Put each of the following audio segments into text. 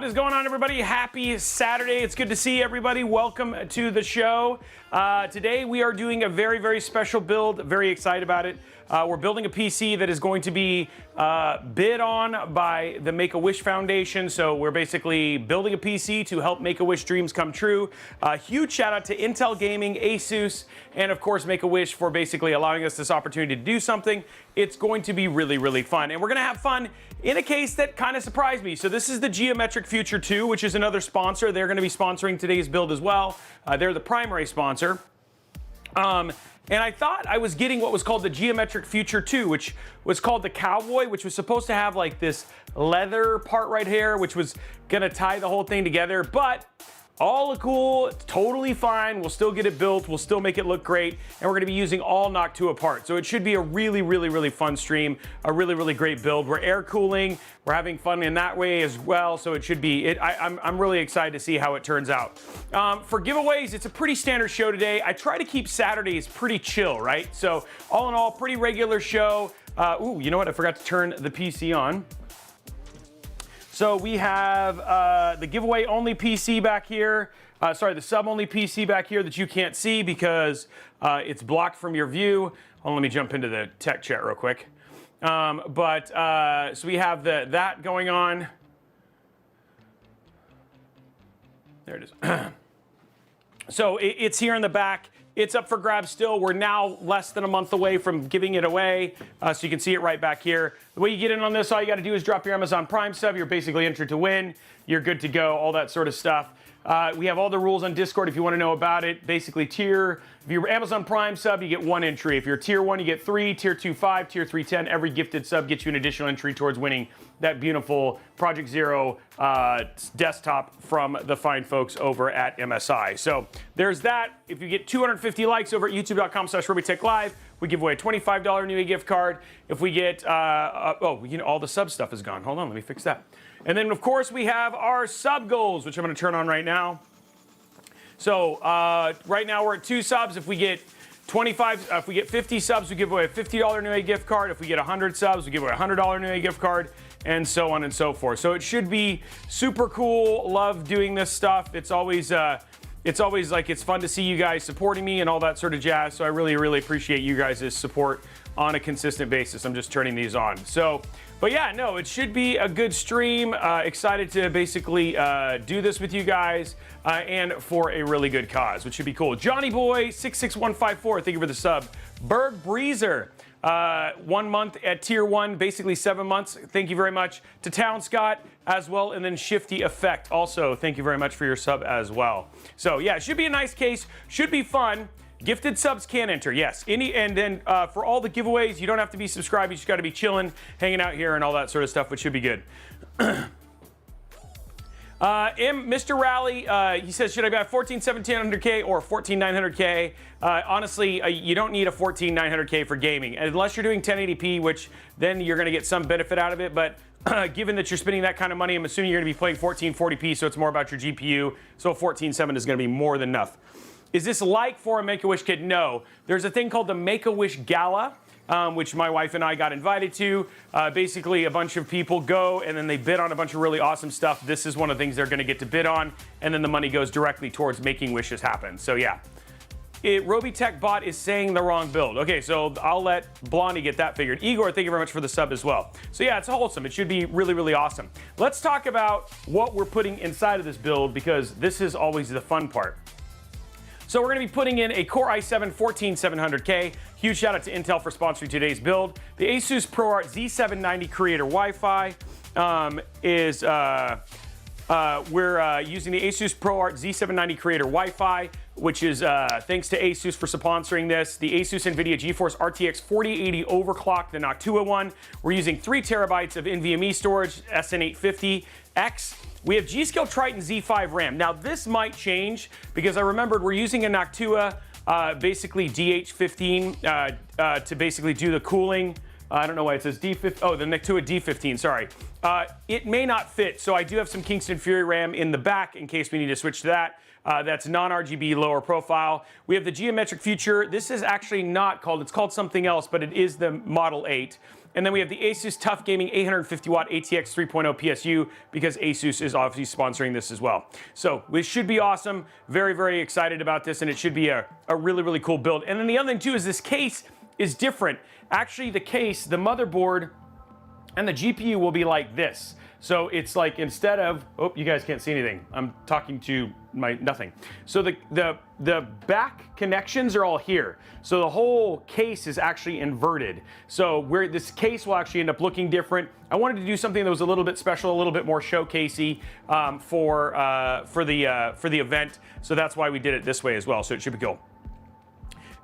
What is going on, everybody? Happy Saturday. It's good to see everybody. Welcome to the show. Today we are doing a very, very special build. Very excited about it. We're building a PC that is going to be bid on by the Make-A-Wish Foundation. So we're basically building a PC to help Make-A-Wish dreams come true. Huge shout out to Intel Gaming, Asus, and of course Make-A-Wish for basically allowing us this opportunity to do something. It's going to be really, really fun. And we're gonna have fun in a case that kind of surprised me. So this is the Geometric Future 2, which is another sponsor. They're gonna be sponsoring today's build as well. They're the primary sponsor. And I thought I was getting what was called the Geometric Future 2, which was called the Cowboy, which was supposed to have like this leather part right here, which was gonna tie the whole thing together, but all cool, it's totally fine. We'll still get it built, we'll still make it look great, and we're gonna be using all Noctua parts. So it should be a really, really, really fun stream, a really, really great build. We're air cooling, we're having fun in that way as well, so it should be, I'm really excited to see how it turns out. For giveaways, it's a pretty standard show today. I try to keep Saturdays pretty chill, right? So all in all, pretty regular show. Ooh, you know what, I forgot to turn the PC on. So we have the giveaway only PC back here. Sorry, the sub only PC back here that you can't see because it's blocked from your view. Hold on, let me jump into the tech chat real quick. So we have that going on. There it is. So it's here in the back. It's up for grabs still. We're now less than a month away from giving it away, so you can see it right back here. The way you get in on this, all you got to do is drop your Amazon Prime sub. You're basically entered to win. You're good to go, all that sort of stuff. We have all the rules on Discord if you want to know about it. Basically, if you're Amazon Prime sub, you get 1 entry. If you're tier 1, you get 3, tier 2, 5, tier 3, 10. Every gifted sub gets you an additional entry towards winning that beautiful Project Zero desktop from the fine folks over at MSI. So there's that. If you get 250 likes over at youtube.com/Robeytech Live, we give away a $25 Newegg gift card. If we get, oh, you know, all the sub stuff is gone. Hold on, let me fix that. And then, of course, we have our sub goals, which I'm going to turn on right now. So right now we're at 2 subs. If we get 50 subs, we give away a $50 Newegg gift card. If we get 100 subs, we give away a $100 Newegg gift card, and so on and so forth. So it should be super cool. Love doing this stuff. It's always like, it's fun to see you guys supporting me and all that sort of jazz. So I really, really appreciate you guys' support on a consistent basis. I'm just turning these on. So, but yeah, no, it should be a good stream. Excited to basically do this with you guys and for a really good cause, which should be cool. Johnny Boy 66154, thank you for the sub. Berg Breezer, 1 month at tier 1, basically 7 months. Thank you very much to Town Scott as well, and then Shifty Effect also. Thank you very much for your sub as well. So yeah, it should be a nice case, should be fun. Gifted subs can enter, yes. And then for all the giveaways, you don't have to be subscribed. You just got to be chilling, hanging out here, and all that sort of stuff, which should be good. Mr. Rally, he says, should I buy 1700K or 14900K? Honestly, you don't need a 14900K for gaming, unless you're doing 1080p, which then you're going to get some benefit out of it. But given that you're spending that kind of money, I'm assuming you're going to be playing 1440p, so it's more about your GPU. So a 147 is going to be more than enough. Is this like for a Make-A-Wish kit? No. There's a thing called the Make-A-Wish Gala, which my wife and I got invited to. Basically, a bunch of people go and then they bid on a bunch of really awesome stuff. This is one of the things they're going to get to bid on, and then the money goes directly towards making wishes happen. So yeah, Robeytech bot is saying the wrong build. Okay, so I'll let Blondie get that figured. Igor, thank you very much for the sub as well. So yeah, it's wholesome. It should be really, really awesome. Let's talk about what we're putting inside of this build, because this is always the fun part. So we're going to be putting in a Core i7 14700K. Huge shout out to Intel for sponsoring today's build. The Asus ProArt Z790 Creator Wi-Fi we're using the Asus ProArt Z790 Creator Wi-Fi, which is thanks to Asus for sponsoring this. The Asus NVIDIA GeForce RTX 4080 overclock, the Noctua one. We're using 3 terabytes of NVMe storage, SN850X. We have G.Skill Triton Z5 RAM. Now this might change because I remembered we're using a Noctua basically DH15 to basically do the cooling. I don't know why it says D15. Oh, the Noctua D15, sorry. It may not fit, so I do have some Kingston Fury RAM in the back in case we need to switch to that. That's non-RGB, lower profile. We have the Geometric Future. This is actually not called, it's called something else, but it is the Model 8. And then we have the Asus Tough Gaming 850 watt ATX 3.0 PSU, because Asus is obviously sponsoring this as well. So it should be awesome. Very, very excited about this, and it should be a really, really cool build. And then the other thing too is this case is different. Actually, the case, the motherboard, and the GPU will be like this. So it's like, instead of, oh, you guys can't see anything. I'm talking to my nothing. So the back connections are all here. So the whole case is actually inverted. So where this case will actually end up looking different. I wanted to do something that was a little bit special, a little bit more showcasey for the event. So that's why we did it this way as well. So it should be cool.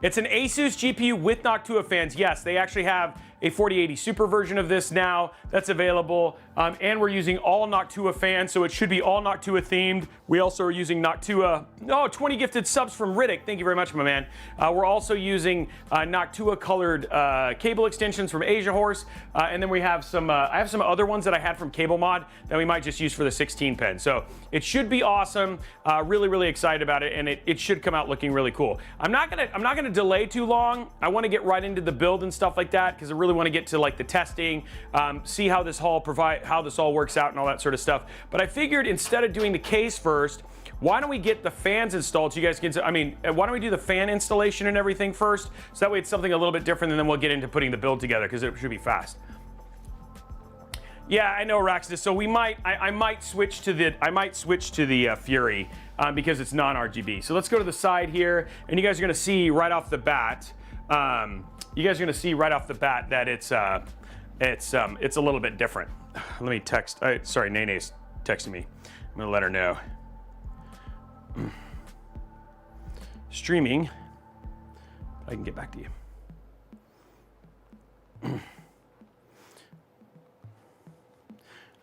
It's an Asus GPU with Noctua fans. Yes, they actually have a 4080 Super version of this now that's available. And we're using all Noctua fans, so it should be all Noctua themed. We also are using Noctua, 20 gifted subs from Riddick. Thank you very much, my man. We're also using Noctua colored cable extensions from Asiahorse. And then we have some, I have some other ones that I had from Cable Mod that we might just use for the 16 pen. So it should be awesome. Really, really excited about it, and it should come out looking really cool. I'm not gonna delay too long. I want to get right into the build and stuff like that, because I really want to get to like the testing, see how this all works out and all that sort of stuff. But I figured instead of doing the case first, why don't we get the fans installed so you guys can, why don't we do the fan installation and everything first, so that way it's something a little bit different, and then we'll get into putting the build together, because it should be fast. Yeah, I know, Raxus. So we might, I might switch to the Fury because it's non-RGB. So let's go to the side here, and you guys are going to see right off the bat. That it's a little bit different. Let me text. Sorry, Nene's texting me. I'm gonna let her know. Streaming. I can get back to you.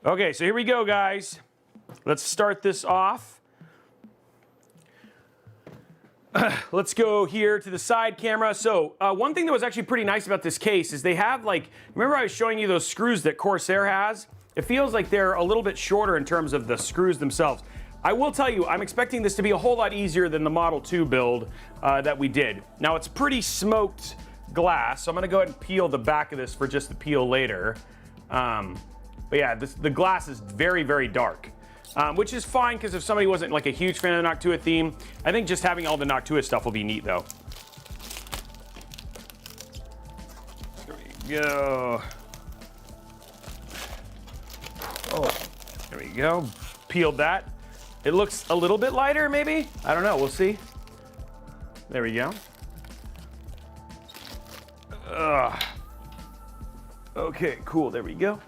Okay, so here we go, guys. Let's start this off. Let's go here to the side camera. So one thing that was actually pretty nice about this case is they have, like, remember I was showing you those screws that Corsair has? It feels like they're a little bit shorter in terms of the screws themselves. I will tell you, I'm expecting this to be a whole lot easier than the Model 2 build that we did. Now, it's pretty smoked glass, so I'm gonna go ahead and peel the back of this for just the peel later. But yeah, the glass is very, very dark. Which is fine, because if somebody wasn't like a huge fan of the Noctua theme, I think just having all the Noctua stuff will be neat, though. There we go. Oh, there we go. Peeled that. It looks a little bit lighter, maybe? I don't know. We'll see. There we go. Okay, cool. There we go.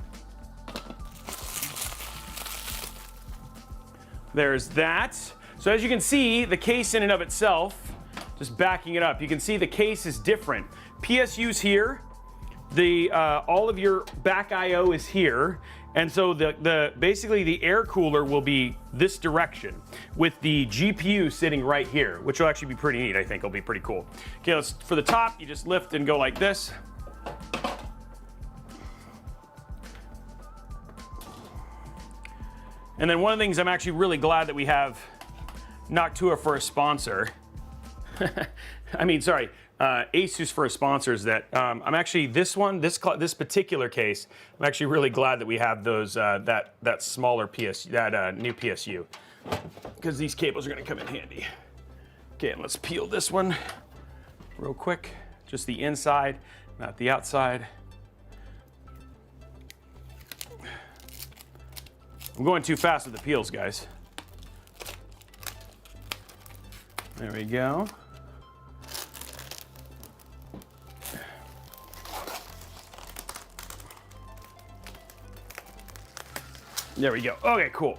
There's that. So as you can see, the case in and of itself, just backing it up, you can see the case is different. PSU's here. All of your back I/O is here. And so basically the air cooler will be this direction with the GPU sitting right here, which will actually be pretty neat. I think it'll be pretty cool. Okay, for the top, you just lift and go like this. And then one of the things I'm actually really glad that we have Noctua for a sponsor. Asus for a sponsor is that I'm actually this particular case. I'm actually really glad that we have those that smaller new PSU, because these cables are going to come in handy. Okay, and let's peel this one real quick. Just the inside, not the outside. I'm going too fast with the peels, guys. There we go. There we go. Okay, cool.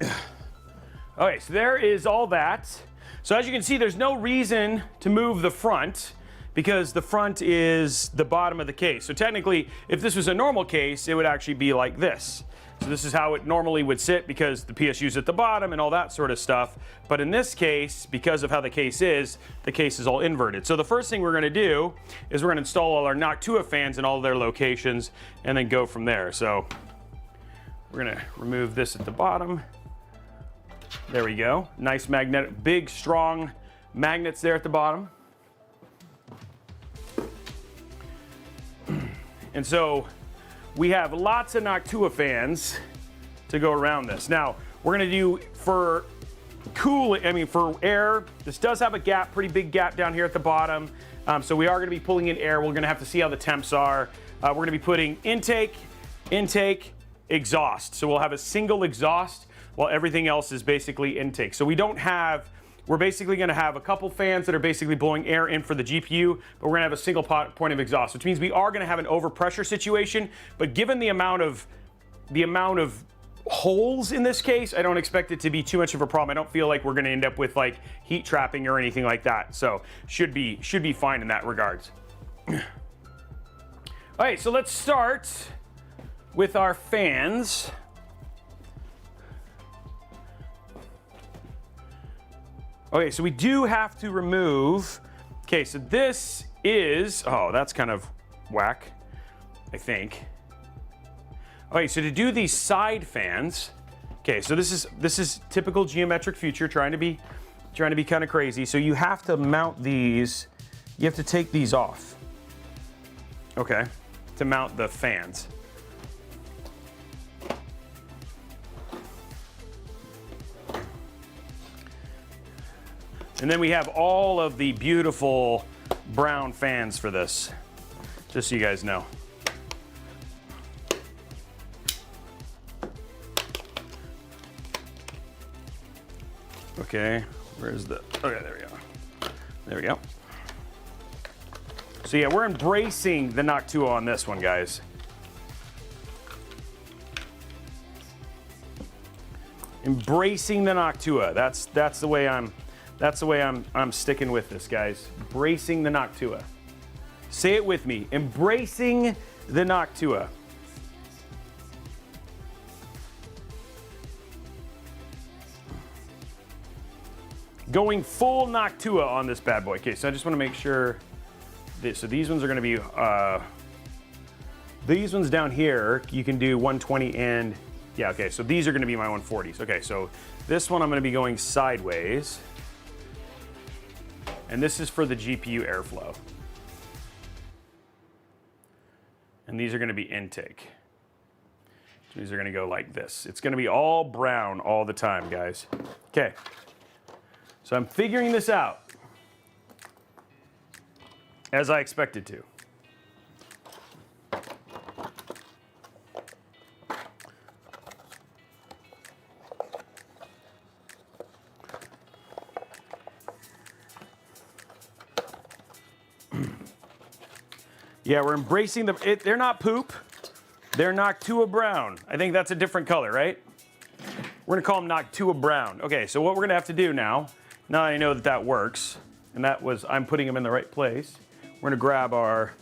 Okay, so there is all that. So as you can see, there's no reason to move the front, because the front is the bottom of the case. So technically, if this was a normal case, it would actually be like this. So this is how it normally would sit, because the PSU's at the bottom and all that sort of stuff. But in this case, because of how the case is all inverted. So the first thing we're gonna do is we're gonna install all our Noctua fans in all their locations and then go from there. So we're gonna remove this at the bottom. There we go. Nice magnetic, big, strong magnets there at the bottom. And so we have lots of Noctua fans to go around this. Now, we're gonna do for for air, this does have a gap, pretty big gap down here at the bottom. So we are gonna be pulling in air. We're gonna have to see how the temps are. We're gonna be putting intake, exhaust. So we'll have a single exhaust while everything else is basically intake. So we're basically gonna have a couple fans that are basically blowing air in for the GPU, but we're gonna have a single point of exhaust, which means we are gonna have an overpressure situation, but given the amount of holes in this case, I don't expect it to be too much of a problem. I don't feel like we're gonna end up with like heat trapping or anything like that. So should be fine in that regards. All right, so let's start with our fans. Okay, so we do have to remove, okay, so this is, oh, that's kind of whack, I think. Okay, so to do these side fans, okay, so this is typical geometric feature, trying to be kind of crazy. So you have to mount these, you have to take these off, okay, to mount the fans. And then we have all of the beautiful brown fans for this, just so you guys know. Okay, where's the, okay, there we go. There we go. So yeah, we're embracing the Noctua on this one, guys. Embracing the Noctua. That's the way I'm sticking with this, guys. Embracing the Noctua. Say it with me. Embracing the Noctua. Going full Noctua on this bad boy. Okay, so I just want to make sure. So these ones are going to be, these ones down here, you can do 120 and, yeah, okay, so these are going to be my 140s. Okay, so this one I'm going to be going sideways. And this is for the GPU airflow. And these are going to be intake. These are going to go like this. It's going to be all brown all the time, guys. Okay. So I'm figuring this out as I expected to. Yeah, we're embracing they're not poop. They're Noctua Brown. I think that's a different color, right? We're gonna call them Noctua Brown. Okay, so what we're gonna have to do now that I know that works, and I'm putting them in the right place, we're gonna grab our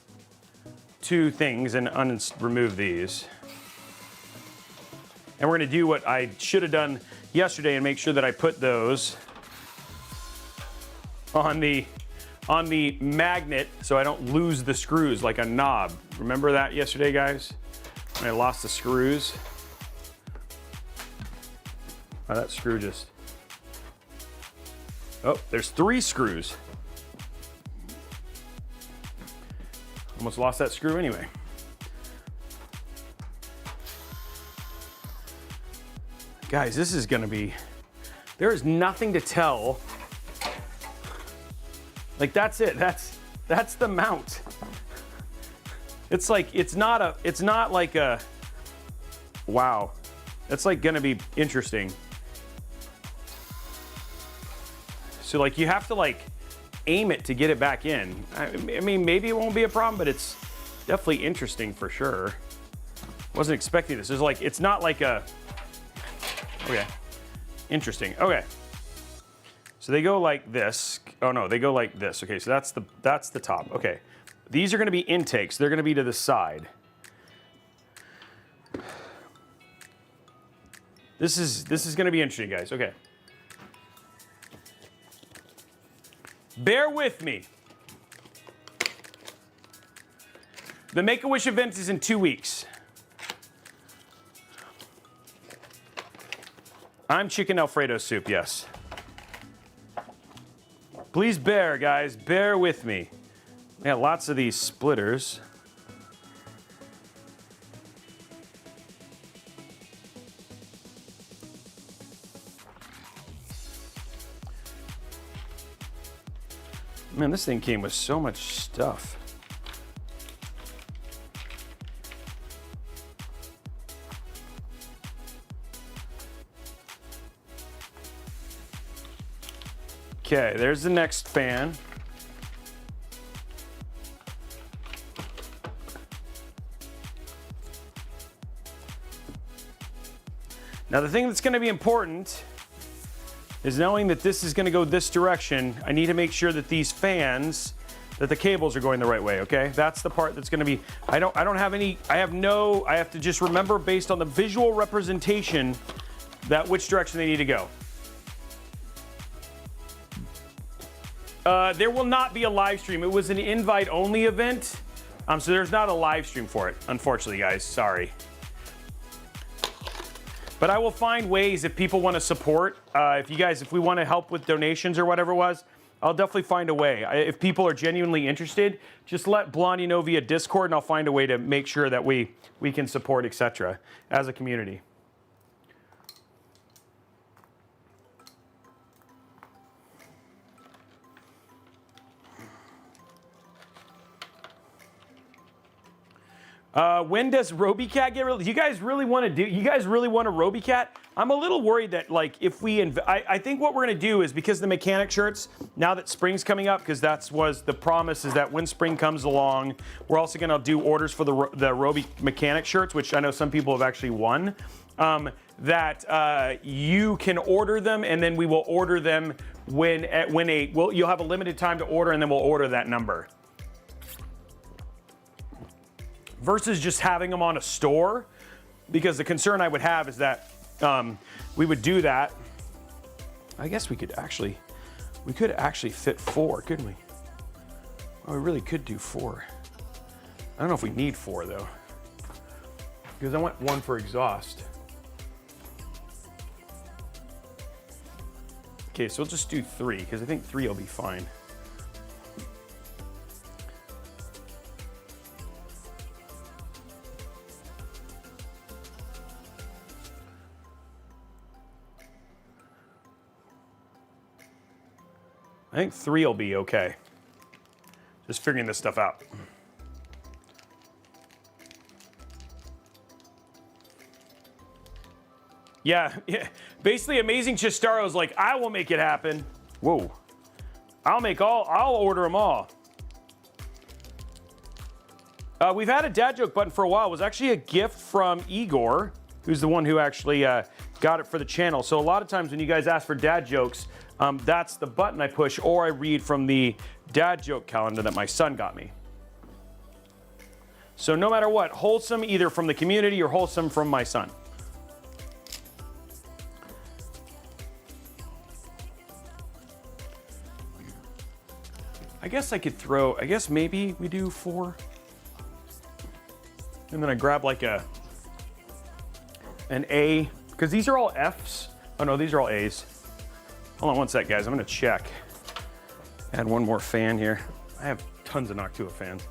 two things and remove these. And we're gonna do what I should have done yesterday and make sure that I put those on the magnet so I don't lose the screws like a knob. Remember that yesterday, guys? When I lost the screws. Oh, that screw just... Oh, there's 3 screws. Almost lost that screw anyway. Guys, this is gonna be... There is nothing to tell. Like, that's it. That's the mount. It's like, it's not like a, wow. That's like gonna be interesting. So like you have to like aim it to get it back in. I mean, maybe it won't be a problem, but it's definitely interesting for sure. Wasn't expecting this. There's like, it's not like a, okay. Interesting, okay. So they go like this. Oh no, they go like this. Okay, so that's the top. Okay, these are going to be intakes. They're going to be to the side. This is going to be interesting, guys. Okay, bear with me. The Make-A-Wish event is in 2 weeks. I'm chicken Alfredo soup, yes. Please bear, guys. Bear with me. I got lots of these splitters. Man, this thing came with so much stuff. Okay, there's the next fan. Now the thing that's going to be important is knowing that this is going to go this direction. I need to make sure that these fans, that the cables are going the right way, okay? That's the part that's going to be, I don't have any, I have to just remember based on the visual representation that which direction they need to go. There will not be a live stream. It was an invite-only event, so there's not a live stream for it, unfortunately, guys. Sorry. But I will find ways if people want to support. If we want to help with donations or whatever it was, I'll definitely find a way. If people are genuinely interested, just let Blondie know via Discord, and I'll find a way to make sure that we can support, etc. as a community. When does Robeycat get released? You guys really want to you guys really want a Robeycat? I'm a little worried that, like, if we, I think what we're going to do is, because the mechanic shirts, now that spring's coming up, because was the promise, is that when spring comes along, we're also going to do orders for the Robey mechanic shirts, which I know some people have actually won, that you can order them, and then we will order them you'll have a limited time to order, and then we'll order that number. Versus just having them on a store, because the concern I would have is that we would do that. I guess we could actually fit 4, couldn't we? Oh, we really could do 4. I don't know if we need 4 though, because I want 1 for exhaust. Okay, so we'll just do 3, because I think 3 will be fine. I think 3 will be okay. Just figuring this stuff out. Yeah. Basically, Amazing Chistaro's like, I will make it happen. Whoa. I'll order them all. We've had a dad joke button for a while. It was actually a gift from Igor, who's the one who actually got it for the channel. So a lot of times when you guys ask for dad jokes, that's the button I push, or I read from the dad joke calendar that my son got me. So no matter what, wholesome either from the community or wholesome from my son. I guess maybe we do 4. And then I grab like an A, because these are all Fs. Oh no, these are all A's. Hold on one sec, guys. I'm gonna check. Add one more fan here. I have tons of Noctua fans.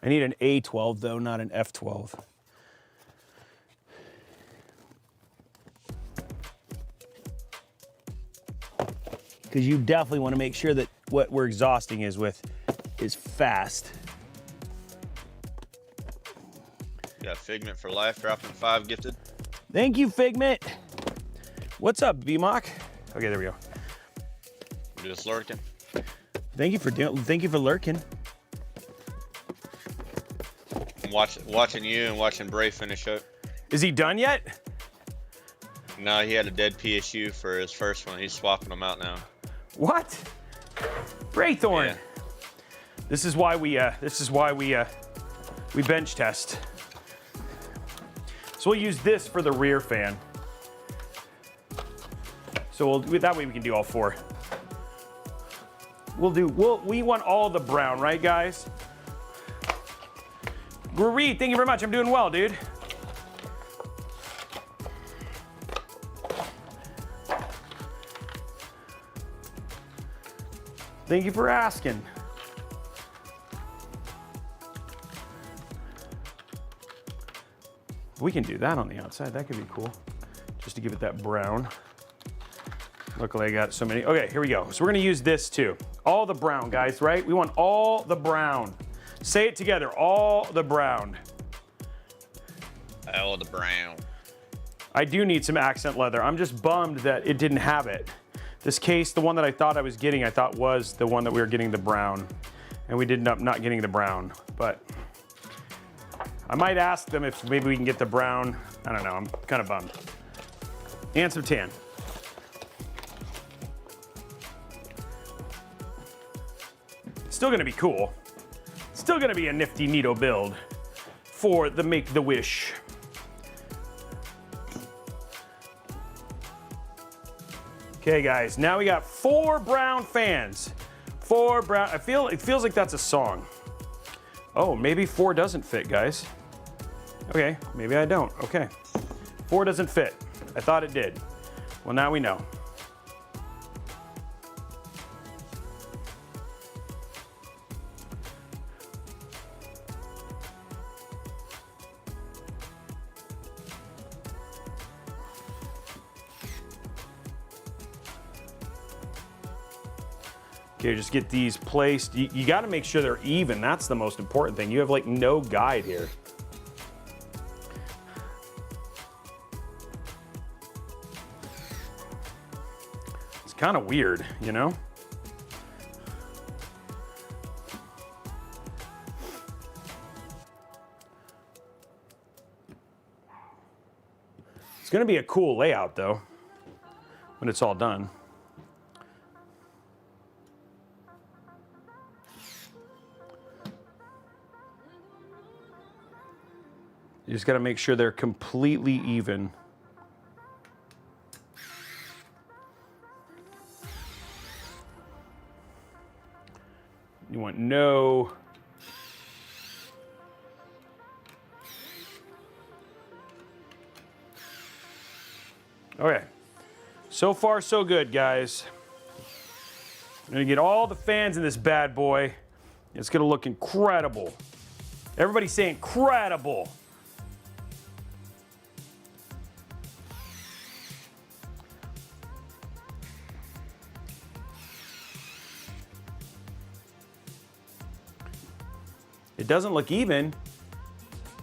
I need an A12 though, not an F12. Because you definitely want to make sure that what we're exhausting is fast. Got Figment for life, dropping 5 gifted. Thank you, Figment. What's up, BMOC? Okay, there we go. You're just lurking. Thank you for lurking. I'm watching you and watching Bray finish up. Is he done yet? No, he had a dead PSU for his first one. He's swapping them out now. What? Braythorn. Yeah. This is why we bench test. So we'll use this for the rear fan. So that way we can do all 4. We want all the brown, right, guys? Guri, thank you very much. I'm doing well, dude. Thank you for asking. We can do that on the outside. That could be cool. Just to give it that brown. Luckily I got so many. Okay, here we go. So we're gonna use this too. All the brown, guys, right? We want all the brown. Say it together, all the brown. All the brown. I do need some accent leather. I'm just bummed that it didn't have it. This case, the one that I thought I was getting, I thought was the one that we were getting the brown. And we ended up not getting the brown, but I might ask them if maybe we can get the brown. I don't know, I'm kind of bummed. And some tan. Still gonna be cool. Still gonna be a nifty, neato build for the Make-the-Wish. Okay, guys, now we got 4 brown fans. 4 brown, it feels like that's a song. Oh, maybe 4 doesn't fit, guys. Okay, maybe I don't, okay. 4 doesn't fit, I thought it did. Well, now we know. Okay, just get these placed. You got to make sure they're even. That's the most important thing. You have like no guide here. It's kind of weird, you know? It's going to be a cool layout though, when it's all done. You just got to make sure they're completely even. You want no... Okay. So far, so good, guys. I'm going to get all the fans in this bad boy. It's going to look incredible. Everybody's saying incredible. It doesn't look even.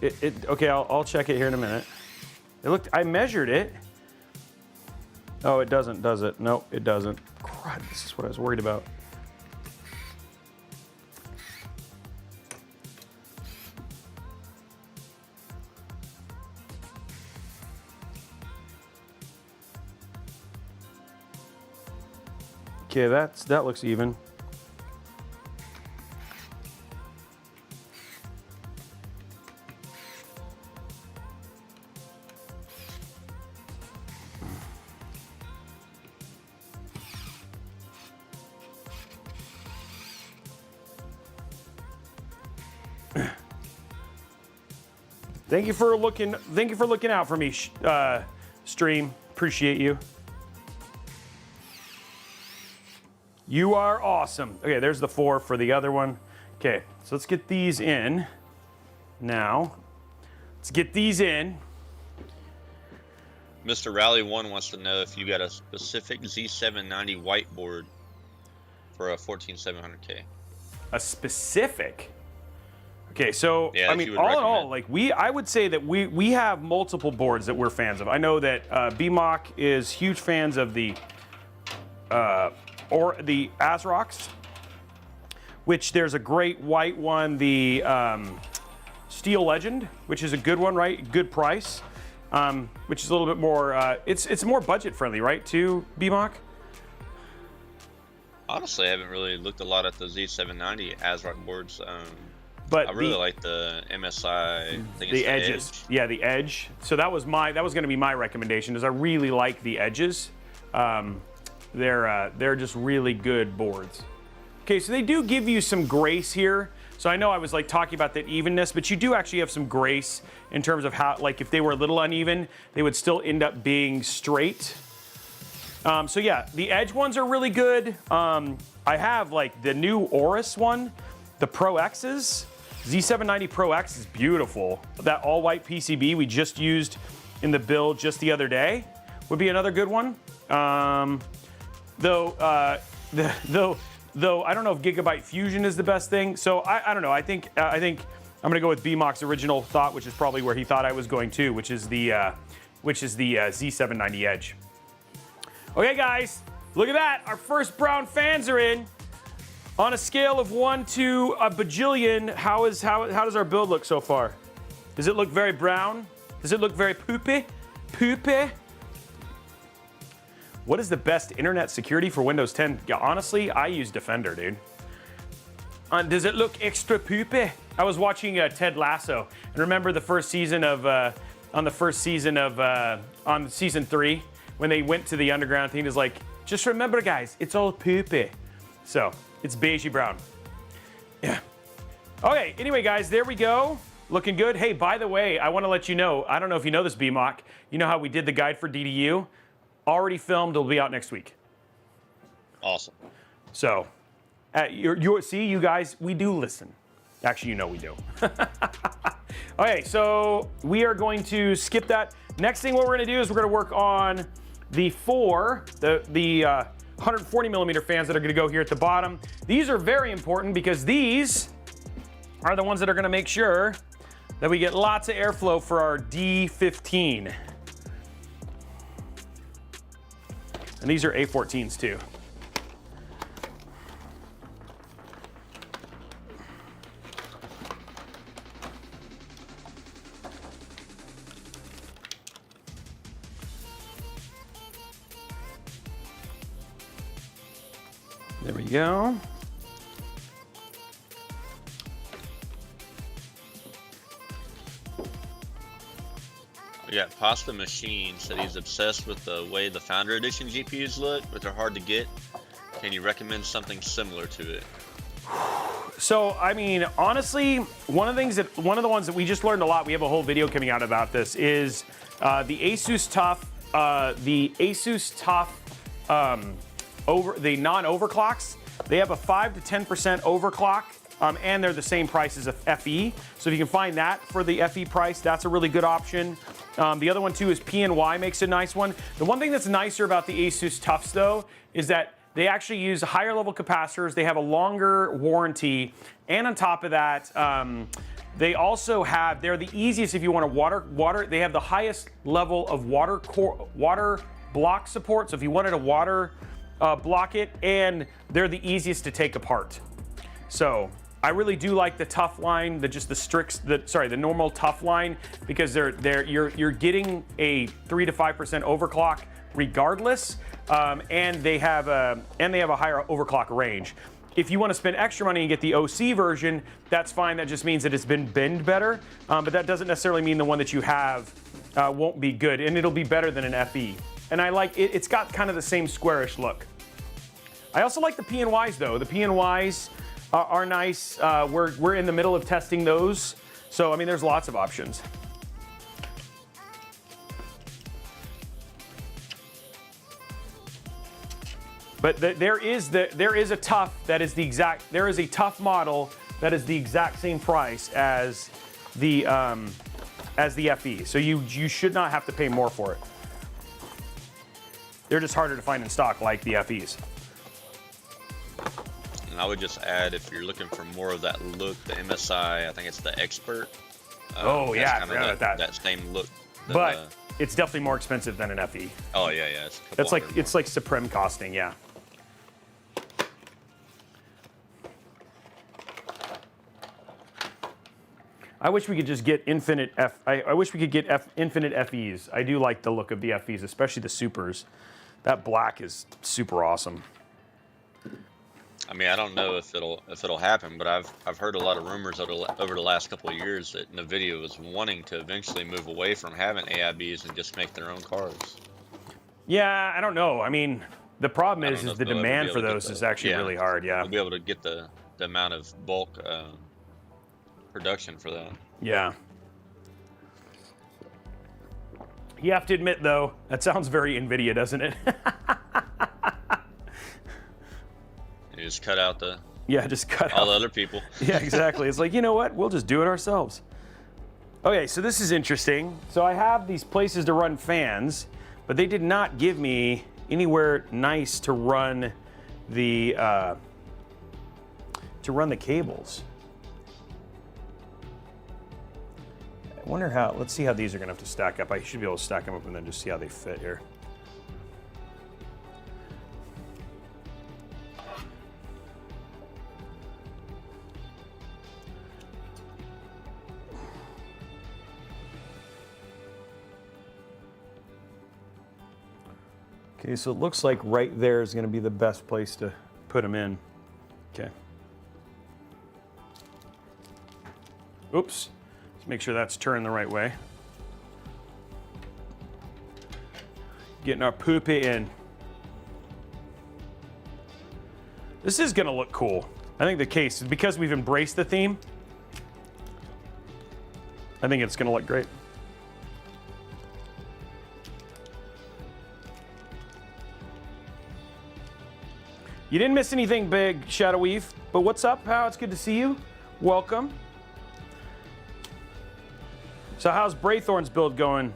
Okay, I'll check it here in a minute. I measured it. Oh, it doesn't, does it? No, it doesn't. Crud, this is what I was worried about. Okay, that looks even. Thank you for looking out for me, stream. Appreciate you. You are awesome. Okay, there's the 4 for the other one. Okay, so let's get these in now. Let's get these in. Mr. Rally 1 wants to know if you got a specific Z790 whiteboard for a 14700K. A specific? Okay, so yeah, I mean, all in all, like I would say that we have multiple boards that we're fans of. I know that BMOC is huge fans of the ASRoX, which there's a great white one, the Steel Legend, which is a good one, right? Good price, which is a little bit more. It's more budget friendly, right? Too BMOC. Honestly, I haven't really looked a lot at the Z790 ASRoX boards. But I really like the MSI. I think it's the edges. Edge. Yeah, the Edge. So that was going to be my recommendation. Is I really like the Edges. They're just really good boards. Okay, so they do give you some grace here. So I know I was like talking about that evenness, but you do actually have some grace in terms of how, like if they were a little uneven, they would still end up being straight. So yeah, the edge ones are really good. I have like the new Aorus one, the Pro X's. Z790 Pro X is beautiful. That all white PCB we just used in the build just the other day would be another good one. Though I don't know if Gigabyte Fusion is the best thing. So I don't know. I think I'm gonna go with BMOC's original thought, which is probably where he thought I was going to, which is the Z790 Edge. Okay, guys, look at that. Our first brown fans are in. On a scale of 1 to a bajillion, how does our build look so far? Does it look very brown? Does it look very poopy? Poopy? What is the best internet security for Windows 10? Yeah, honestly, I use Defender, dude. Does it look extra poopy? I was watching Ted Lasso, and remember the first season of, on season 3, when they went to the underground thing, is like, just remember, guys, it's all poopy. So, it's beigey brown. Yeah. Okay, anyway, guys, there we go. Looking good. Hey, by the way, I want to let you know, I don't know if you know this, BMOC. You know how we did the guide for DDU? Already filmed, it'll be out next week. Awesome. So, see, you guys, we do listen. Actually, you know we do. Okay, so we are going to skip that. Next thing what we're going to do is we're going to work on the 140 millimeter fans that are going to go here at the bottom. These are very important because these are the ones that are going to make sure that we get lots of airflow for our D15. And these are A14s too. There we go. We got Pasta Machine said he's obsessed with the way the Founder Edition GPUs look, but they're hard to get. Can you recommend something similar to it? So, I mean, honestly, one of the ones that we just learned a lot, we have a whole video coming out about this, is the Asus TUF, the non-overclocks. They have a 5 to 10% overclock, and they're the same price as a FE. So if you can find that for the FE price, that's a really good option. The other one too is PNY makes a nice one. The one thing that's nicer about the Asus TUFs though is that they actually use higher level capacitors. They have a longer warranty, and on top of that, they also have, they're the easiest if you want to water. They have the highest level of water block support. So if you wanted to water block it, and they're the easiest to take apart. So I really do like the TUF line, the normal TUF line, because you're getting a 3 to 5% overclock regardless, and they have a higher overclock range. If you want to spend extra money and get the OC version, that's fine. That just means that it's been binned better, but that doesn't necessarily mean the one that you have won't be good, and it'll be better than an FE. And I like it. It's got kind of the same squarish look. I also like the PNYs though. The PNYs are nice. We're in the middle of testing those. So I mean, there's lots of options. But there is a TUF that is the exact. There is a TUF model that is the exact same price as the FE. So you should not have to pay more for it. They're just harder to find in stock, like the FEs. And I would just add, if you're looking for more of that look, the MSI, I think it's the Expert. Oh yeah, I forgot about that. That same look. But it's definitely more expensive than an FE. Oh yeah, yeah. It's like Supreme costing, yeah. I wish we could just get infinite I wish we could get infinite FEs. I do like the look of the FEs, especially the supers. That black is super awesome. I mean, I don't know if it'll happen, but I've heard a lot of rumors over the last couple of years that NVIDIA was wanting to eventually move away from having AIBs and just make their own cards. Yeah, I don't know. I mean, The problem I is don't know if the they'll ever be demand able for to get those is actually really hard. Yeah. We'll be able to get the amount of bulk production for that. Yeah. You have to admit, though, that sounds very NVIDIA, doesn't it? You just cut out Yeah, just cut all out the other people. Yeah, exactly. It's like, you know what? We'll just do it ourselves. Okay, so this is interesting. So I have these places to run fans, but they did not give me anywhere nice to run the cables. I wonder how. Let's see how these are going to have to stack up. I should be able to stack them up and then just see how they fit here. Okay, so it looks like right there is going to be the best place to put them in. Okay. Oops. Let's make sure that's turned the right way. Getting our poopy in. This is going to look cool. I think the case, because we've embraced the theme, I think it's going to look great. You didn't miss anything big, Shadow Weave, but what's up, pal? It's good to see you. Welcome. So how's Braythorn's build going?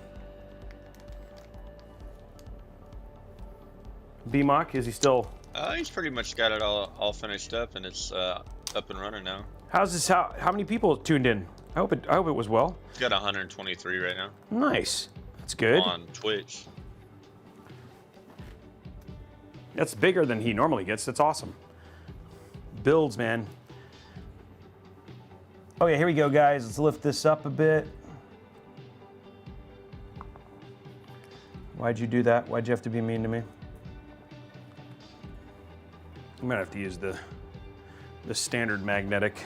BMOC, is he still? He's pretty much got it all finished up, and it's up and running now. How's this? How many people tuned in? I hope it was well. He's got 123 right now. Nice. That's good. On Twitch. That's bigger than he normally gets. That's awesome. Builds, man. Oh yeah, here we go, guys. Let's lift this up a bit. Why'd you do that? Why'd you have to be mean to me? I'm gonna have to use the standard magnetic.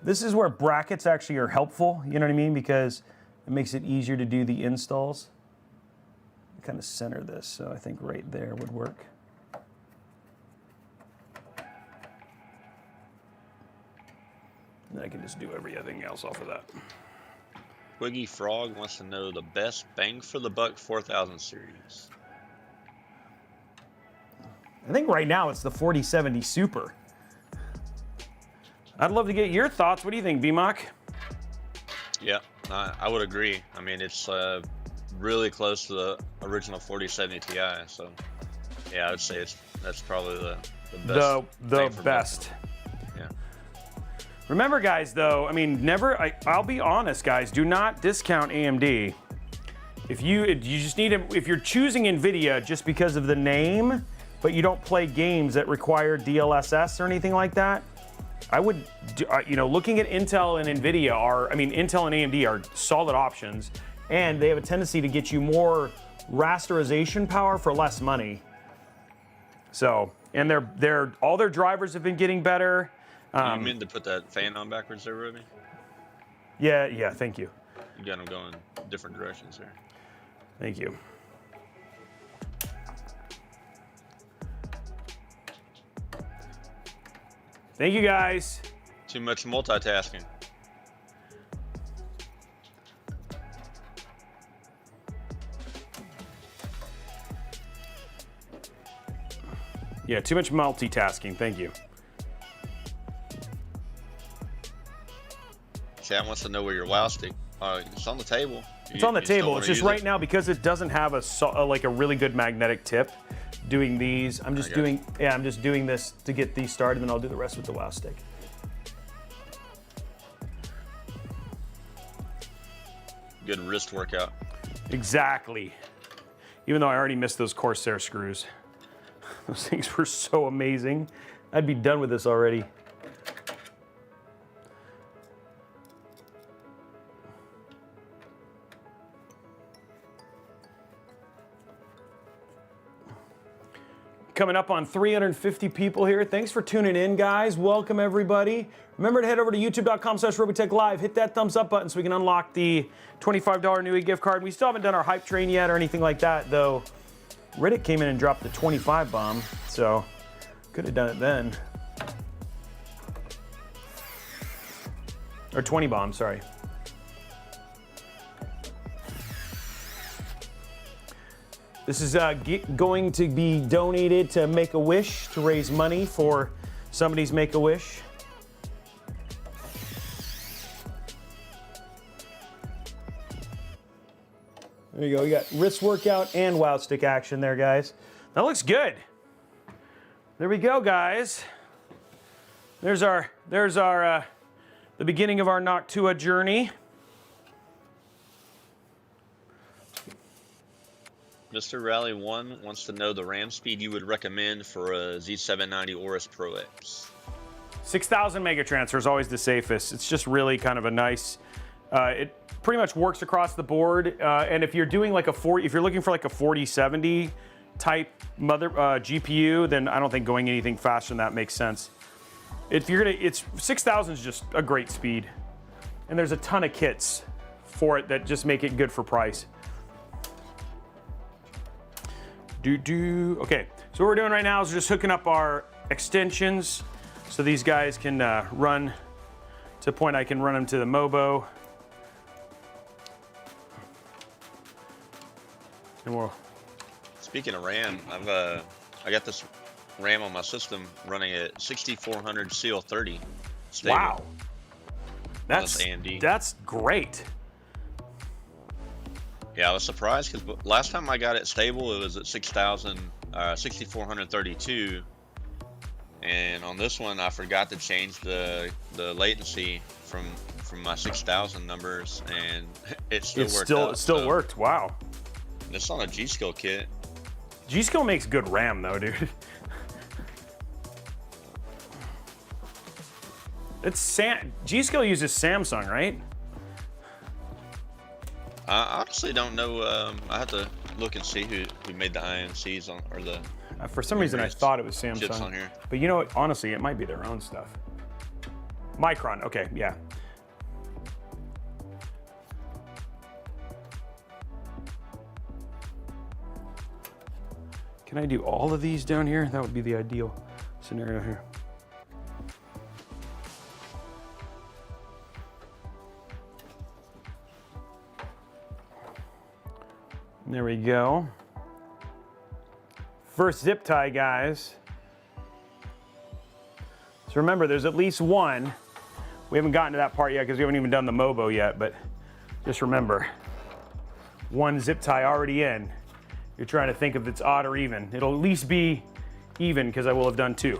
This is where brackets actually are helpful, you know what I mean? Because it makes it easier to do the installs. Kind of center this, so I think right there would work. And I can just do everything else off of that. Wiggy Frog wants to know the best bang for the buck 4000 series. I think right now it's the 4070 Super. I'd love to get your thoughts. What do you think, VMOC? Yeah, I would agree. I mean, it's really close to the original 4070 Ti, so yeah, I would say that's probably the best. The best. Yeah. Remember, guys, though, I mean, I'll be honest, guys, do not discount AMD. If you just need if you're choosing NVIDIA just because of the name, but you don't play games that require DLSS or anything like that, I would, looking at Intel and NVIDIA Intel and AMD are solid options, and they have a tendency to get you more rasterization power for less money. So, and all their drivers have been getting better. You mean to put that fan on backwards there, Robey? Yeah, thank you. You got them going different directions there. Thank you. Thank you, guys. Too much multitasking. Yeah, too much multitasking. Thank you. Chat wants to know where your WoW stick. It's on the table. It's on the table. It's just right now because it doesn't have a really good magnetic tip. Doing these, I'm just doing this to get these started, and then I'll do the rest with the WoW stick. Good wrist workout. Exactly. Even though I already missed those Corsair screws. Those things were so amazing. I'd be done with this already. Coming up on 350 people here. Thanks for tuning in, guys. Welcome, everybody. Remember to head over to youtube.com/Robeytech Live. Hit that thumbs up button so we can unlock the $25 Newegg gift card. We still haven't done our hype train yet or anything like that, though. Reddit came in and dropped the 25 bomb, so could have done it then. Or 20 bomb, sorry. This is going to be donated to Make-A-Wish to raise money for somebody's Make-A-Wish. There you go. We got wrist workout and wild stick action there, guys. That looks good. There we go, guys. There's our the beginning of our Noctua journey. Mr. Rally 1 wants to know the RAM speed you would recommend for a Z790 Aorus Pro X. 6,000 megatransfer is always the safest. It's just really kind of a nice. It pretty much works across the board. And if you're doing like if you're looking for like a 4070 type GPU, then I don't think going anything faster than that makes sense. If you're gonna, 6,000 is just a great speed, and there's a ton of kits for it that just make it good for price. Okay, so what we're doing right now is just hooking up our extensions so these guys can run to the point I can run them to the Mobo. And we'll... Speaking of RAM, I got this RAM on my system running at 6400 CL30. Stable. Wow, that's AMD. That's great. Yeah, I was surprised because last time I got it stable, it was at 6432, and on this one I forgot to change the latency from my 6000 numbers, and it still worked. It still worked. Wow. It's on a G-Skill kit. G-Skill makes good RAM though, dude. G-Skill uses Samsung, right? I honestly don't know. I have to look and see who made the INCs on, or the. For some reason, I thought it was Samsung. On here. But you know what? Honestly, it might be their own stuff. Micron. Okay, yeah. Can I do all of these down here? That would be the ideal scenario here. There we go. First zip tie, guys. So remember, there's at least one. We haven't gotten to that part yet because we haven't even done the Mobo yet, but just remember, one zip tie already in. You're trying to think if it's odd or even. It'll at least be even because I will have done two.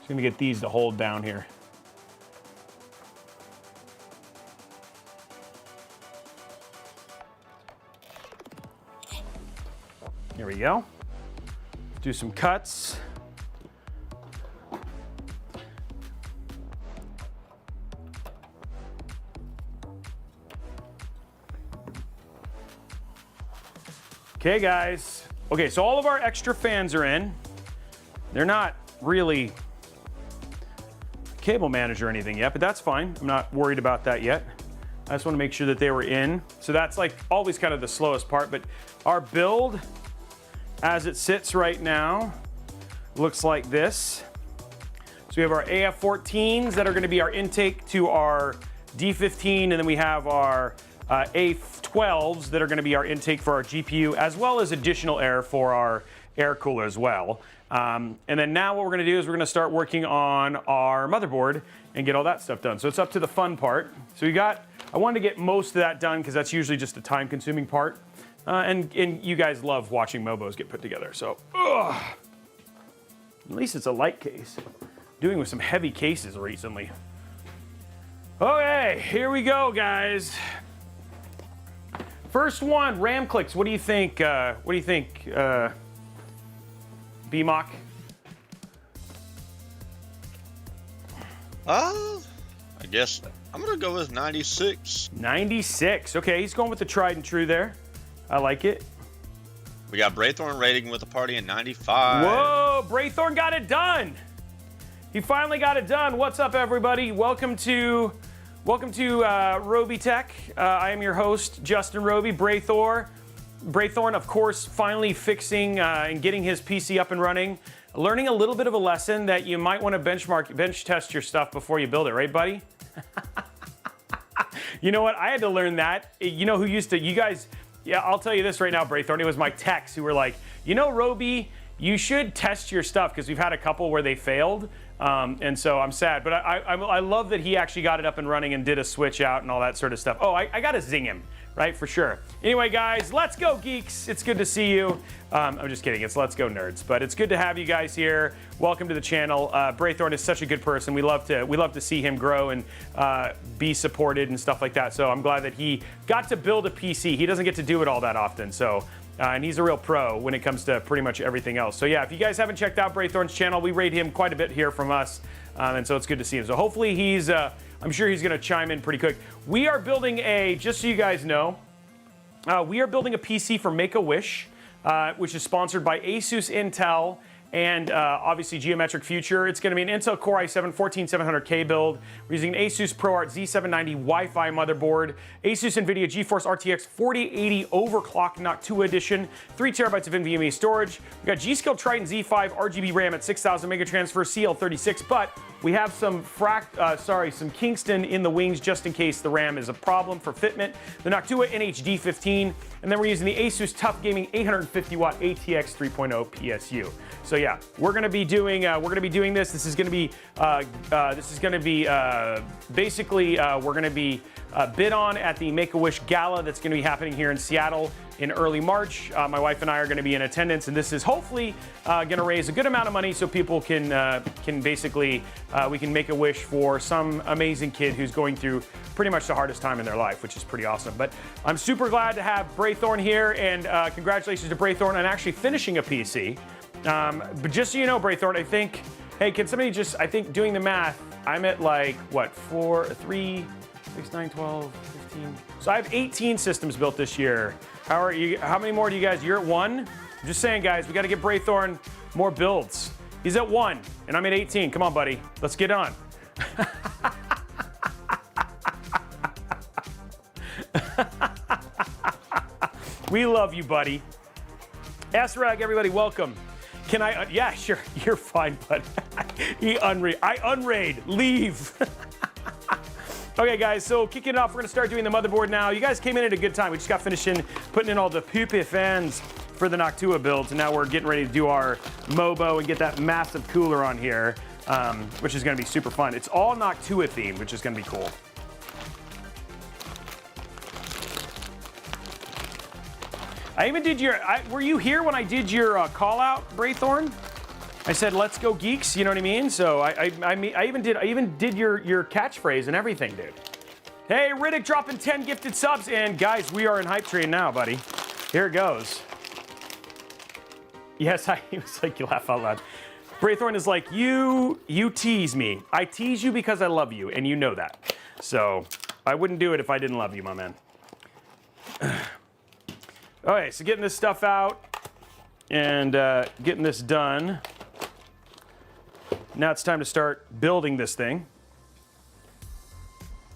Gonna get these to hold down here. Here we go. Do some cuts. Okay, guys. Okay, so all of our extra fans are in. They're not really cable manager or anything yet, but that's fine. I'm not worried about that yet. I just want to make sure that they were in. So that's like always kind of the slowest part, but our build as it sits right now looks like this. So we have our AF14s that are going to be our intake to our D15, and then we have our A12s that are going to be our intake for our GPU, as well as additional air for our air cooler as well. And then now what we're gonna do is we're gonna start working on our motherboard and get all that stuff done. So it's up to the fun part. So I wanted to get most of that done because that's usually just a time consuming part. And you guys love watching Mobos get put together. So, at least it's a light case. Doing with some heavy cases recently. Okay, here we go, guys. First one, RAM clicks. What do you think? BMOC? I guess I'm gonna go with 96. 96. Okay, he's going with the tried and true there. I like it. We got Braythorn rating with the party in 95. Whoa, Braythorn got it done. He finally got it done. What's up, everybody? Welcome to Robeytech. I am your host, Justin Robey. Braythorn, of course, finally fixing and getting his PC up and running. Learning a little bit of a lesson that you might want to bench test your stuff before you build it, right, buddy? You know what? I had to learn that. You know who used to, you guys, yeah, I'll tell you this right now, Braythorn. It was my techs who were like, you know, Robey, you should test your stuff, because we've had a couple where they failed. And so I'm sad, but I love that he actually got it up and running and did a switch out and all that sort of stuff. Oh, I got to zing him, right, for sure. Anyway, guys, let's go, geeks. It's good to see you. I'm just kidding. It's let's go, nerds. But it's good to have you guys here. Welcome to the channel. Braythorn is such a good person. We love to see him grow and be supported and stuff like that. So I'm glad that he got to build a PC. He doesn't get to do it all that often. So. And he's a real pro when it comes to pretty much everything else. So yeah, if you guys haven't checked out Braythorn's channel, we rate him quite a bit here from us. And so it's good to see him. So hopefully he's, I'm sure he's gonna chime in pretty quick. We are building just so you guys know, we are building a PC for Make-A-Wish, which is sponsored by Asus, Intel, and obviously Geometric Future. It's going to be an Intel Core i7 14700K build. We're using an Asus ProArt Z790 Wi-Fi motherboard, Asus NVIDIA GeForce RTX 4080 overclock Noctua edition, 3 terabytes of NVMe storage. We got G-Skill Triton Z5 RGB RAM at 6000 megatransfer CL36, but we have some Kingston in the wings just in case the RAM is a problem for fitment. The Noctua NHD15, and then we're using the Asus Tough Gaming 850 watt ATX 3.0 PSU. So yeah, we're gonna be doing this. This is gonna be basically we're gonna be bid on at the Make-A-Wish Gala that's gonna be happening here in Seattle in early March. My wife and I are gonna be in attendance, and this is hopefully gonna raise a good amount of money so people can basically we can make a wish for some amazing kid who's going through pretty much the hardest time in their life, which is pretty awesome. But I'm super glad to have Braythorn here, and congratulations to Braythorn on actually finishing a PC. But just so you know, Braythorn, I think, hey, can somebody just, I think doing the math, I'm at like, what, 4, 3, 6, 9, 12, 15. So I have 18 systems built this year. How are you? How many more do you guys? You're at 1? I'm just saying, guys, we got to get Braythorn more builds. He's at 1, and I'm at 18. Come on, buddy. Let's get on. We love you, buddy. S-Rag, everybody, welcome. Can I, yeah, sure, you're fine, bud. I unraid, leave. Okay, guys, so kicking it off, we're gonna start doing the motherboard now. You guys came in at a good time. We just got finished putting in all the poopy fans for the Noctua builds, and now we're getting ready to do our Mobo and get that massive cooler on here, which is gonna be super fun. It's all Noctua themed, which is gonna be cool. I even did were you here when I did your call out, Braythorn? I said, let's go geeks, you know what I mean? So I even did your catchphrase and everything, dude. Hey, Riddick dropping 10 gifted subs, and guys, we are in hype train now, buddy. Here it goes. Yes, he was like, you laugh out loud. Braythorn is like, you tease me. I tease you because I love you, and you know that. So I wouldn't do it if I didn't love you, my man. Okay, so getting this stuff out and getting this done. Now it's time to start building this thing.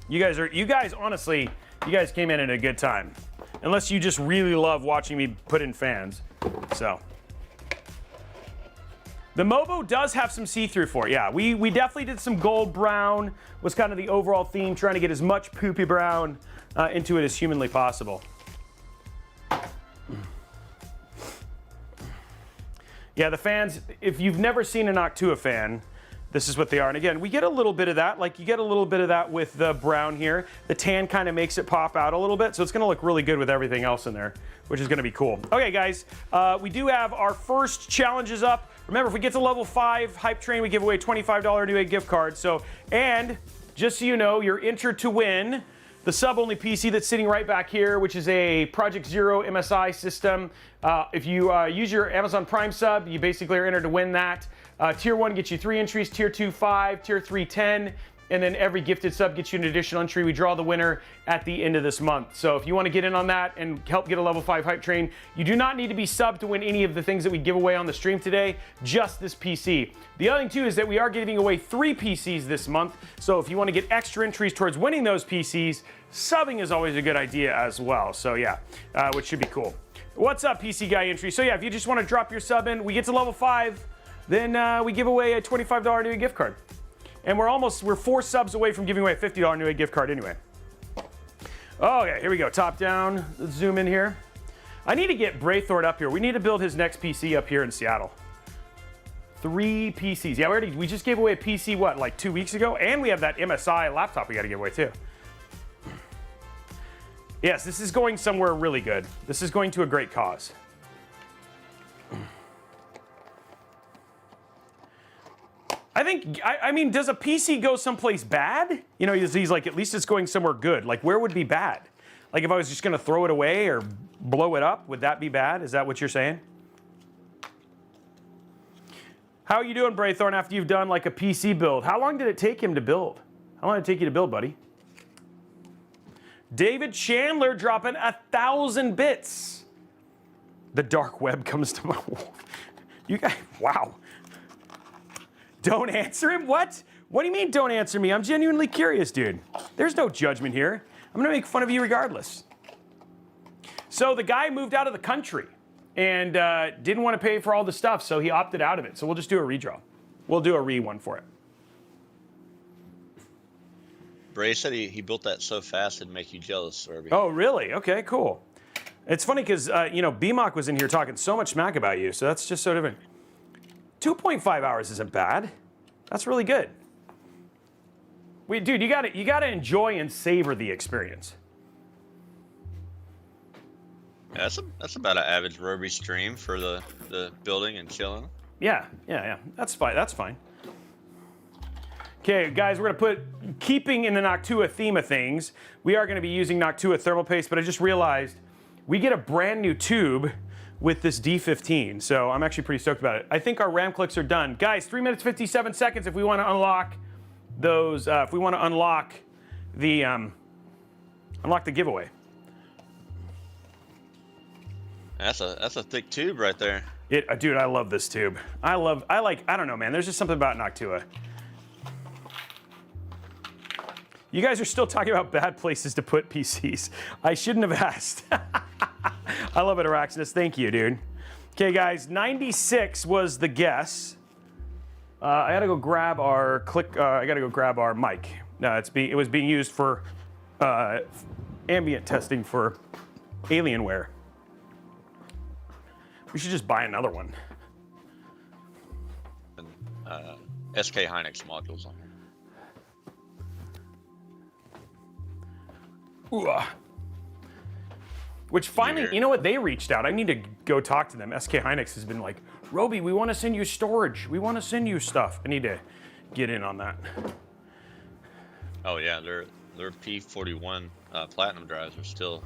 You guys honestly, you guys came in at a good time. Unless you just really love watching me put in fans. So. The Mobo does have some see-through for it. Yeah, we definitely did some gold brown, was kind of the overall theme, trying to get as much poopy brown into it as humanly possible. Yeah, the fans, if you've never seen a Noctua fan, this is what they are. And again, we get a little bit of that, like you get a little bit of that with the brown here. The tan kind of makes it pop out a little bit, so it's gonna look really good with everything else in there, which is gonna be cool. Okay, guys, we do have our first challenges up. Remember, if we get to level 5 Hype Train, we give away a $25 Newegg gift card. So, and just so you know, you're entered to win the sub-only PC that's sitting right back here, which is a Project Zero MSI system. If you use your Amazon Prime sub, you basically are entered to win that. Tier 1 gets you 3 entries, Tier 2, 5, Tier 3, 10, and then every gifted sub gets you an additional entry. We draw the winner at the end of this month. So if you want to get in on that and help get a level 5 hype train, you do not need to be subbed to win any of the things that we give away on the stream today, just this PC. The other thing too is that we are giving away 3 PCs this month. So if you want to get extra entries towards winning those PCs, subbing is always a good idea as well. So yeah, which should be cool. What's up, PC Guy Entry? So yeah, if you just want to drop your sub in, we get to level 5, then we give away a $25 Newegg gift card. And we're 4 subs away from giving away a $50 Newegg gift card anyway. Okay, here we go. Top down. Let's zoom in here. I need to get Braythord up here. We need to build his next PC up here in Seattle. 3 PCs. Yeah, we just gave away a PC, what, like 2 weeks ago? And we have that MSI laptop we got to give away too. Yes, this is going somewhere really good. This is going to a great cause. I mean, does a PC go someplace bad? You know, he's like, at least it's going somewhere good. Like, where would be bad? Like, if I was just going to throw it away or blow it up, would that be bad? Is that what you're saying? How are you doing, Braythorn, after you've done like a PC build? How long did it take him to build? How long did it take you to build, buddy? David Chandler dropping 1,000 bits. The dark web comes to my... You guys, wow. Don't answer him? What? What do you mean don't answer me? I'm genuinely curious, dude. There's no judgment here. I'm gonna make fun of you regardless. So the guy moved out of the country and didn't want to pay for all the stuff, so he opted out of it. So we'll just do a redraw. We'll do a one for it. Bray said he built that so fast it'd make you jealous, Robey. Oh, really? Okay, cool. It's funny because, you know, BMOC was in here talking so much smack about you, so that's just so different. 2.5 hours isn't bad. That's really good. Dude, you gotta enjoy and savor the experience. Yeah, that's about an average Robey stream for the building and chilling. Yeah. That's fine. That's fine. Okay, guys, we're gonna keeping in the Noctua theme of things, we are gonna be using Noctua thermal paste, but I just realized we get a brand new tube with this D15, so I'm actually pretty stoked about it. I think our RAM clicks are done. Guys, 3 minutes, 57 seconds if we want to unlock those, if we want to unlock the giveaway. That's a thick tube right there. Dude, I love this tube. I don't know, man, there's just something about Noctua. You guys are still talking about bad places to put PCs. I shouldn't have asked. I love it, Araxidus. Thank you, dude. Okay, guys, 96 was the guess. I gotta go grab our mic. No, it was being used for ambient testing for Alienware. We should just buy another one. And, SK Hynix modules on here. Ooh. Which finally, you know what? They reached out. I need to go talk to them. SK Hynix has been like, Robey, we want to send you storage. We want to send you stuff. I need to get in on that. Oh yeah, their P41 platinum drives are still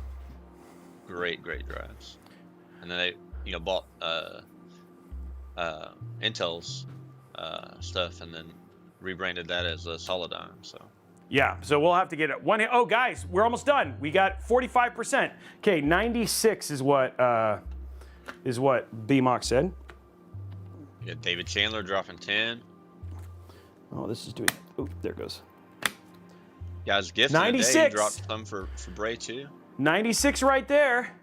great drives. And then they bought Intel's stuff and then rebranded that as a Solidigm. So. Yeah, so we'll have to get it. Oh, guys, we're almost done. We got 45%. Okay, 96 is what BMOC said. Yeah, David Chandler dropping 10. Oh, this is doing. Oh, there it goes. Guys, gift 96. Today, dropped some for Bray too. 96 right there.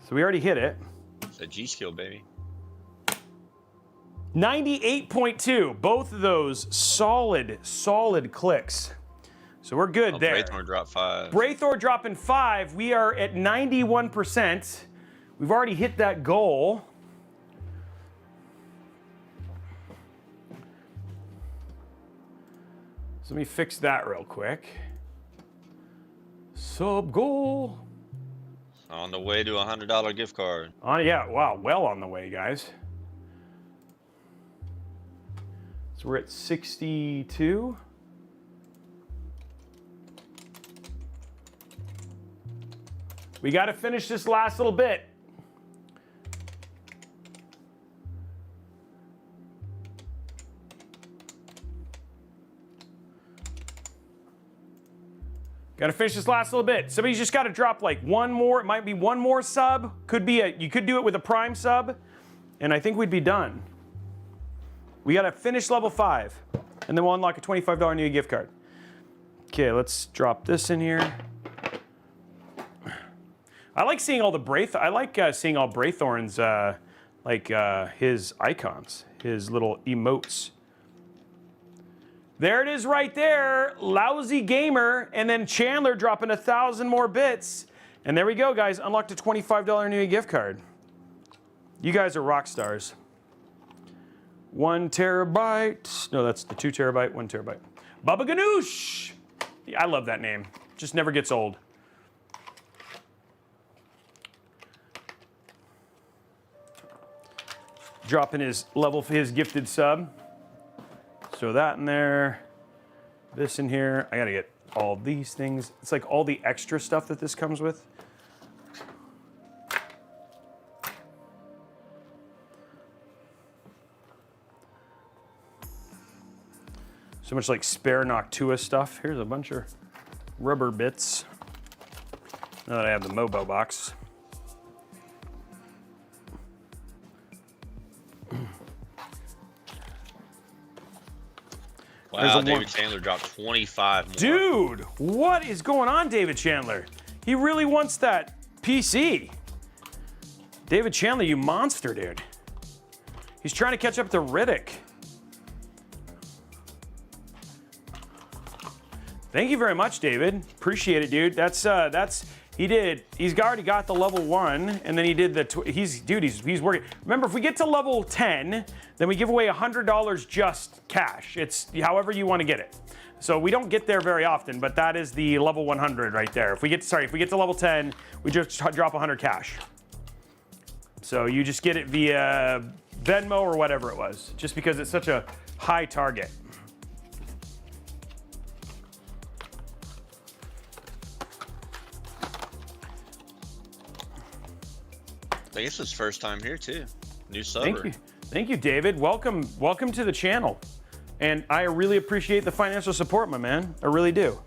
So we already hit it. It's a G-Skill, baby. 98.2, both of those solid clicks. So we're good there. Braythor dropped 5. Braythor dropping 5. We are at 91%. We've already hit that goal. So let me fix that real quick. Sub goal. On the way to a $100 gift card. Yeah, wow, well on the way, guys. So we're at 62. We got to finish this last little bit. Gotta finish this last little bit. Somebody's just gotta drop like one more, it might be one more sub. You could do it with a Prime sub, and I think we'd be done. We gotta finish level 5, and then we'll unlock a $25 Newegg gift card. Okay, let's drop this in here. I like seeing all the I like seeing all Braithorn's his icons, his little emotes. There it is right there, Lousy Gamer, and then Chandler dropping 1,000 more bits. And there we go, guys, unlocked a $25 Newegg gift card. You guys are rock stars. 1 terabyte, no, that's the 2 terabyte, 1 terabyte. Baba Ganoush! Yeah, I love that name, just never gets old. Dropping his gifted sub. Throw that in there, this in here. I gotta get all these things. It's like all the extra stuff that this comes with. So much like spare Noctua stuff. Here's a bunch of rubber bits. Now that I have the Mobo box. Wow, David Chandler dropped 25 more. Dude, what is going on, David Chandler? He really wants that PC. David Chandler, you monster, dude. He's trying to catch up to Riddick. Thank you very much, David. Appreciate it, dude. He's already got the level 1, and then he did he's working. Remember, if we get to level 10, then we give away $100 just cash. It's however you want to get it. So we don't get there very often, but that is the level 100 right there. If we get to level 10, we just drop 100 cash. So you just get it via Venmo or whatever it was, just because it's such a high target. I think it's his first time here too. New subber. Thank you. Thank you, David. Welcome to the channel. And I really appreciate the financial support, my man. I really do.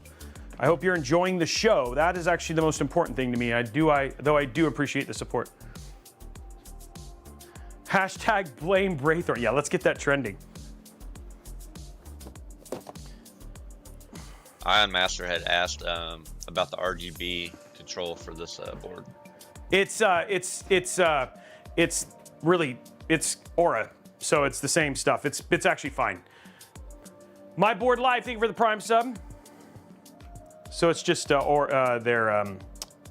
I hope you're enjoying the show. That is actually the most important thing to me. Though I do appreciate the support. Hashtag blame Braithorn. Yeah, let's get that trending. Ion Master had asked about the RGB control for this board. It's Aura, so it's the same stuff. It's actually fine. My board live, thank you for the Prime sub. So it's just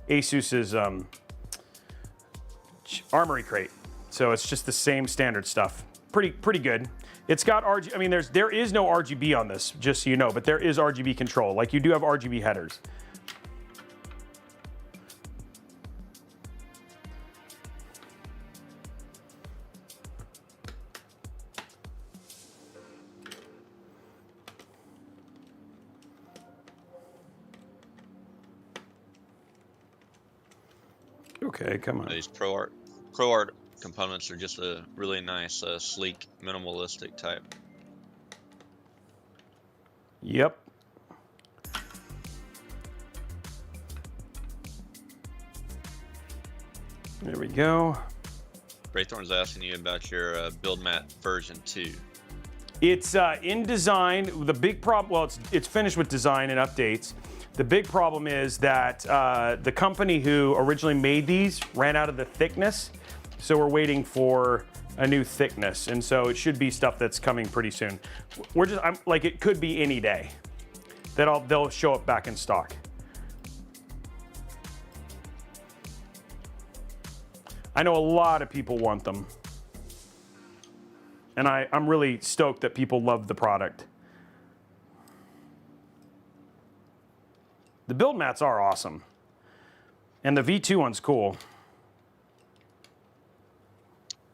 Asus's Armory crate. So it's just the same standard stuff. Pretty good. It's got RGB. I mean, there is no RGB on this, just so you know, but there is RGB control. Like you do have RGB headers. Okay, come on. These ProArt components are just a really nice, sleek, minimalistic type. Yep. There we go. Braithorn's asking you about your build mat version 2. It's in design. The big problem, well, it's finished with design and updates. The big problem is that the company who originally made these ran out of the thickness, so we're waiting for a new thickness, and so it should be stuff that's coming pretty soon. It could be any day that they'll show up back in stock. I know a lot of people want them, and I'm really stoked that people love the product. The build mats are awesome. And the V2 one's cool.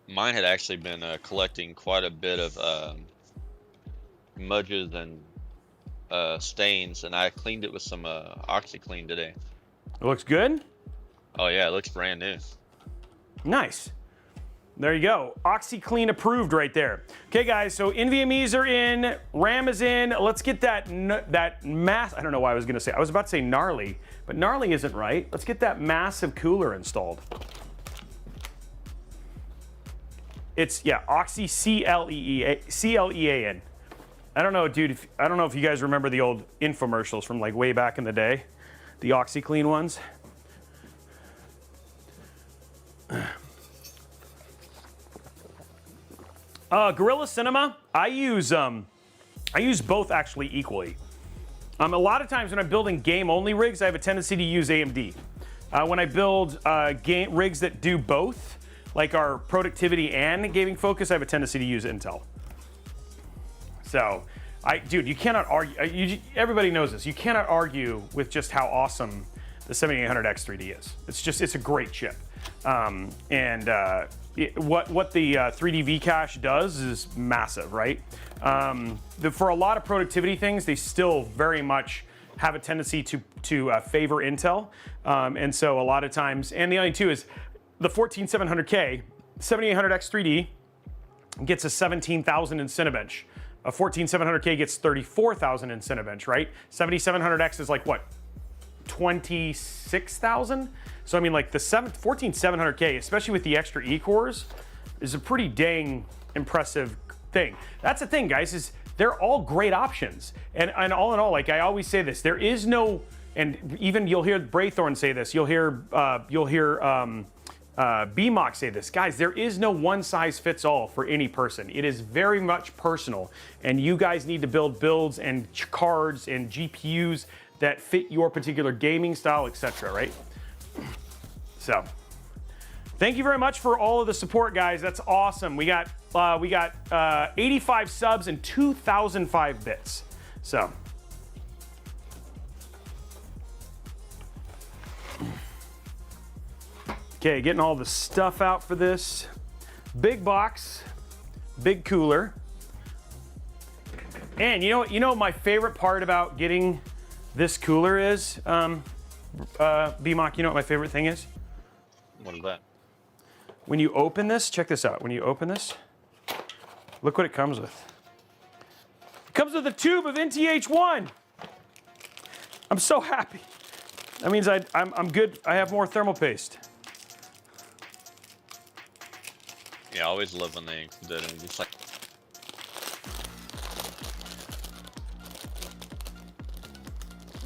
Mine had actually been collecting quite a bit of mudges and stains, and I cleaned it with some OxyClean today. It looks good? Oh yeah, it looks brand new. Nice. There you go. OxyClean approved right there. Okay, guys, so NVMe's are in, RAM is in. Let's get that mass. I don't know why I was gonna say. I was about to say gnarly, but gnarly isn't right. Let's get that massive cooler installed. It's, yeah, Oxy CLEAN. I don't know, dude. I don't know if you guys remember the old infomercials from like way back in the day, the OxyClean ones. Gorilla Cinema, I use both actually equally. A lot of times when I'm building game-only rigs, I have a tendency to use AMD. When I build game rigs that do both, like our productivity and gaming focus, I have a tendency to use Intel. So, dude, you cannot argue. Everybody knows this. You cannot argue with just how awesome the 7800X 3D is. It's a great chip. What the 3D V-Cache does is massive, right? For a lot of productivity things, they still very much have a tendency to favor Intel. And so a lot of times, and the only two is the 14700K, 7800X 3D gets a 17,000 in Cinebench. A 14700K gets 34,000 in Cinebench, right? 7700X is like what? 26,000? So I mean, like the 14700K, especially with the extra E-cores, is a pretty dang impressive thing. That's the thing, guys, is they're all great options. And all in all, like I always say this, there is no, and even you'll hear Braythorn say this, you'll hear BMOC say this. Guys, there is no one size fits all for any person. It is very much personal, and you guys need to build builds and cards and GPUs that fit your particular gaming style, etc., right? So, thank you very much for all of the support, guys. That's awesome. We got 85 subs and 2,005 bits. So, okay, getting all the stuff out for this. Big box, big cooler. And you know my favorite part about getting this cooler is, BMOC, you know what my favorite thing is? What is that? When you open this, check this out. When you open this, look what it comes with. It comes with a tube of NTH1. I'm so happy. That means I'm good. I have more thermal paste. Yeah, I always love when they include it. It's like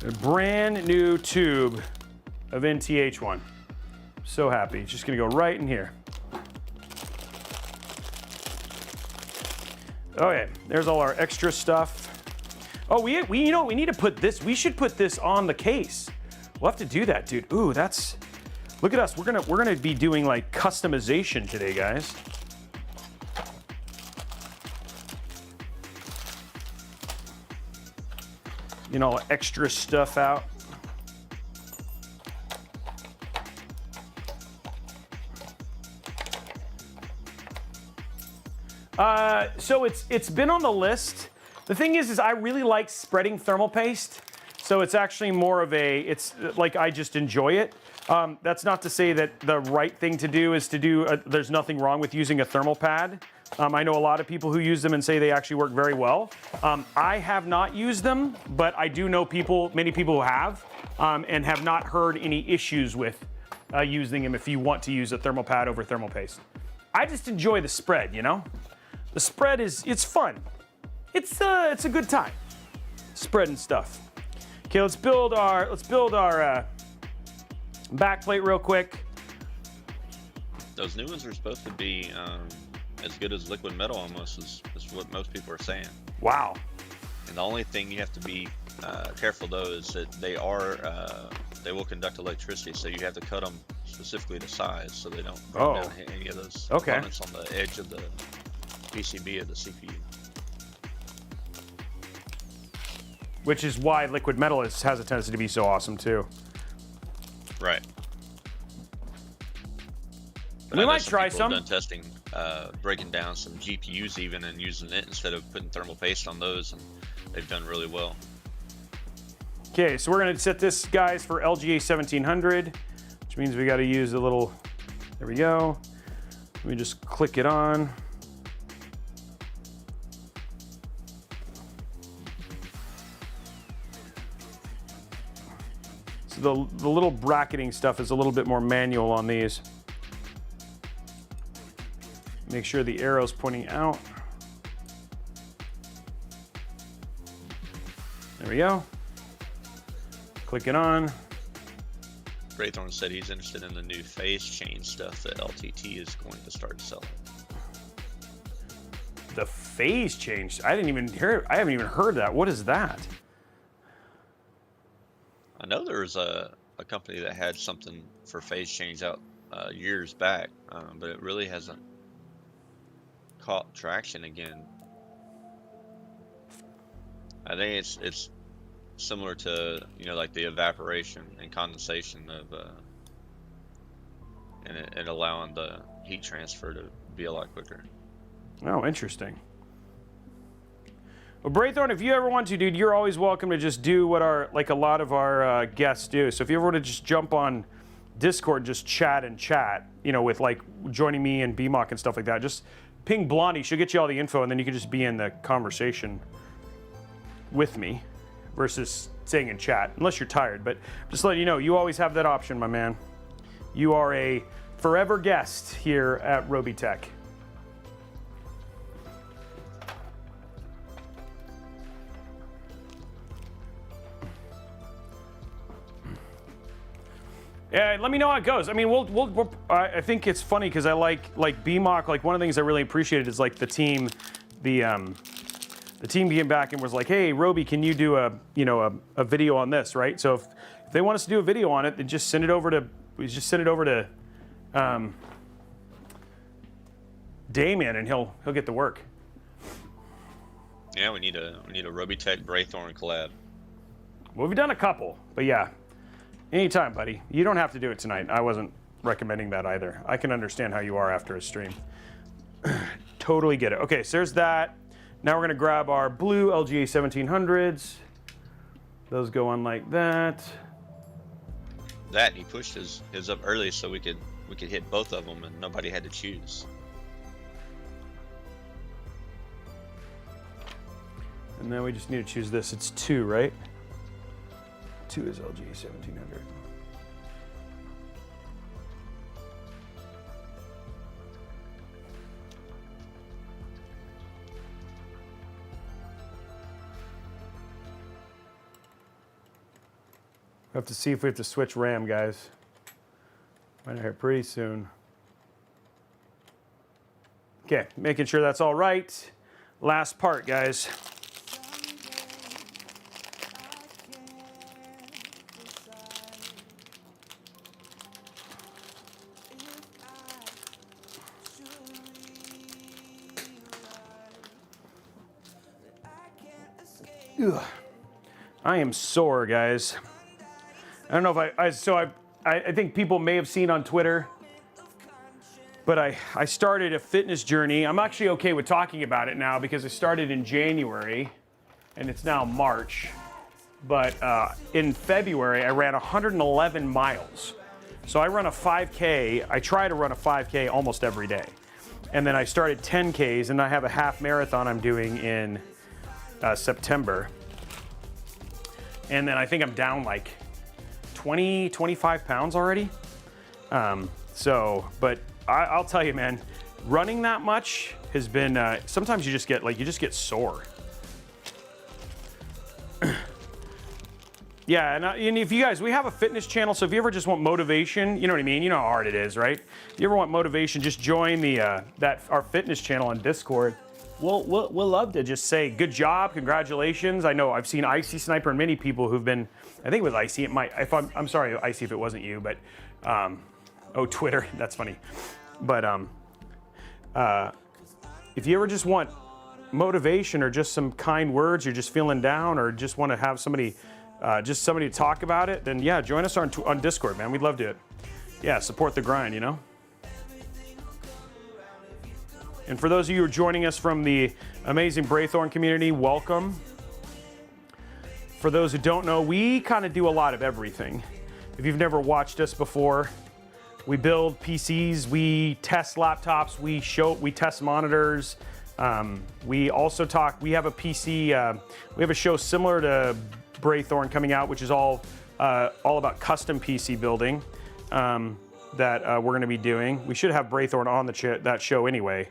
a brand new tube of NTH1. So happy. It's just gonna go right in here. Okay, there's all our extra stuff. Oh, we you know we need to put this. We should put this on the case. We'll have to do that, dude. Ooh, that's. Look at us. We're gonna be doing like customization today, guys. You know, extra stuff out. So it's been on the list. The thing is I really like spreading thermal paste. So it's actually more of it's like I just enjoy it. That's not to say that the right thing to do is to do, there's nothing wrong with using a thermal pad. I know a lot of people who use them and say they actually work very well. I have not used them, but I do know many people who have, and have not heard any issues with using them if you want to use a thermal pad over thermal paste. I just enjoy the spread, you know? The spread it's fun. It's a good time. Spreading stuff. Okay, let's build our backplate real quick. those new ones are supposed to be as good as liquid metal almost, is what most people are saying. Wow. And the only thing you have to be careful though is that they will conduct electricity, so you have to cut them specifically to size so they don't break down any of those components on the edge of the PCB of the CPU. Which is why liquid metal has a tendency to be so awesome too. Right. But we might try some. Done testing, breaking down some GPUs even and using it instead of putting thermal paste on those, and they've done really well. Okay, so we're gonna set this, guys, for LGA 1700, which means we gotta use a little, there we go. Let me just click it on. So the little bracketing stuff is a little bit more manual on these. Make sure the arrow's pointing out. There we go. Click it on. Graythorn said he's interested in the new phase change stuff that LTT is going to start selling. The phase change? I didn't even hear. I haven't even heard that. What is that? I know there was a company that had something for phase change out years back, but it really hasn't caught traction again. I think it's similar to, you know, like the evaporation and condensation of and allowing the heat transfer to be a lot quicker. Oh, interesting. Well, Braythorn, if you ever want to, dude, you're always welcome to just do what a lot of our guests do. So if you ever want to just jump on Discord and just chat, you know, with like joining me and BMOC and stuff like that, just ping Blondie. She'll get you all the info, and then you can just be in the conversation with me versus staying in chat, unless you're tired. But just letting you know, you always have that option, my man. You are a forever guest here at Robeytech. Yeah, let me know how it goes. I mean, I think it's funny because I like BMOC. Like, one of the things I really appreciated is like the team came back and was like, "Hey, Robey, can you do a video on this?" Right? So if they want us to do a video on it, then just send it over to Damien, and he'll get to work. Yeah, we need a Robeytech Braythorn collab. Well, we've done a couple, but yeah. Anytime, buddy. You don't have to do it tonight. I wasn't recommending that either. I can understand how you are after a stream. Totally get it. Okay, so there's that. Now we're gonna grab our blue LGA 1700s. Those go on like that. That, he pushed his up early so we could hit both of them and nobody had to choose. And then we just need to choose this. It's 2, right? 2 is LG 1700. We have to see if we have to switch RAM, guys. Might hear pretty soon. Okay, making sure that's all right. Last part, guys. Ugh. I am sore, guys. I don't know if I think people may have seen on Twitter, but I started a fitness journey. I'm actually okay with talking about it now because I started in January and it's now March. But in February, I ran 111 miles. So I run a 5K. I try to run a 5K almost every day. And then I started 10Ks, and I have a half marathon I'm doing in September. And then I think I'm down like 20, 25 pounds already. But I'll tell you, man, running that much has been, sometimes you just get sore. Yeah, and if you guys, we have a fitness channel, so if you ever just want motivation, you know what I mean? You know how hard it is, right? If you ever want motivation, just join our fitness channel on Discord. We'll love to just say good job, congratulations. I know I've seen Icy Sniper and many people who've been, I think it was Icy. I'm sorry, Icy, if it wasn't you, but Twitter, that's funny. But if you ever just want motivation or just some kind words, you're just feeling down, or just want to have somebody to talk about it, then yeah, join us on Discord, man. We'd love to, support the grind, you know? And for those of you who are joining us from the amazing Braythorn community, welcome. For those who don't know, we kind of do a lot of everything. If you've never watched us before, We build PCs, we test laptops, we test monitors. We also we have a PC, we have a show similar to Braythorn coming out, which is all about custom PC building that we're gonna be doing. We should have Braythorn on that show anyway.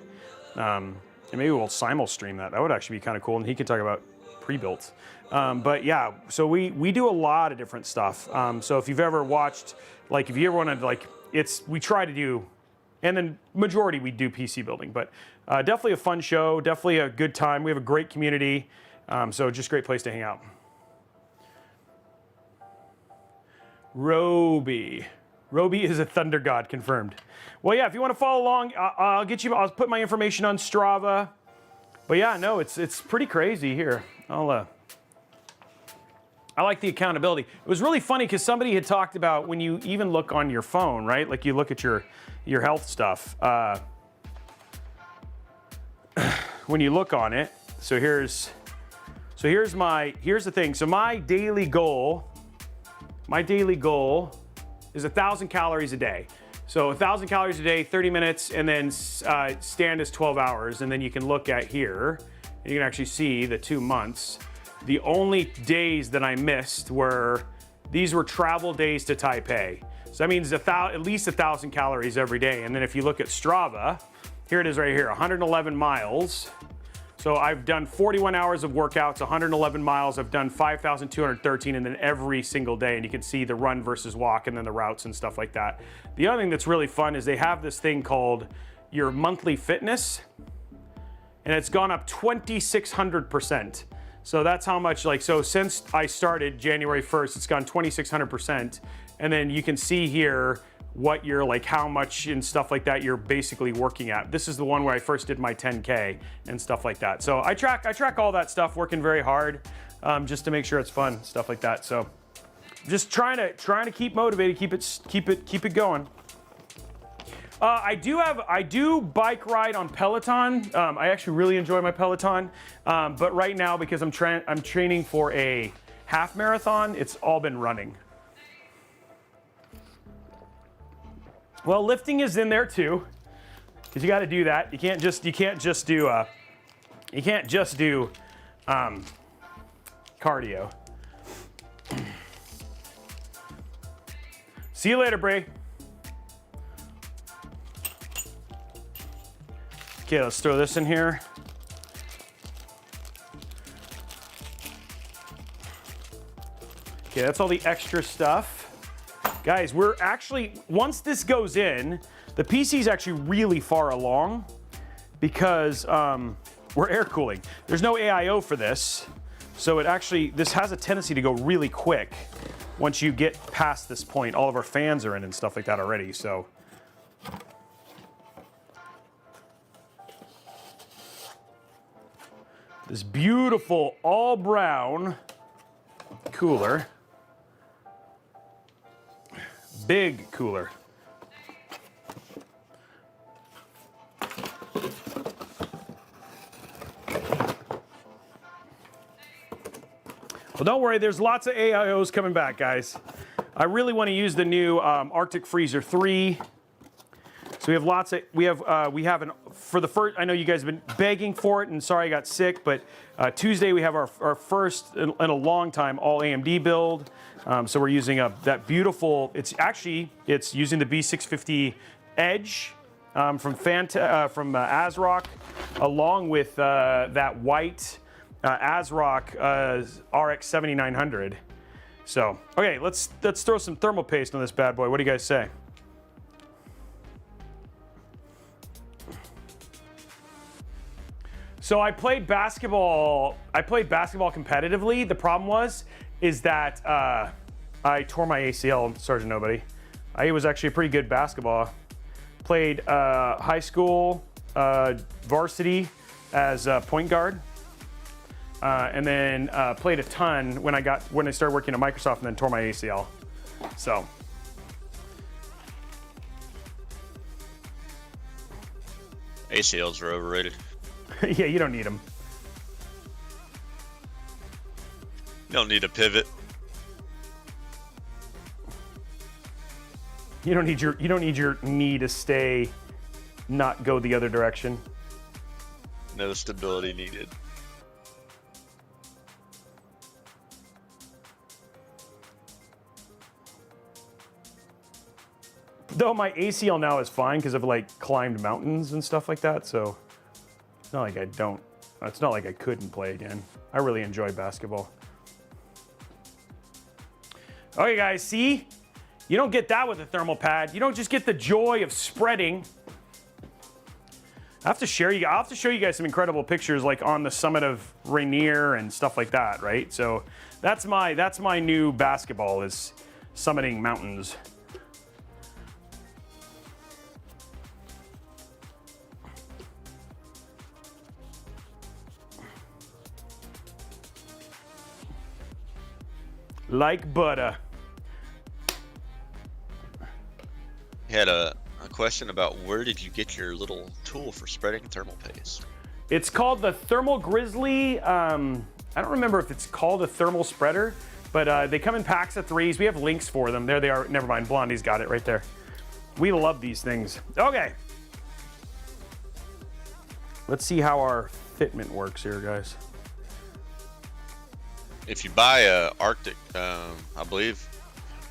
And maybe we'll simul stream that. That would actually be kind of cool, and he could talk about pre-built. But yeah, so we do a lot of different stuff. So if you've ever watched, like if you ever wanted, like we try to do, and then majority we do PC building, but definitely a fun show, definitely a good time. We have a great community, so just a great place to hang out. Robey is a thunder god, confirmed. Well, yeah, if you want to follow along, I'll put my information on Strava. But yeah, no, it's pretty crazy here. I like the accountability. It was really funny because somebody had talked about when you even look on your phone, right? Like you look at your health stuff. When you look on it, so here's the thing. So my daily goal is 1,000 calories a day. So 1,000 calories a day, 30 minutes, and then stand is 12 hours. And then you can look at here, and you can actually see the 2 months. The only days that I missed these were travel days to Taipei. So that means at least 1,000 calories every day. And then if you look at Strava, here it is right here, 111 miles. So I've done 41 hours of workouts, 111 miles. I've done 5,213, and then every single day. And you can see the run versus walk and then the routes and stuff like that. The other thing that's really fun is they have this thing called your monthly fitness, and it's gone up 2,600%. So that's how much, so since I started January 1st, it's gone 2,600%. And then you can see here what you're how much and stuff like that you're basically working at. This is the one where I first did my 10K and stuff like that. So I track all that stuff, working very hard just to make sure it's fun, stuff like that. So just trying to keep motivated, keep it going. I do bike ride on Peloton. I actually really enjoy my Peloton, but right now because I'm training for a half marathon, it's all been running. Well, lifting is in there too, because you got to do that. You can't just do cardio. See you later, Bray. Okay, let's throw this in here. Okay, that's all the extra stuff. Guys, we're actually, once this goes in, the PC is actually really far along because we're air cooling. There's no AIO for this, so this has a tendency to go really quick once you get past this point. All of our fans are in and stuff like that already, so. This beautiful all brown cooler. Big cooler. Well, don't worry, there's lots of AIOs coming back, guys. I really want to use the new Arctic Freezer 3. So we have lots of, we have for the first, I know you guys have been begging for it, and sorry I got sick, but Tuesday we have our first in a long time all AMD build. So we're using that beautiful, it's using the B650 Edge from ASRock, along with that white ASRock RX 7900. So, okay, let's throw some thermal paste on this bad boy. What do you guys say? So I played basketball competitively. The problem is that I tore my ACL, Sergeant Nobody. I was actually a pretty good basketball. Played high school varsity as a point guard, and then played a ton when I started working at Microsoft, and then tore my ACL. So. ACLs are overrated. Yeah, you don't need them. You don't need a pivot. You don't need your knee to stay, not go the other direction. No stability needed. Though my ACL now is fine because I've like climbed mountains and stuff like that, so it's not like it's not like I couldn't play again. I really enjoy basketball. Okay guys, see? You don't get that with a thermal pad. You don't just get the joy of spreading. I'll have to show you guys some incredible pictures like on the summit of Rainier and stuff like that, right? So that's my new basketball, is summiting mountains. Like butter. You had a question about where did you get your little tool for spreading thermal paste? It's called the Thermal Grizzly. I don't remember if it's called a thermal spreader, but they come in packs of 3s. We have links for them. There they are. Never mind. Blondie's got it right there. We love these things. Okay. Let's see how our fitment works here, guys. If you buy a Arctic, I believe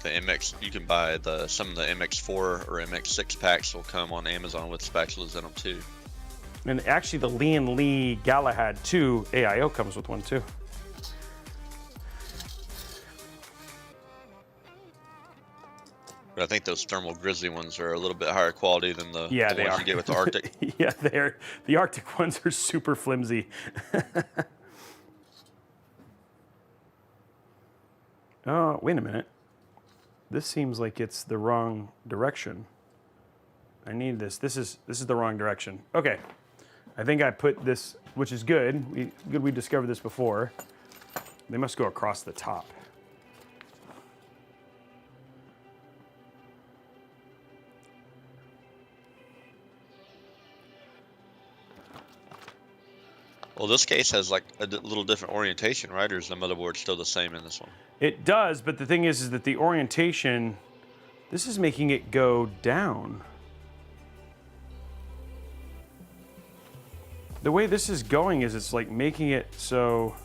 the MX, you can buy some of the MX4 or MX6 packs will come on Amazon with spatulas in them too. And actually the Lee Galahad 2 AIO comes with one too. But I think those Thermal Grizzly ones are a little bit higher quality than the ones you get with the Arctic. Yeah, the Arctic ones are super flimsy. Oh, wait a minute. This seems like it's the wrong direction. I need this. This is the wrong direction. Okay. I think I put this, which is good. We discovered this before. They must go across the top. Well, this case has like a little different orientation, right? Or is the motherboard still the same in this one? It does, but the thing is that the orientation, this is making it go down. The way this is going is it's like making it so...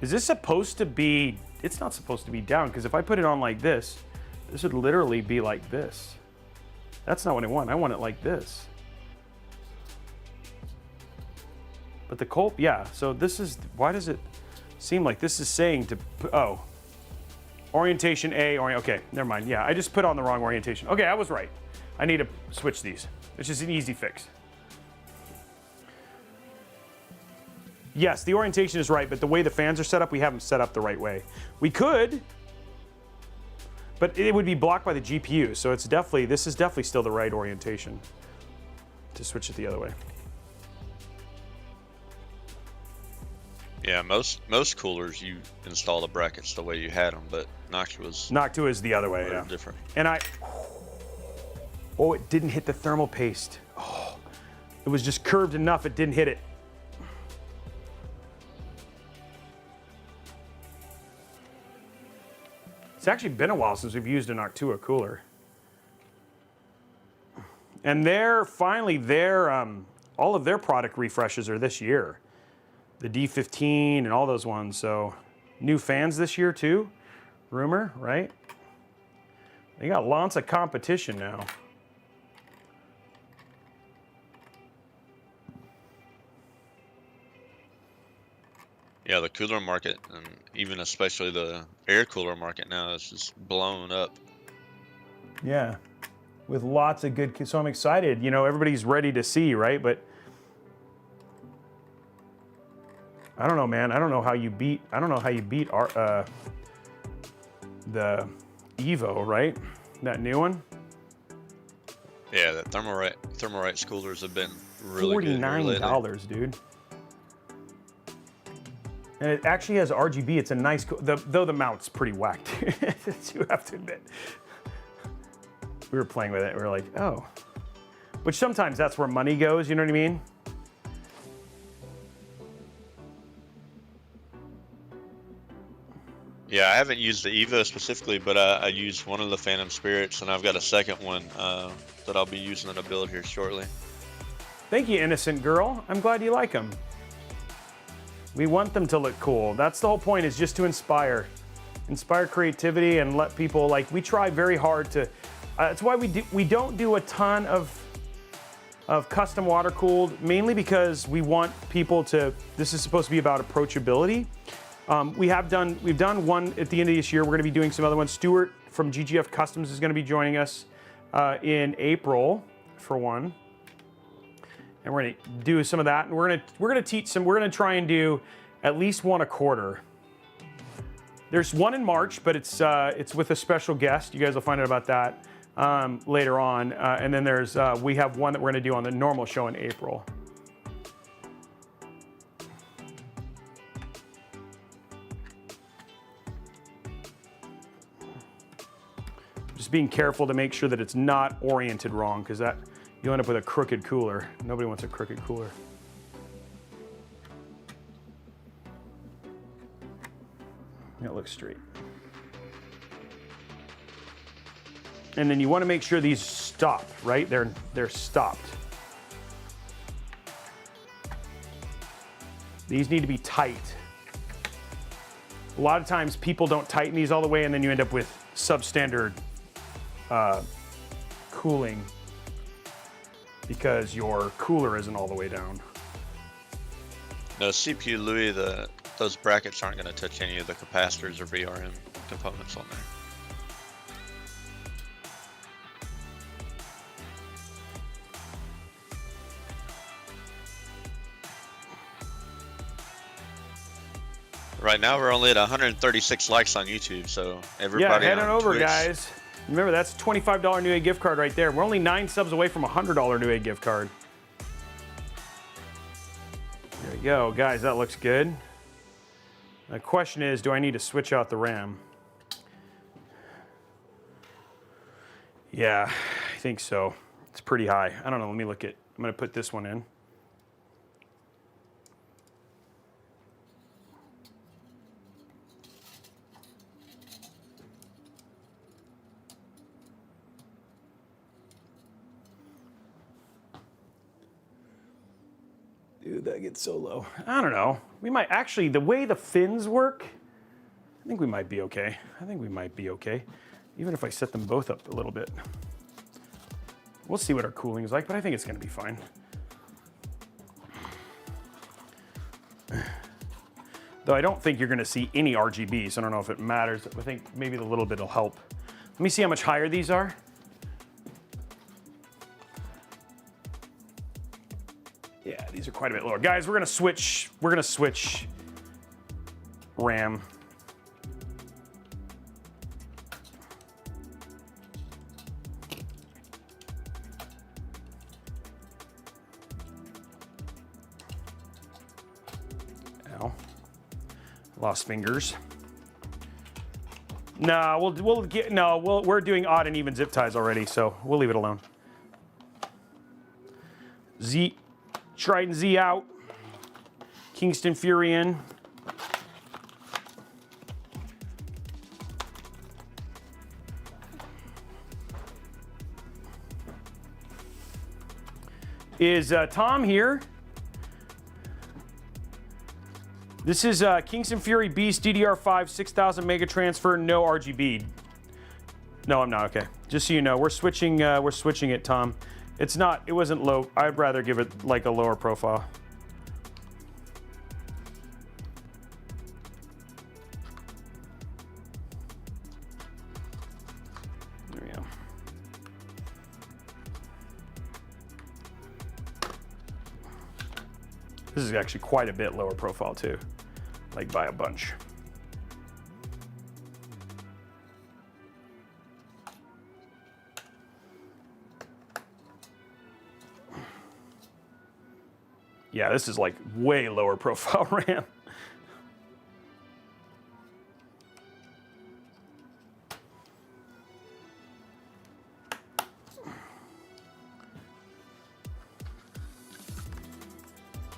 Is this supposed to be... It's not supposed to be down, because if I put it on like this would literally be like this. That's not what I want. I want it like this. But the Colt, yeah, so this is, why does it seem like this is saying to, oh, orientation A, okay, never mind. Yeah, I just put on the wrong orientation. Okay, I was right. I need to switch these. It's just an easy fix. Yes, the orientation is right, but the way the fans are set up, we haven't set up the right way. We could, but it would be blocked by the GPU, so this is definitely still the right orientation to switch it the other way. Yeah, most coolers you install the brackets the way you had them, but Noctua is the other way, yeah. Different. And oh, it didn't hit the thermal paste. Oh, it was just curved enough, it didn't hit it. It's actually been a while since we've used a Noctua cooler. And all of their product refreshes are this year. The D15 and all those ones, so new fans this year too, rumor, right? They got lots of competition now. Yeah, the cooler market, and even especially the air cooler market now, is just blown up. Yeah, with lots of good, so I'm excited. You know, everybody's ready to see, right? But I don't know, man. I don't know how you beat our, the Evo, right? That new one. Yeah, the Thermalright coolers have been really good. $49, dude. And it actually has RGB. It's a nice, though the mount's pretty whacked. You have to admit. We were playing with it. We were like, oh. Which sometimes that's where money goes. You know what I mean? Yeah, I haven't used the Evo specifically, but I used one of the Phantom Spirits, and I've got a second one that I'll be using in a build here shortly. Thank you, innocent girl. I'm glad you like them. We want them to look cool. That's the whole point, is just to inspire creativity and let people, like, we try very hard to. That's why we don't do a ton of custom water cooled, mainly because we want people to. This is supposed to be about approachability. We've done one at the end of this year. We're going to be doing some other ones. Stuart from GGF Customs is going to be joining us in April for one, and we're going to do some of that. And we're going to teach some. We're going to try and do at least one a quarter. There's one in March, but it's with a special guest. You guys will find out about that later on. And then there's we have one that we're going to do on the normal show in April. Just being careful to make sure that it's not oriented wrong, because that you'll end up with a crooked cooler. Nobody wants a crooked cooler. It looks straight. And then you want to make sure these stop, right? They're stopped. These need to be tight. A lot of times people don't tighten these all the way, and then you end up with substandard cooling because your cooler isn't all the way down. No, CPU Louis, those brackets aren't going to touch any of the capacitors or VRM components on there. Right now we're only at 136 likes on YouTube, so everybody head on over, Twitch, guys. Remember, that's a $25 Newegg gift card right there. We're only 9 subs away from a $100 Newegg gift card. There we go, guys. That looks good. The question is, do I need to switch out the RAM? Yeah, I think so. It's pretty high. I don't know. Let me look at. I'm going to put this one in. Dude, that gets so low. I don't know. We might actually, the way the fins work, I think we might be okay. Even if I set them both up a little bit. We'll see what our cooling is like, but I think it's going to be fine. Though I don't think you're going to see any RGB, so I don't know if it matters. I think maybe the little bit will help. Let me see how much higher these are. Yeah, these are quite a bit lower. Guys, we're gonna switch RAM. Ow. Lost fingers. No, we're doing odd and even zip ties already, so we'll leave it alone. Trident Z out. Kingston Fury in. Is Tom here? This is Kingston Fury Beast DDR5 6000 mega transfer, no RGB. No, I'm not. Okay, just so you know, we're switching it, Tom. It's not, it wasn't low. I'd rather give it like a lower profile. There we go. This is actually quite a bit lower profile too, like by a bunch. Yeah, this is like way lower profile RAM.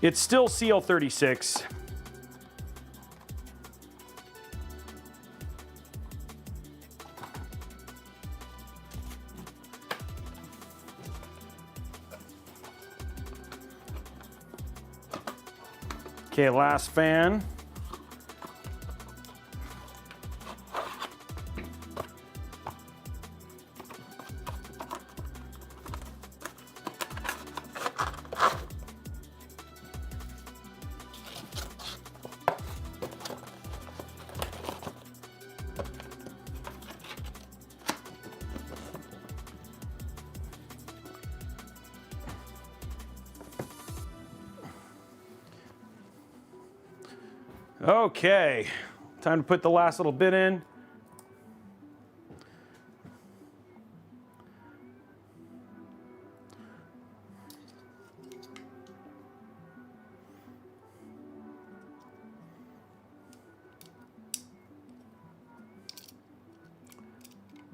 It's still CL36. Okay, last fan. Okay, time to put the last little bit in.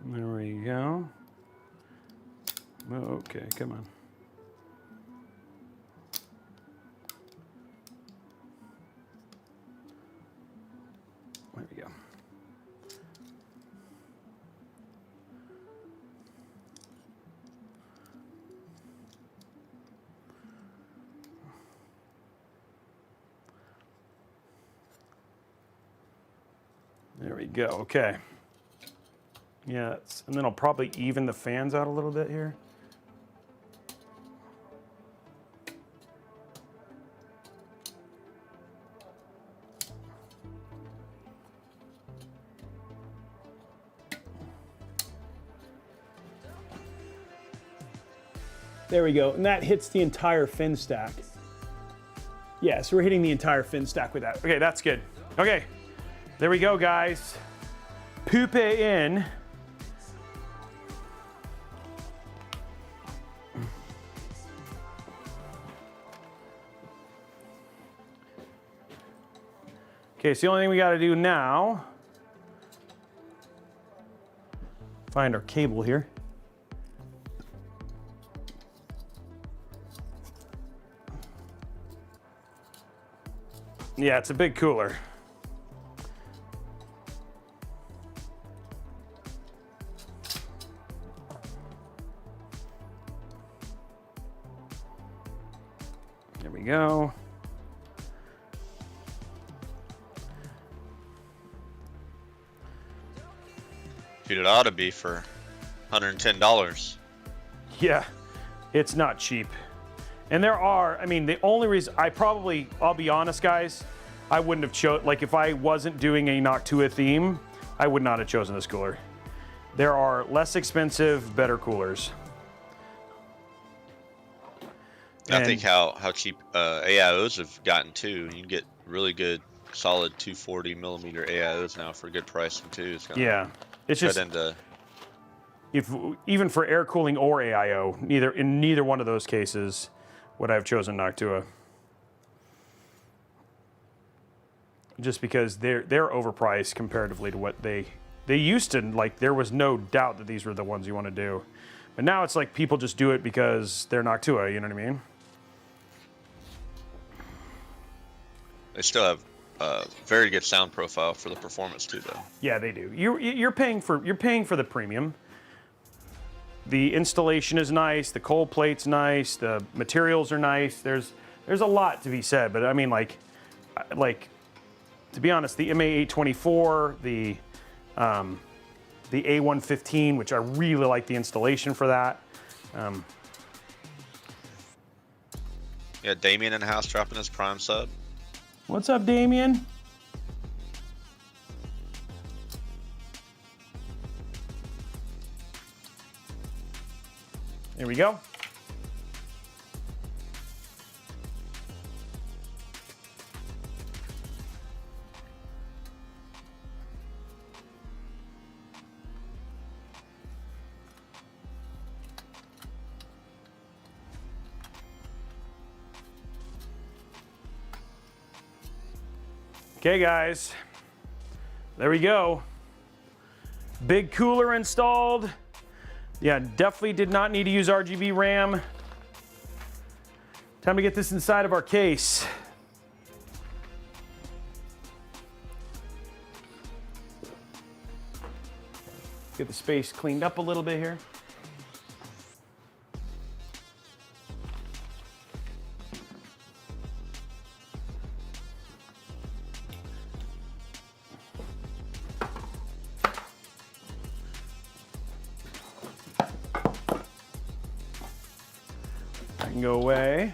There we go. Okay, come on. There we go. There we go, okay. Yeah, and then I'll probably even the fans out a little bit here. There we go, and that hits the entire fin stack. Yeah, so we're hitting the entire fin stack with that. Okay, that's good. Okay, there we go, guys. Poop it in. Okay, so the only thing we gotta do now, find our cable here. Yeah, it's a big cooler. There we go. Dude, it ought to be for $110. Yeah, it's not cheap. And there are, I mean, the only reason, I'll be honest, guys, I wouldn't have chosen, like if I wasn't doing a Noctua theme, I would not have chosen this cooler. There are less expensive, better coolers. I think how cheap AIOs have gotten too. You can get really good, solid 240 millimeter AIOs now for good pricing too. Yeah, it's just even for air cooling or AIO, in neither one of those cases would I have chosen Noctua. Just because they're overpriced comparatively to what they used to, like, there was no doubt that these were the ones you want to do. But now it's like people just do it because they're Noctua, you know what I mean? They still have a very good sound profile for the performance too, though. Yeah, they do. You're paying for the premium. The installation is nice. The cold plate's nice. The materials are nice. There's a lot to be said. But I mean, like to be honest, the MA824, the A115, which I really like the installation for that. Yeah, Damien in the house dropping his Prime sub. What's up, Damien? There we go. Okay, guys, there we go. Big cooler installed. Yeah, definitely did not need to use RGB RAM. Time to get this inside of our case. Get the space cleaned up a little bit here. can go away.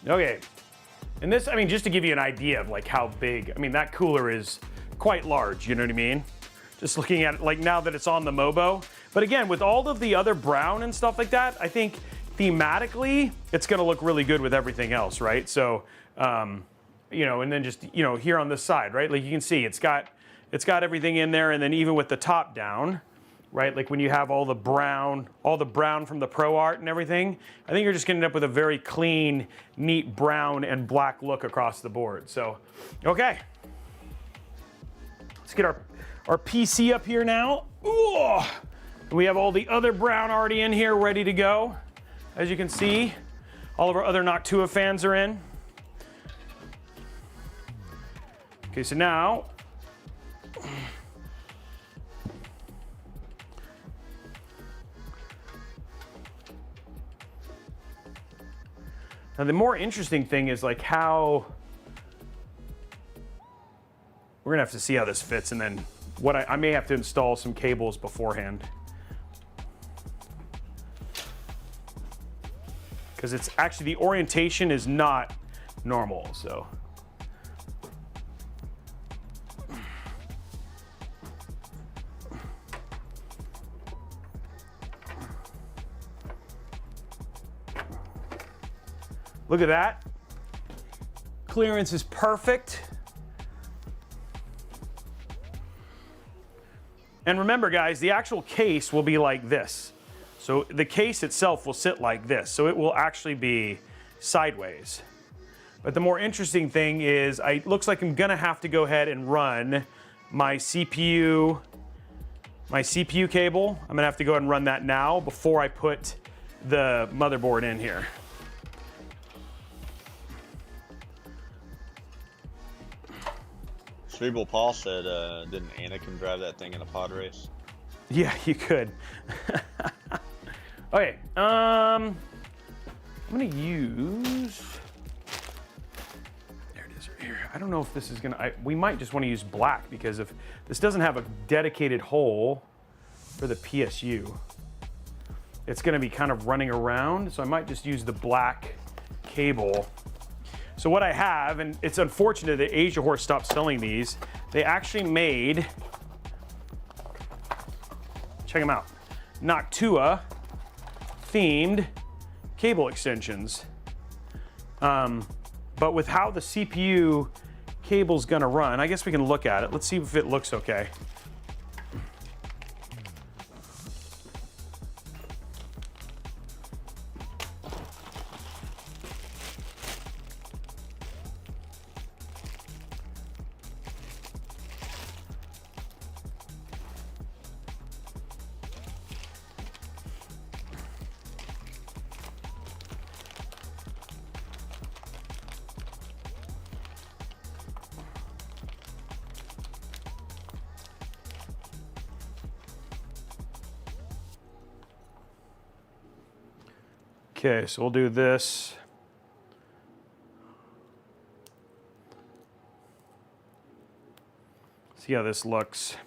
Okay. And this, I mean, just to give you an idea of like how big, I mean, that cooler is quite large, you know what I mean? Just looking at it, like now that it's on the Mobo. But again, with all of the other brown and stuff like that, I think thematically, it's gonna look really good with everything else, right? So, you know, and then just, you know, here on this side, right? Like you can see, it's got everything in there, and then even with the top down, right? Like when you have all the brown from the Pro Art and everything, I think you're just gonna end up with a very clean, neat brown and black look across the board. So, okay. Let's get our PC up here now. Ooh. We have all the other brown already in here, ready to go. As you can see, all of our other Noctua fans are in. Okay, so now, the more interesting thing is like how, we're gonna have to see how this fits, and then what I may have to install some cables beforehand. Because it's actually, the orientation is not normal, so. Look at that. Clearance is perfect. And remember guys, the actual case will be like this. So the case itself will sit like this. So it will actually be sideways. But the more interesting thing is, it looks like I'm gonna have to go ahead and run my CPU cable. I'm gonna have to go ahead and run that now before I put the motherboard in here. Cerebral Paul said, didn't Anakin drive that thing in a pod race? Yeah, you could. Okay, I'm gonna use, there it is right here. I don't know if this is gonna, we might just wanna use black, because if this doesn't have a dedicated hole for the PSU, it's gonna be kind of running around, so I might just use the black cable. So what I have, and it's unfortunate that Asiahorse stopped selling these, they actually made, check them out, Noctua themed cable extensions. But with how the CPU cable's gonna run, I guess we can look at it. Let's see if it looks okay. Okay, so we'll do this. See how this looks.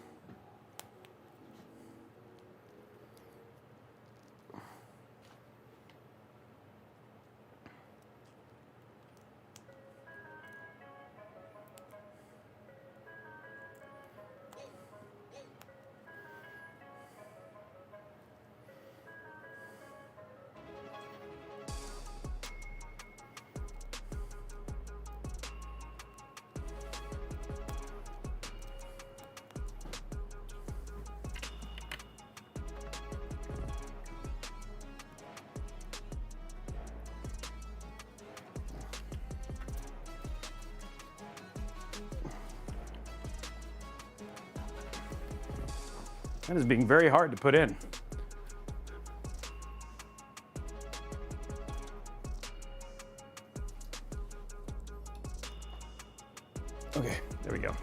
That is being very hard to put in. Okay, there we go.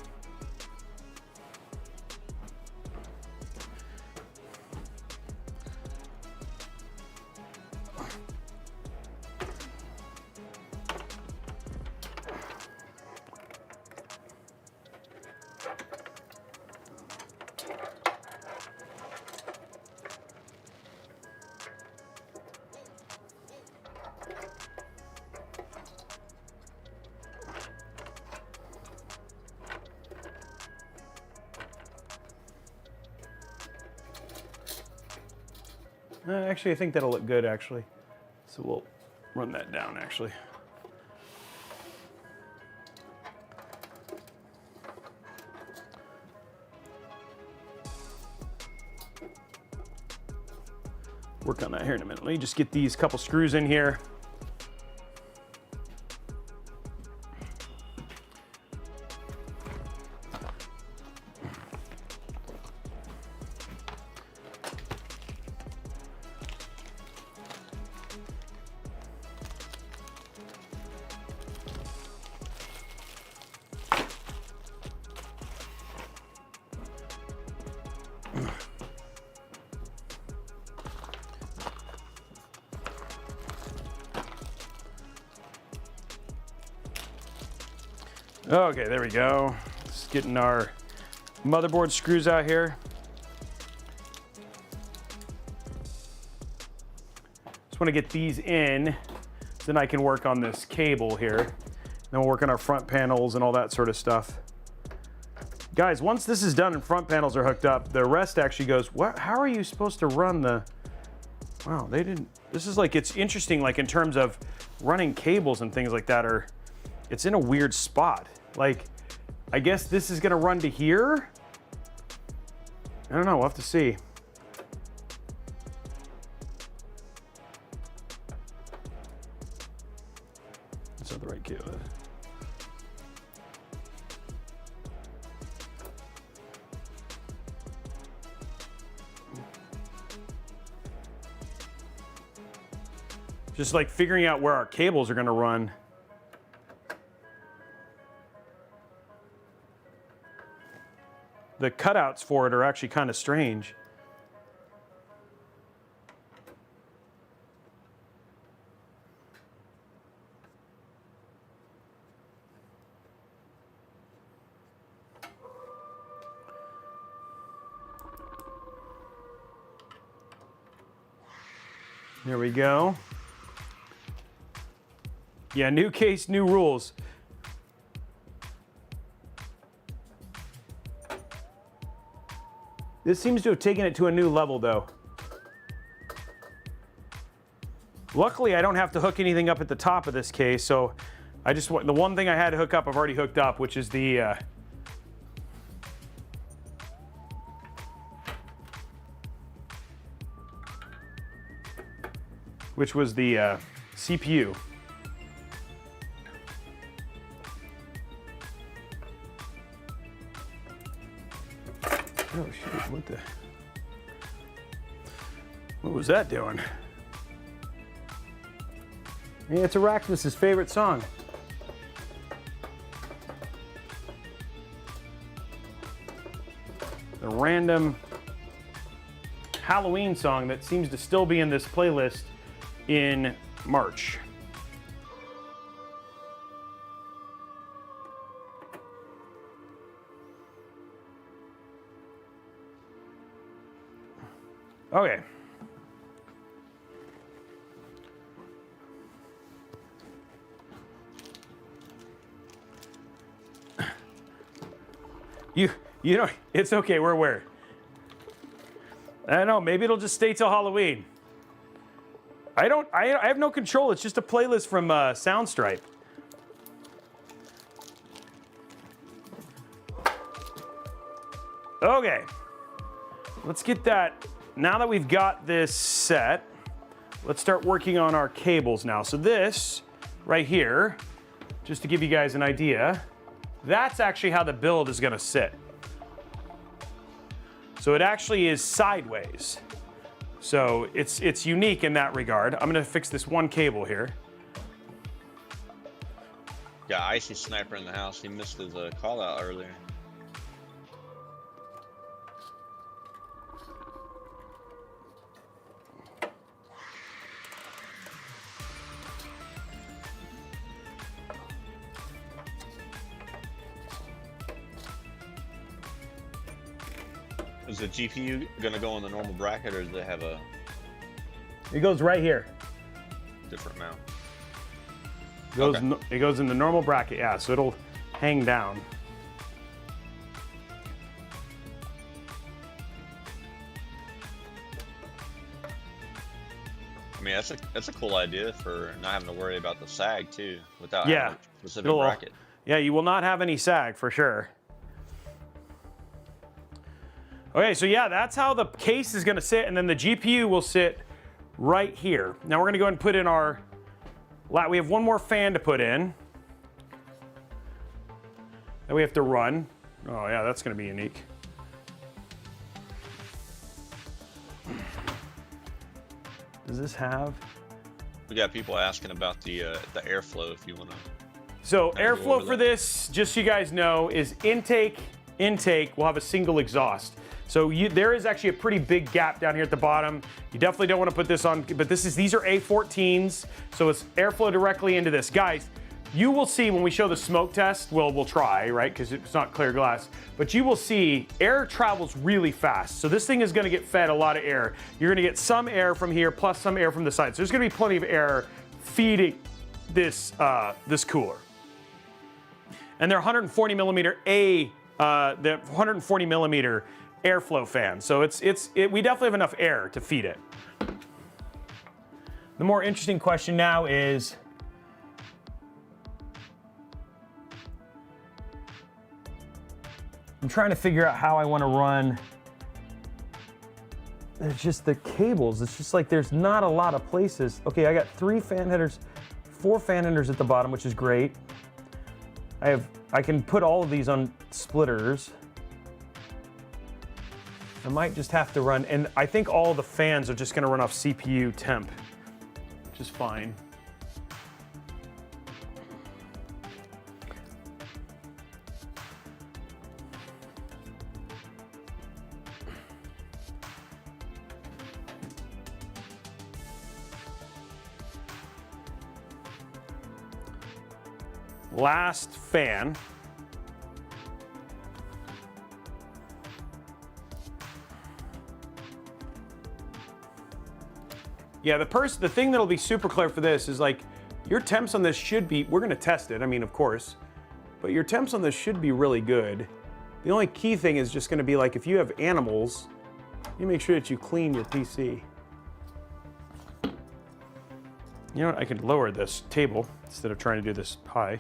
Actually, I think that'll look good, actually. So we'll run that down, actually. Work on that here in a minute. Let me just get these couple screws in here. Okay, there we go. Just getting our motherboard screws out here. Just want to get these in, so then I can work on this cable here. Then we'll work on our front panels and all that sort of stuff. Guys, once this is done and front panels are hooked up, the rest actually goes, what? How are you supposed to run the, wow, they didn't, this is like, it's interesting, like in terms of running cables and things like that are, it's in a weird spot. Like, I guess this is gonna run to here? I don't know, we'll have to see. That's not the right cable. Just like figuring out where our cables are gonna run. The cutouts for it are actually kind of strange. There we go. Yeah, new case, new rules. This seems to have taken it to a new level, though. Luckily, I don't have to hook anything up at the top of this case, so I just want, the one thing I had to hook up, I've already hooked up, which is the CPU. Oh shoot, what was that doing? Yeah, it's Arachnis's favorite song. The random Halloween song that seems to still be in this playlist in March. Okay. You know, it's okay, we're aware. I don't know, maybe it'll just stay till Halloween. I have no control, it's just a playlist from Soundstripe. Okay. Let's get that, now that we've got this set, let's start working on our cables now. So this right here, just to give you guys an idea, that's actually how the build is gonna sit. So it actually is sideways. So it's unique in that regard. I'm gonna fix this one cable here. Got Icy Sniper in the house. He missed his call out earlier. Is the GPU gonna go in the normal bracket, or does it have a? It goes right here. Different mount. It goes in the normal bracket, yeah. So it'll hang down. I mean, that's a cool idea for not having to worry about the sag too, without Yeah. having a specific bracket. Yeah, you will not have any sag for sure. Okay, so yeah, that's how the case is gonna sit, and then the GPU will sit right here. Now we're gonna go ahead and put in our, we have one more fan to put in that we have to run. Oh yeah, that's gonna be unique. Does this have? We got people asking about the airflow if you want to. So airflow for this, just so you guys know, is intake. We'll have a single exhaust. So there is actually a pretty big gap down here at the bottom. You definitely don't want to put this on, but these are A14s, so it's airflow directly into this. Guys, you will see when we show the smoke test, we'll try, right? Because it's not clear glass, but you will see air travels really fast. So this thing is going to get fed a lot of air. You're going to get some air from here plus some air from the side. So there's going to be plenty of air feeding this cooler. And they're 140 millimeter the 140 millimeter airflow fan. So we definitely have enough air to feed it. The more interesting question now is, I'm trying to figure out how I want to run. It's just the cables. It's just like there's not a lot of places. Okay, I got 3 fan headers, 4 fan headers at the bottom, which is great. I can put all of these on splitters. I might just have to run, and I think all the fans are just going to run off CPU temp, which is fine. Last fan. Yeah, the thing that'll be super clear for this is like your temps on this should be, we're gonna test it, I mean, of course, but your temps on this should be really good. The only key thing is just gonna be like if you have animals, you make sure that you clean your PC. You know what, I could lower this table instead of trying to do this high.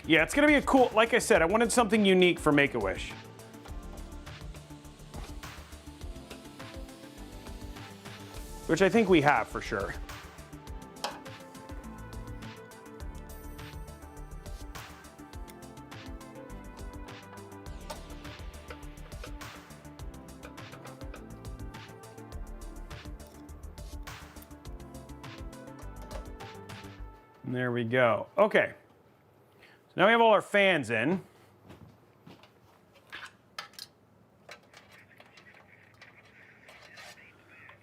Yeah, it's gonna be a cool, like I said, I wanted something unique for Make-A-Wish. Which I think we have for sure. And there we go. Okay. So now we have all our fans in.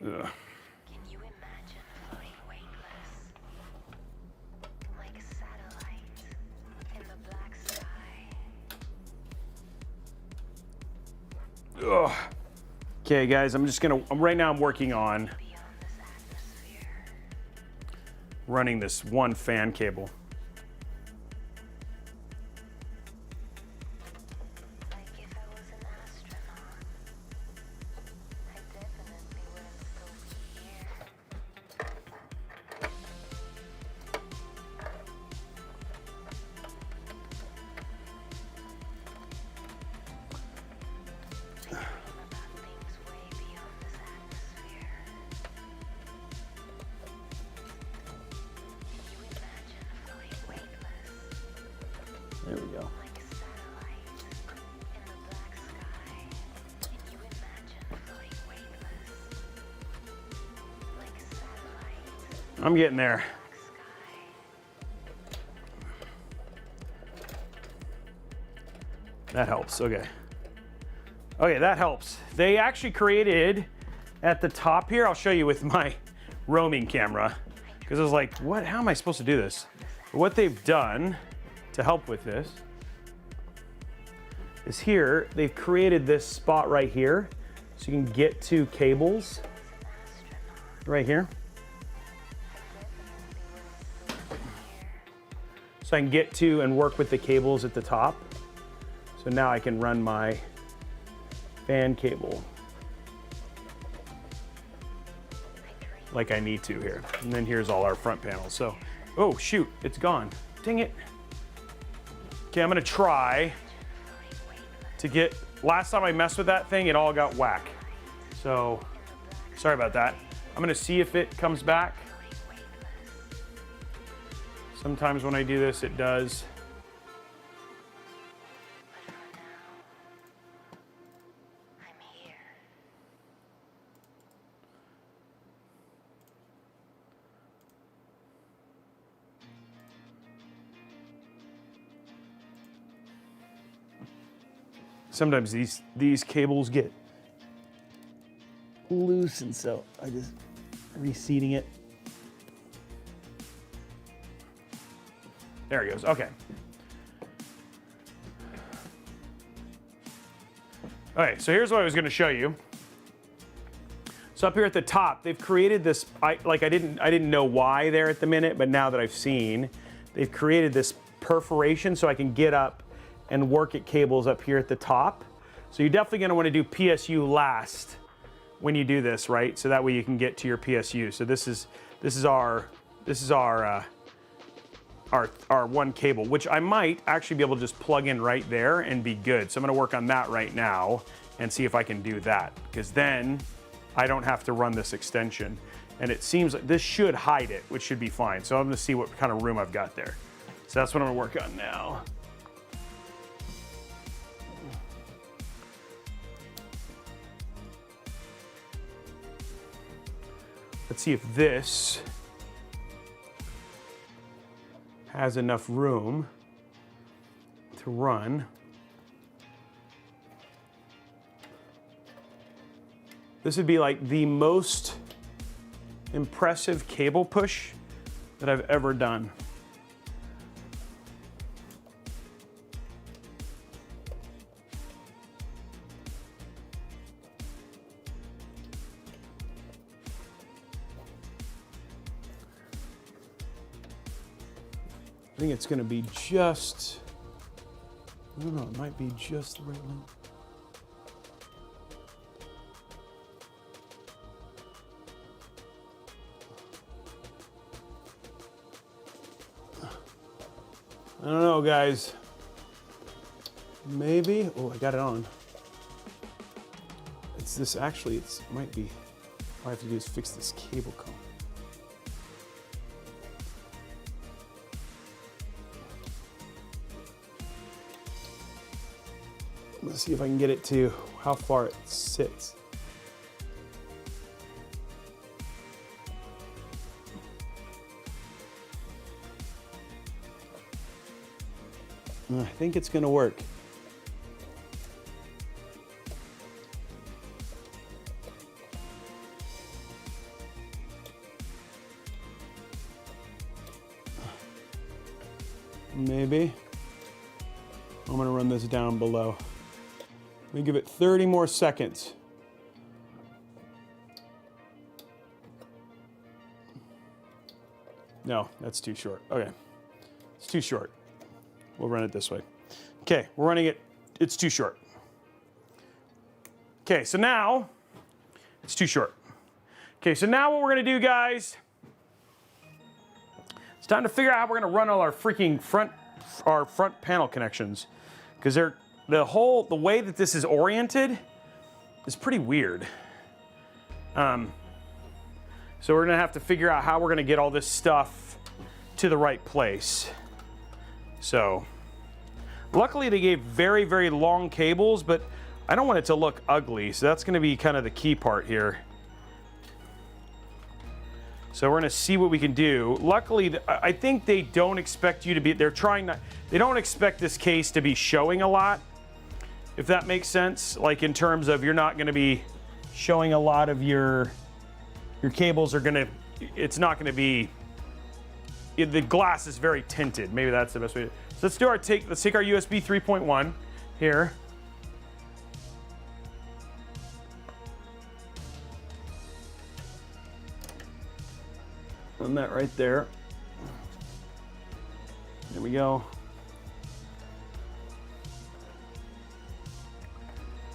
Ugh. Can you imagine floating weightless, like a satellite in the black sky? Ugh. Okay, guys, right now I'm working on Beyond this atmosphere, running this one fan cable. like if I was an astronaut, I definitely wouldn't still be here. Dreaming about things way beyond this atmosphere. Can you imagine floating weightless, There we go. like a satellite in the black sky? Can you imagine I'm getting there. That helps, okay. Okay, that helps. They actually created at the top here, I'll show you with my roaming camera, because I was like, what, how am I supposed to do this? What they've done to help with this is here, they've created this spot right here, so you can get to cables right here. So I can get to and work with the cables at the top. So now I can run my fan cable like I need to here. And then here's all our front panels. So, oh shoot, it's gone. Dang it. Okay, I'm gonna try to get, last time I messed with that thing, it all got whack. So, sorry about that. I'm gonna see if it comes back. Sometimes when I do this, it does. Sometimes these cables get loose, and so I just reseating it. There it goes, okay. Okay, so here's what I was gonna show you. So up here at the top, they've created this, I didn't know why there at the minute, but now that I've seen, they've created this perforation so I can get up and work at cables up here at the top. So you're definitely gonna wanna do PSU last when you do this, right? So that way you can get to your PSU. So this is our one cable, which I might actually be able to just plug in right there and be good. So I'm gonna work on that right now and see if I can do that, because then I don't have to run this extension. And it seems like this should hide it, which should be fine. So I'm gonna see what kind of room I've got there. So that's what I'm gonna work on now. Let's see if this has enough room to run. This would be like the most impressive cable push that I've ever done. I think it's gonna be just, I don't know, it might be just the right length. I don't know, guys. Maybe, oh, I got it on. It's this, actually, it might be, all I have to do is fix this cable comb. Let's see if I can get it to how far it sits. I think it's going to work. Maybe. I'm going to run this down below. Let me give it 30 more seconds. No, that's too short. Okay, it's too short. We'll run it this way. Okay, we're running it, it's too short. Okay, so now, it's too short. Okay, so now what we're gonna do, guys, it's time to figure out how we're gonna run all our freaking front panel connections, because the way that this is oriented is pretty weird. So we're gonna have to figure out how we're gonna get all this stuff to the right place. So, luckily they gave very, very long cables, but I don't want it to look ugly, so that's gonna be kind of the key part here. So we're gonna see what we can do. Luckily, I think they don't expect you to be, they don't expect this case to be showing a lot, if that makes sense. Like in terms of you're not gonna be showing a lot of your cables are gonna, it's not gonna be, the glass is very tinted. Maybe that's the best way to, so let's take our USB 3.1 here. Run that right there. There we go.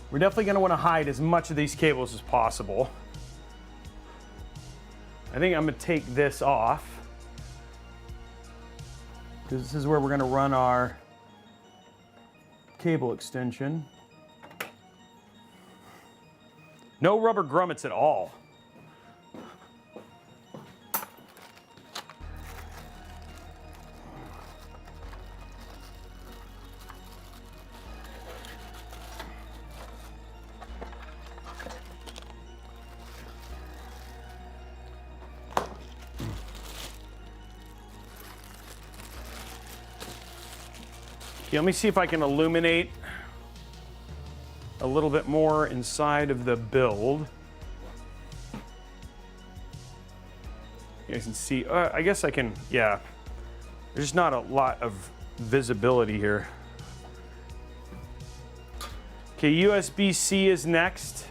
We're definitely going to want to hide as much of these cables as possible. I think I'm going to take this off, because this is where we're going to run our cable extension. No rubber grommets at all. Okay, let me see if I can illuminate a little bit more inside of the build. You guys can see, I guess I can, yeah. There's not a lot of visibility here. Okay, USB-C is next,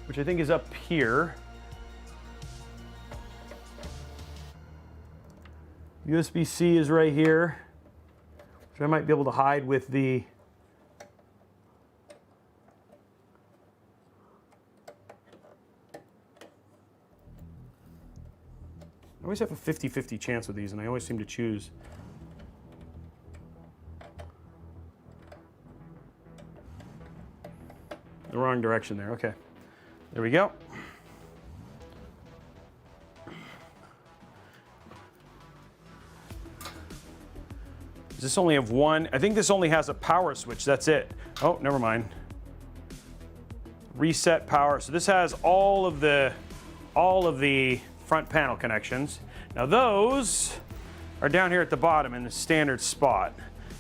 which I think is up here. USB-C is right here, which I might be able to hide with the I always have a 50-50 chance with these, and I always seem to choose. The wrong direction there. Okay. There we go. Does this only have one? I think this only has a power switch. That's it. Oh, never mind. Reset power. So this has all of the front panel connections. Now those are down here at the bottom in the standard spot.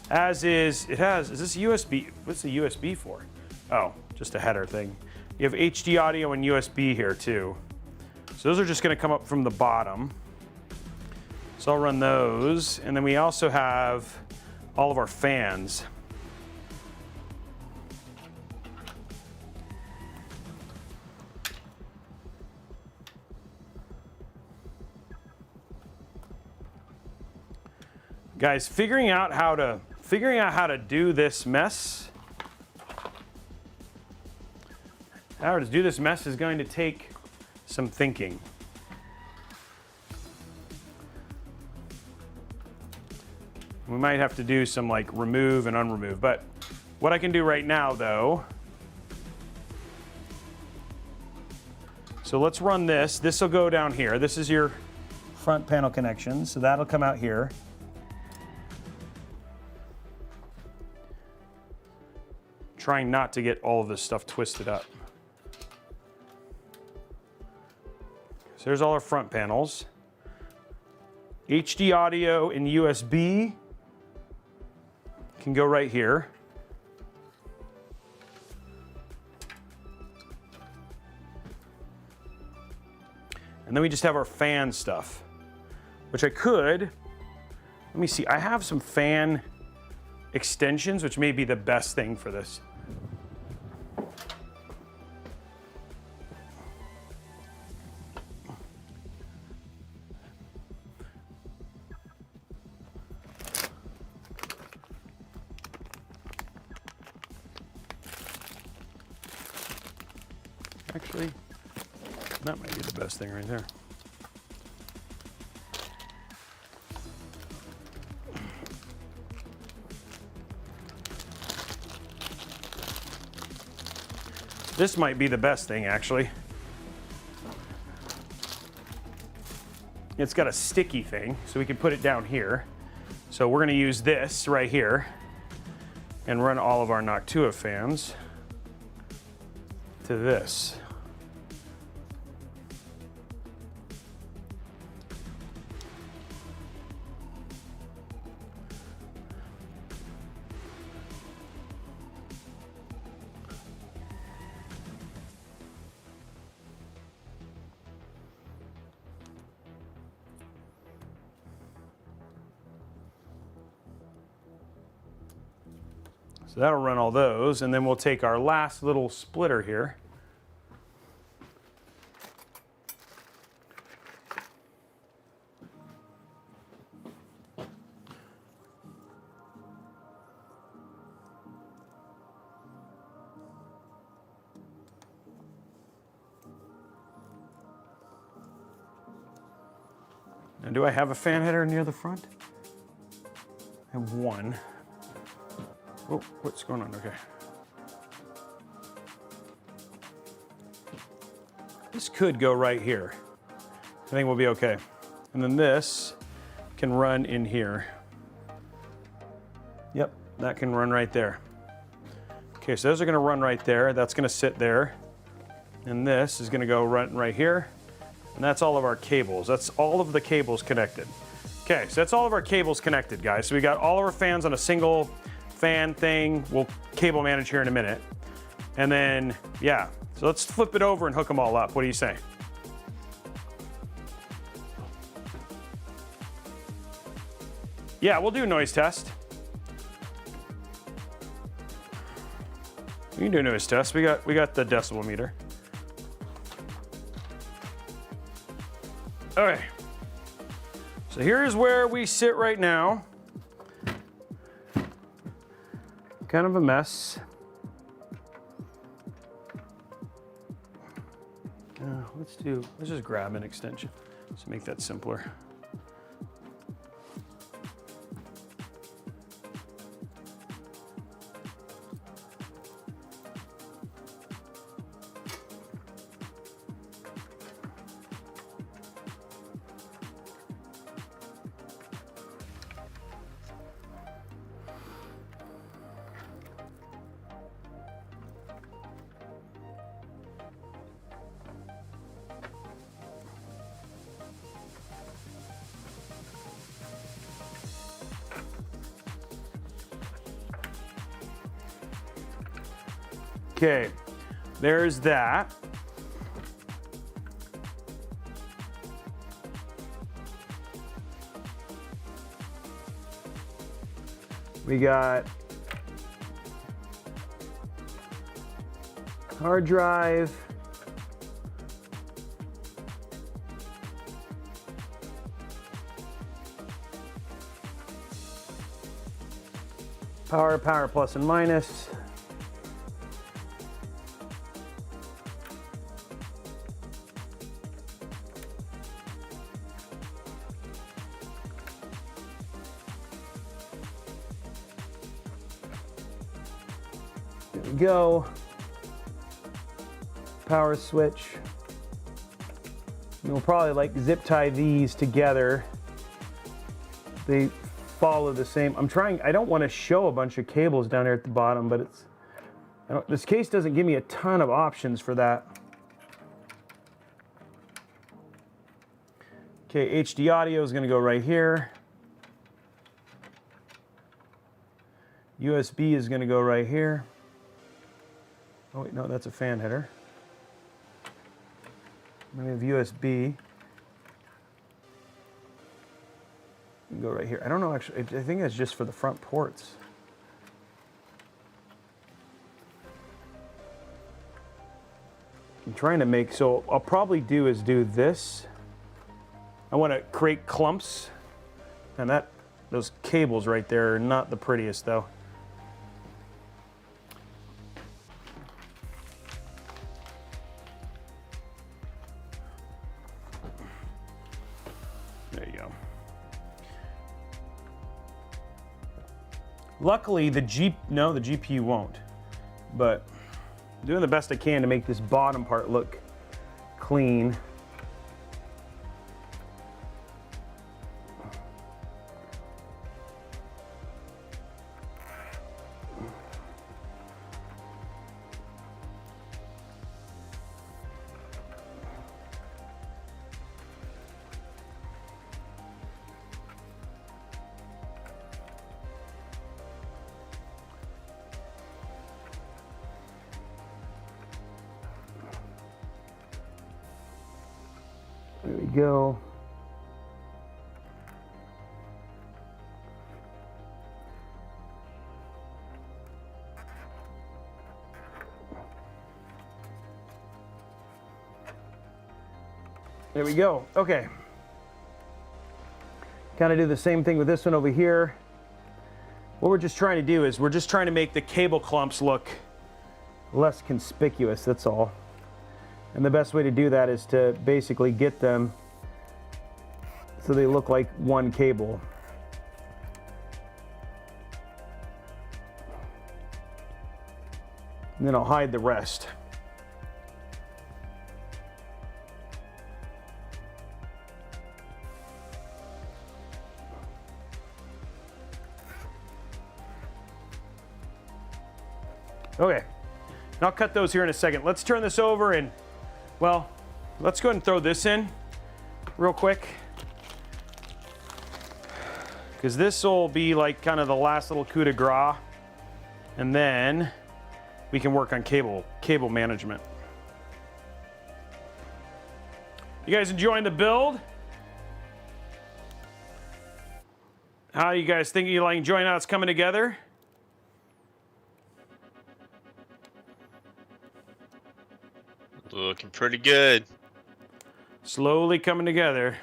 As is, is this USB? What's the USB for? Oh, just a header thing. You have HD audio and USB here too. So those are just gonna come up from the bottom. So I'll run those. And then we also have all of our fans. Guys, figuring out how to do this mess. How to do this mess is going to take some thinking. We might have to do some like remove and unremove, but what I can do right now though, so let's run this. This will go down here. This is your front panel connection, so that'll come out here. Trying not to get all of this stuff twisted up. So there's all our front panels. HD audio and USB can go right here. And then we just have our fan stuff, which I could, let me see, I have some fan extensions, which may be the best thing for this. Actually, that might be the best thing right there. This might be the best thing, actually. It's got a sticky thing, so we can put it down here. So we're gonna use this right here and run all of our Noctua fans to this. So that'll run all those, and then we'll take our last little splitter here. Now, do I have a fan header near the front? I have one. Oh, what's going on? Okay. This could go right here. I think we'll be okay. And then this can run in here. Yep, that can run right there. Okay, so those are gonna run right there. That's gonna sit there. And this is gonna go run right here. And that's all of our cables. That's all of the cables connected. Okay, so that's all of our cables connected, guys. So we got all of our fans on a single fan thing. We'll cable manage here in a minute. And then, yeah, so let's flip it over and hook them all up. What do you say? Yeah, we'll do a noise test. We can do a noise test. We got the decibel meter. Okay, so here's where we sit right now. Kind of a mess. Let's just grab an extension to make that simpler. Okay, there's that. We got hard drive. Power plus and minus. Go. Power switch. And we'll probably like zip tie these together. They follow the same. I don't want to show a bunch of cables down here at the bottom, but this case doesn't give me a ton of options for that. Okay, HD audio is going to go right here. USB is going to go right here. Oh wait, no, that's a fan header. We have USB. Go right here. I don't know, actually, I think that's just for the front ports. I'm trying to make, so I'll probably do this. I want to create clumps, and those cables right there are not the prettiest though. Luckily, the GPU won't, but I'm doing the best I can to make this bottom part look clean. There we go. There we go. Okay. Kind of do the same thing with this one over here. What we're just trying to do is we're just trying to make the cable clumps look less conspicuous, that's all. And the best way to do that is to basically get them so they look like one cable. And then I'll hide the rest. Okay, and I'll cut those here in a second. Let's turn this over and, well, let's go ahead and throw this in real quick. Because this will be like kind of the last little coup de grace. And then we can work on cable management. You guys enjoying the build? How you guys think you like enjoying how it's coming together? Looking pretty good. Slowly coming together.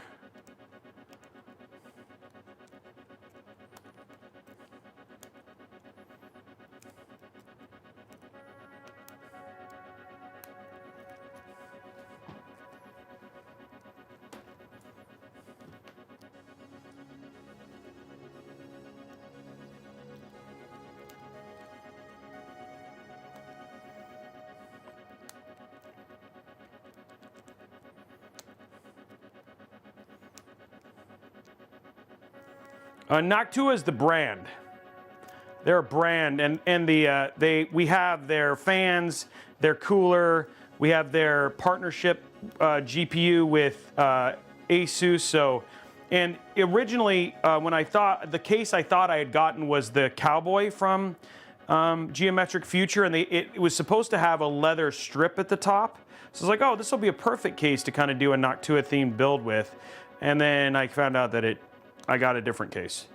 Noctua is the brand. They're a brand, and we have their fans, their cooler. We have their partnership GPU with Asus. So, and originally, when I thought the case I thought I had gotten was the Cowboy from Geometric Future, and it was supposed to have a leather strip at the top. So I was like, oh, this will be a perfect case to kind of do a Noctua themed build with. And then I found out that I got a different case.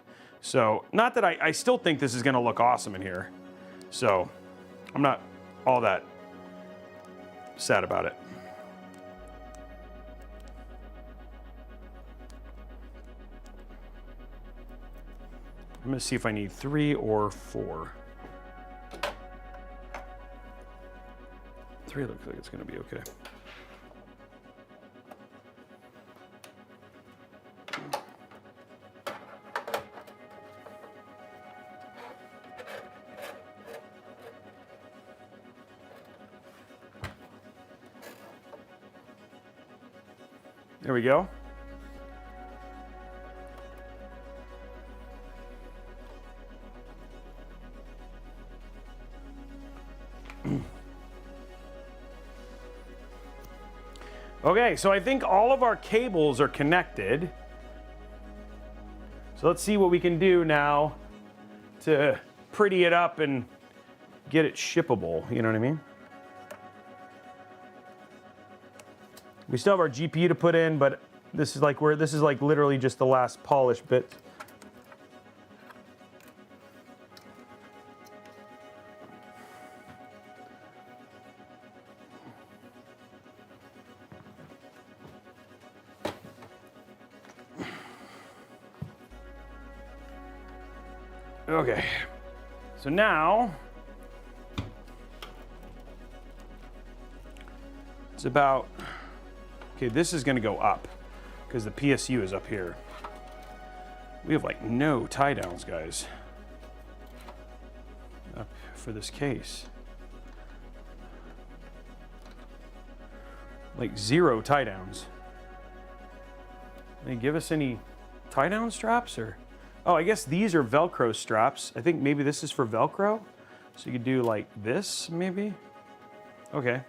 So, not that I still think this is going to look awesome in here. So, I'm not all that sad about it. I'm going to see if I need 3 or 4. 3 looks like it's going to be okay. There we go. Okay, so I think all of our cables are connected. So let's see what we can do now to pretty it up and get it shippable, you know what I mean? We still have our GPU to put in, but this is like literally just the last polished bit. Okay, so now it's about, okay, this is going to go up because the PSU is up here. We have like no tie downs, guys, up for this case. Like 0 tie downs. They give us any tie down straps or? Oh, I guess these are Velcro straps. I think maybe this is for Velcro. So you could do like this, maybe. Okay.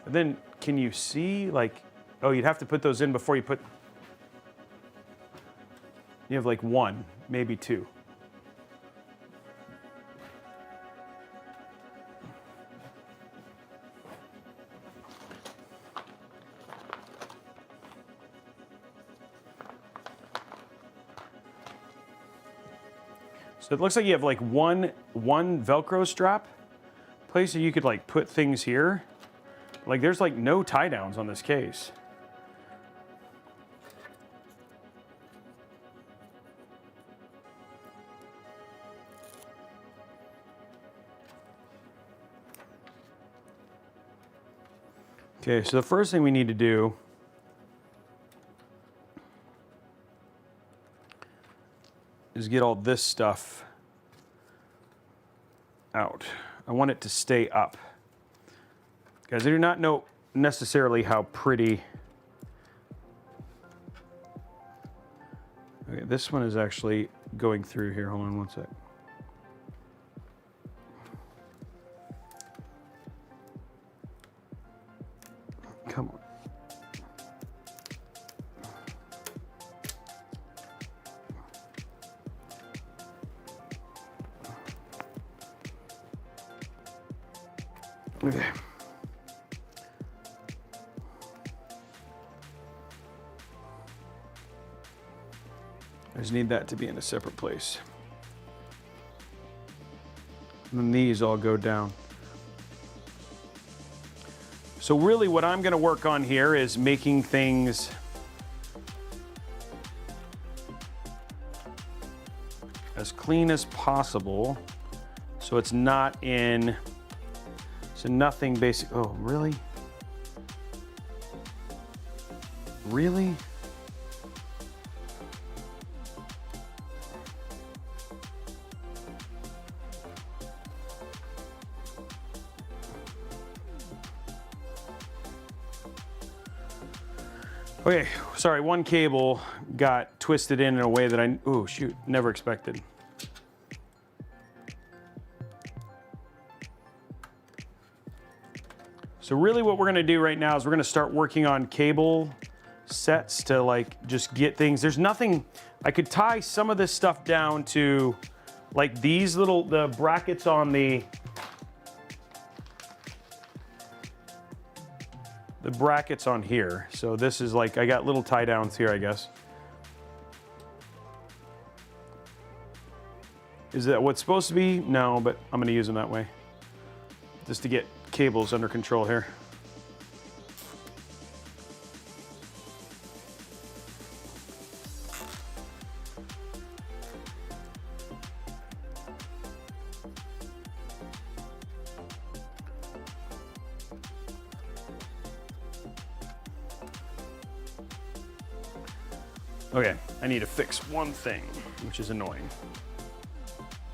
And then can you see like, oh, you'd have to put those in before you put, you have like 1, maybe 2. So it looks like you have like one Velcro strap place that you could like put things here. Like there's like no tie downs on this case. Okay, so the first thing we need to do is get all this stuff out. I want it to stay up. Guys, I do not know necessarily how pretty. Okay, this one is actually going through here. Hold on one sec. Come on. Okay. I just need that to be in a separate place. And then these all go down. So really what I'm gonna work on here is making things as clean as possible so it's not in, so nothing basic. Oh, really? Really? Okay, sorry, one cable got twisted in a way that I, oh shoot, never expected. So really what we're gonna do right now is we're gonna start working on cable sets to like just get things. There's nothing, I could tie some of this stuff down to like these little, the brackets on the brackets on here. So this is like, I got little tie downs here, I guess. Is that what's supposed to be? No, but I'm gonna use them that way. Just to get cables under control here. Okay, I need to fix one thing, which is annoying.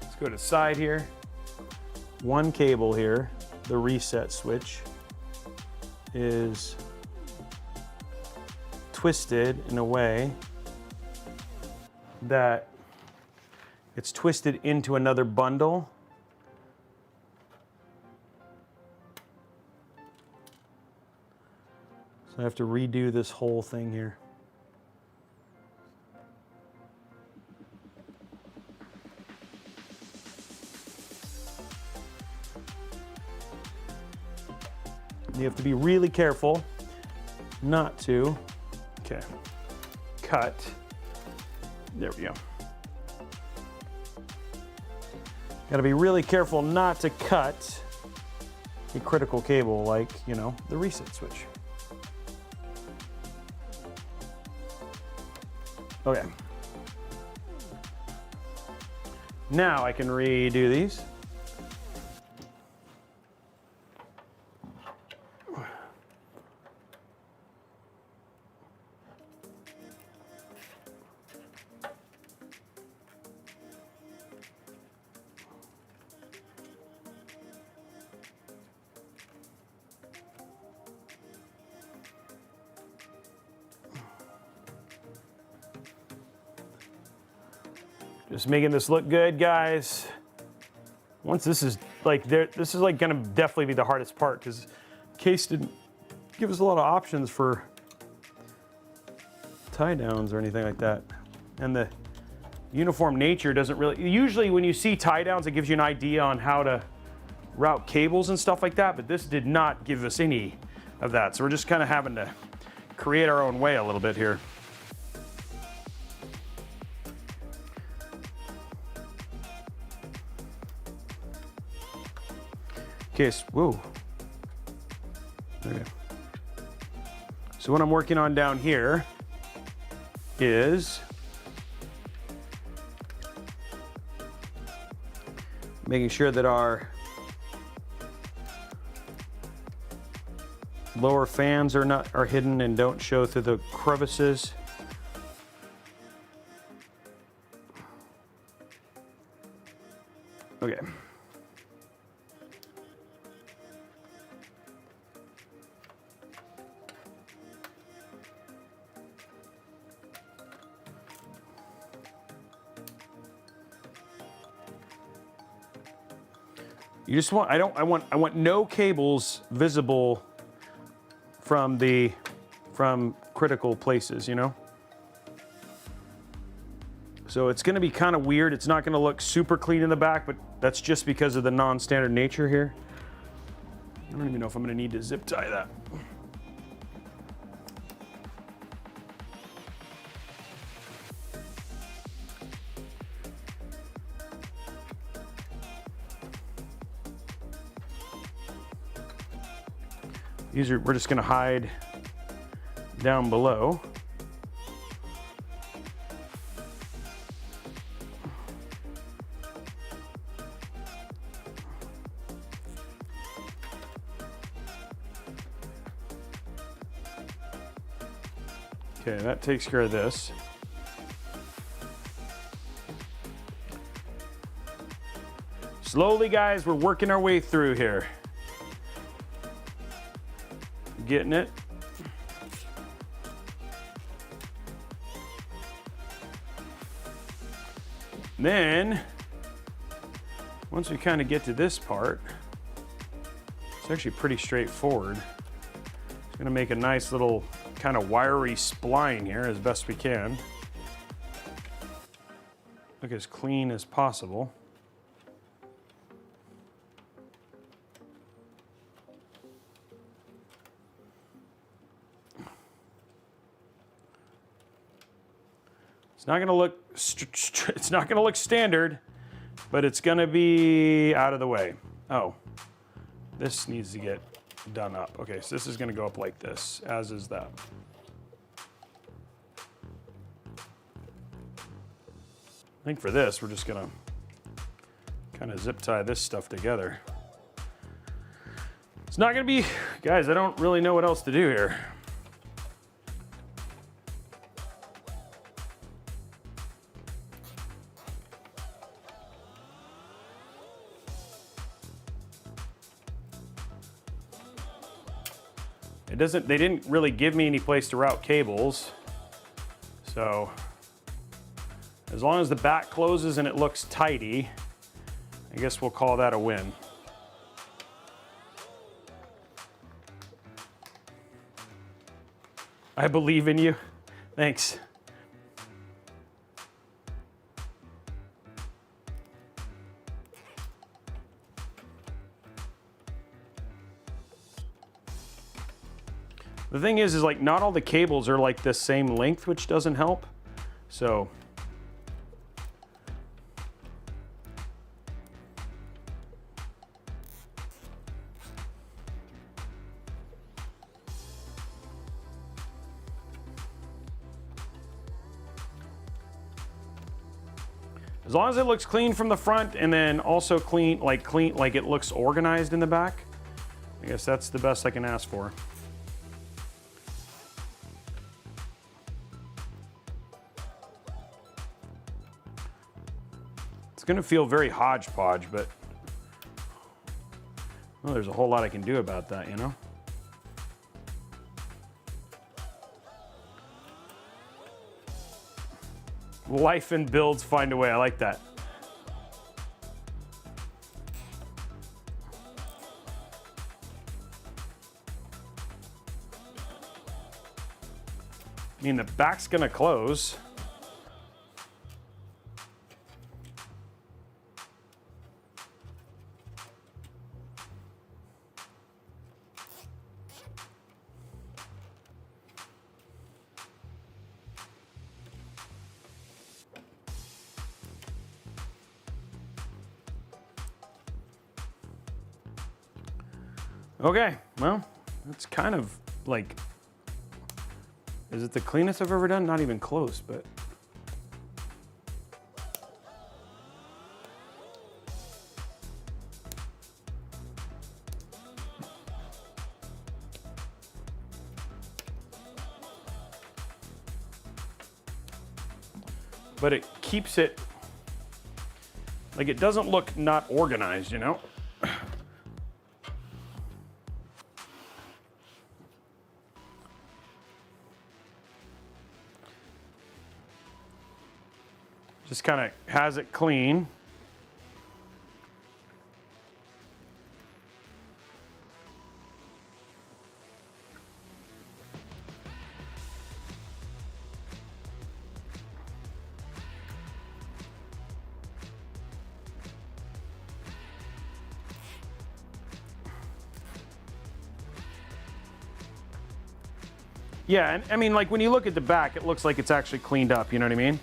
Let's go to the side here. One cable here, the reset switch, is twisted in a way that it's twisted into another bundle. So I have to redo this whole thing here. You have to be really careful not to, okay, cut. There we go. Got to be really careful not to cut a critical cable like, you know, the reset switch. Okay. Now I can redo these. Just making this look good, guys. Once this is like there, this is like gonna definitely be the hardest part because case didn't give us a lot of options for tie downs or anything like that. And the uniform nature doesn't really, usually when you see tie downs, it gives you an idea on how to route cables and stuff like that, but this did not give us any of that. So we're just kind of having to create our own way a little bit here. Okay, whoa. Okay. So what I'm working on down here is making sure that our Lower fans are hidden and don't show through the crevices. Okay. You just want, I want no cables visible from critical places, you know? So it's gonna be kind of weird. It's not gonna look super clean in the back, but that's just because of the non-standard nature here. I don't even know if I'm gonna need to zip tie that. We're just gonna hide down below. Okay, that takes care of this. Slowly, guys, we're working our way through here. Getting it. Then, once we kind of get to this part, it's actually pretty straightforward. It's going to make a nice little kind of wiry spline here as best we can. Look as clean as possible. It's not going to look standard, but it's going to be out of the way. Oh, this needs to get done up. Okay, so this is going to go up like this, as is that. I think for this, we're just going to kind of zip tie this stuff together. It's not going to be, guys, I don't really know what else to do here. They didn't really give me any place to route cables. So as long as the back closes and it looks tidy, I guess we'll call that a win. I believe in you. Thanks. The thing is like not all the cables are like the same length, which doesn't help. So as long as it looks clean from the front and then also clean like it looks organized in the back, I guess that's the best I can ask for. It's gonna feel very hodgepodge, but well, there's a whole lot I can do about that, you know? Life and builds find a way, I like that. I mean, the back's gonna close. Okay, well, that's kind of like, is it the cleanest I've ever done? Not even close, but. but it keeps it, like it doesn't look not organized, you know? Just kind of has it clean. Yeah, and I mean, like when you look at the back, it looks like it's actually cleaned up, you know what I mean?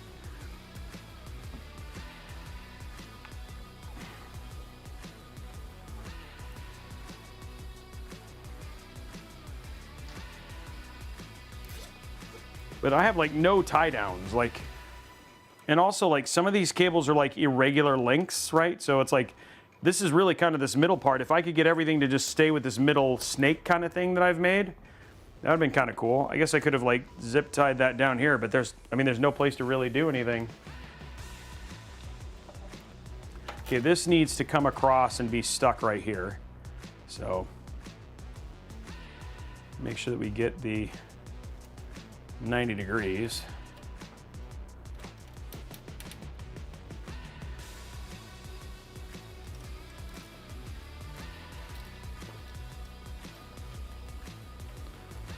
But I have like no tie downs, like, and also like some of these cables are like irregular lengths, right? So it's like, this is really kind of this middle part. If I could get everything to just stay with this middle snake kind of thing that I've made, that would have been kind of cool. I guess I could have like zip tied that down here, but there's no place to really do anything. Okay, this needs to come across and be stuck right here. So make sure that we get the 90 degrees.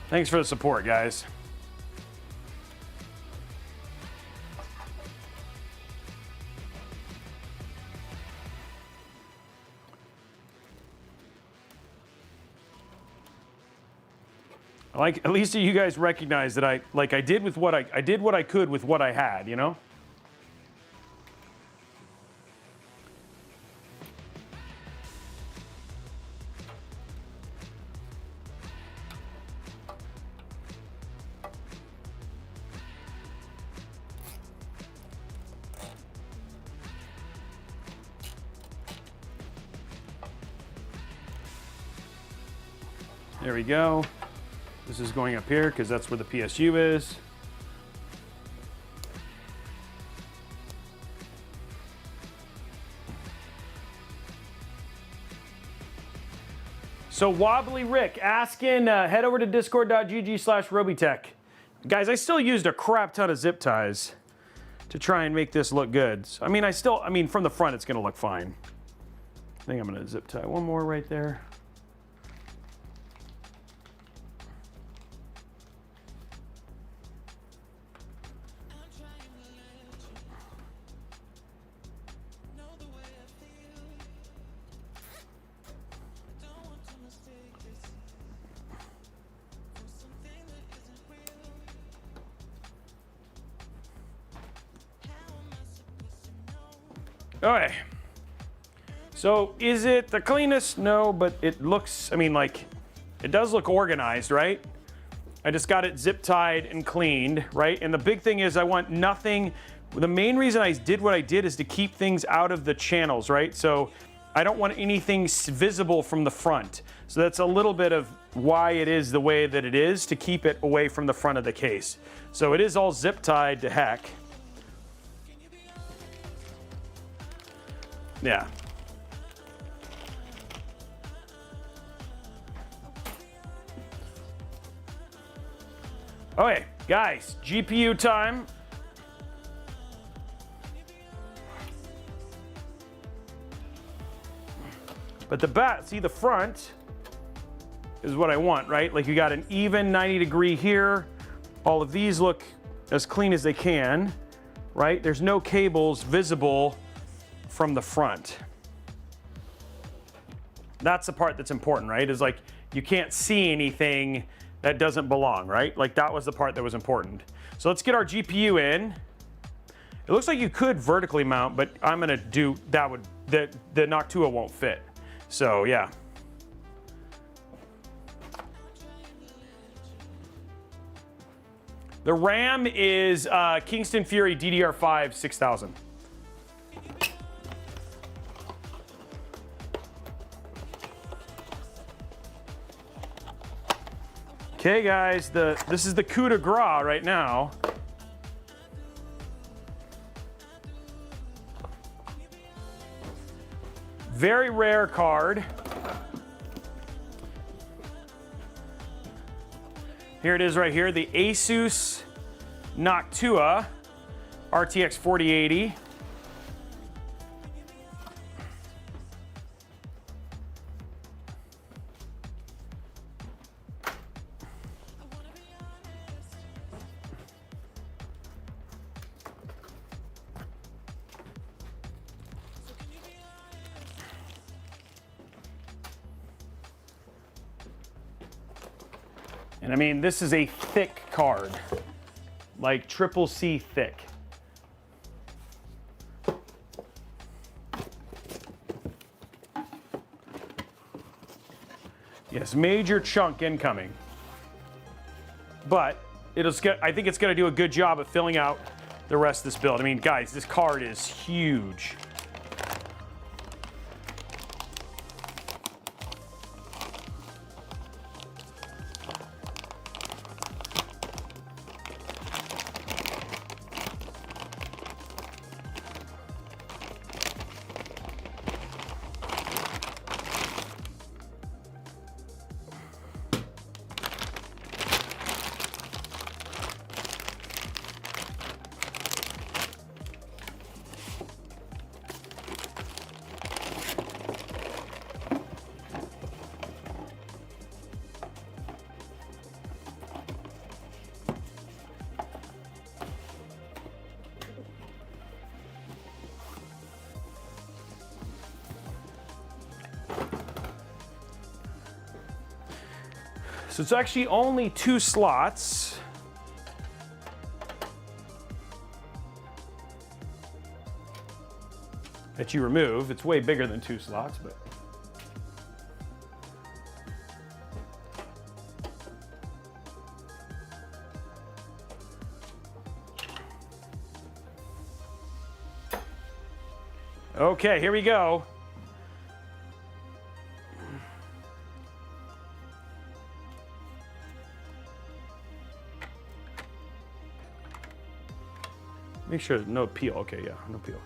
Thanks for the support, guys. Like, at least you guys recognize that I did what I could with what I had, you know? There we go. This is going up here because that's where the PSU is. So Wobbly Rick asking, head over to discord.gg/Robeytech. Guys, I still used a crap ton of zip ties to try and make this look good. So, I mean, from the front, it's gonna look fine. I think I'm gonna zip tie one more right there. Okay, so is it the cleanest? No, but it looks, I mean, like, it does look organized, right? I just got it zip tied and cleaned, right? And the big thing is I want nothing, the main reason I did what I did is to keep things out of the channels, right? So I don't want anything visible from the front. So that's a little bit of why it is the way that it is, to keep it away from the front of the case. So it is all zip tied to heck. Yeah. Okay, guys, GPU time. But the back, see the front is what I want, right? Like you got an even 90 degree here. All of these look as clean as they can, right? There's no cables visible from the front. That's the part that's important, right? Is like you can't see anything that doesn't belong, right? Like that was the part that was important. So let's get our GPU in. It looks like you could vertically mount, but I'm gonna do that. The Noctua won't fit. So yeah. The RAM is Kingston Fury DDR5 6000. Okay, guys, this is the coup de grace right now. very rare card. Here it is right here, the Asus Noctua RTX 4080. And I mean, this is a thick card, like triple C thick. Yes, major chunk incoming. But I think it's gonna do a good job of filling out the rest of this build. I mean, guys, this card is huge. So it's actually only 2 slots. That you remove. It's way bigger than 2 slots, but. Okay, here we go. Make sure no peel. Okay, yeah, no peel.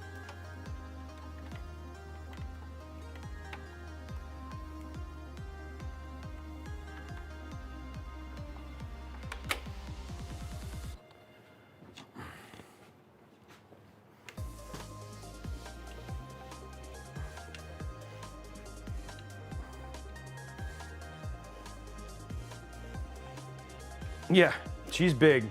Yeah, she's big.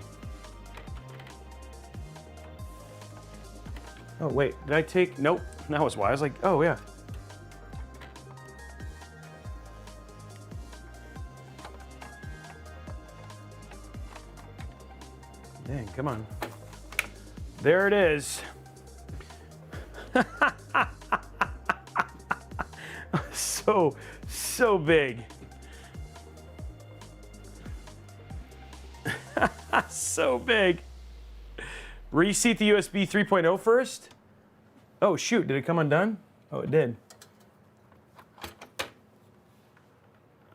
Oh, wait, did I take? Nope, that was why. I was like, oh, yeah. Dang, come on. There it is. So big. So big. Reseat the USB 3.0 first. Oh shoot, did it come undone? Oh, it did.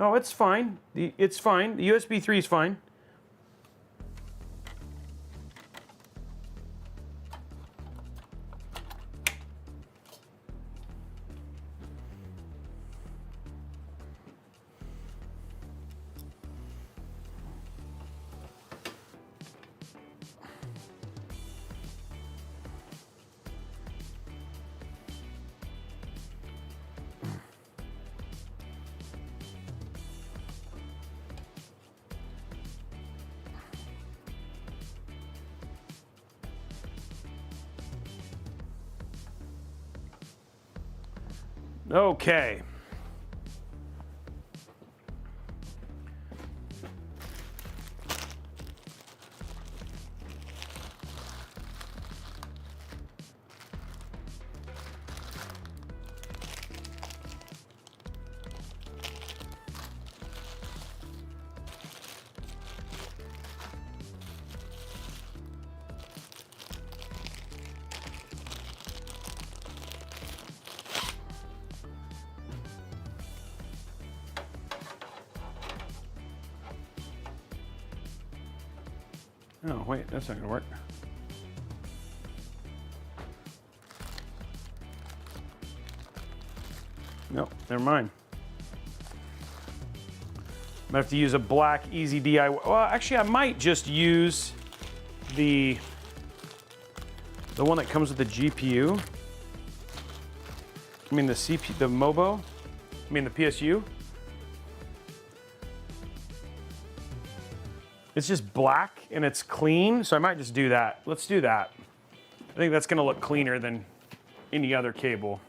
Oh, it's fine. It's fine. The USB 3 is fine. Okay. Oh, wait, that's not gonna work. Nope, never mind. I'm gonna have to use a black easy DIY. Well, actually, I might just use the one that comes with the GPU. I mean the CPU, the MOBO. I mean the PSU. It's just black and it's clean, so I might just do that. Let's do that. I think that's gonna look cleaner than any other cable.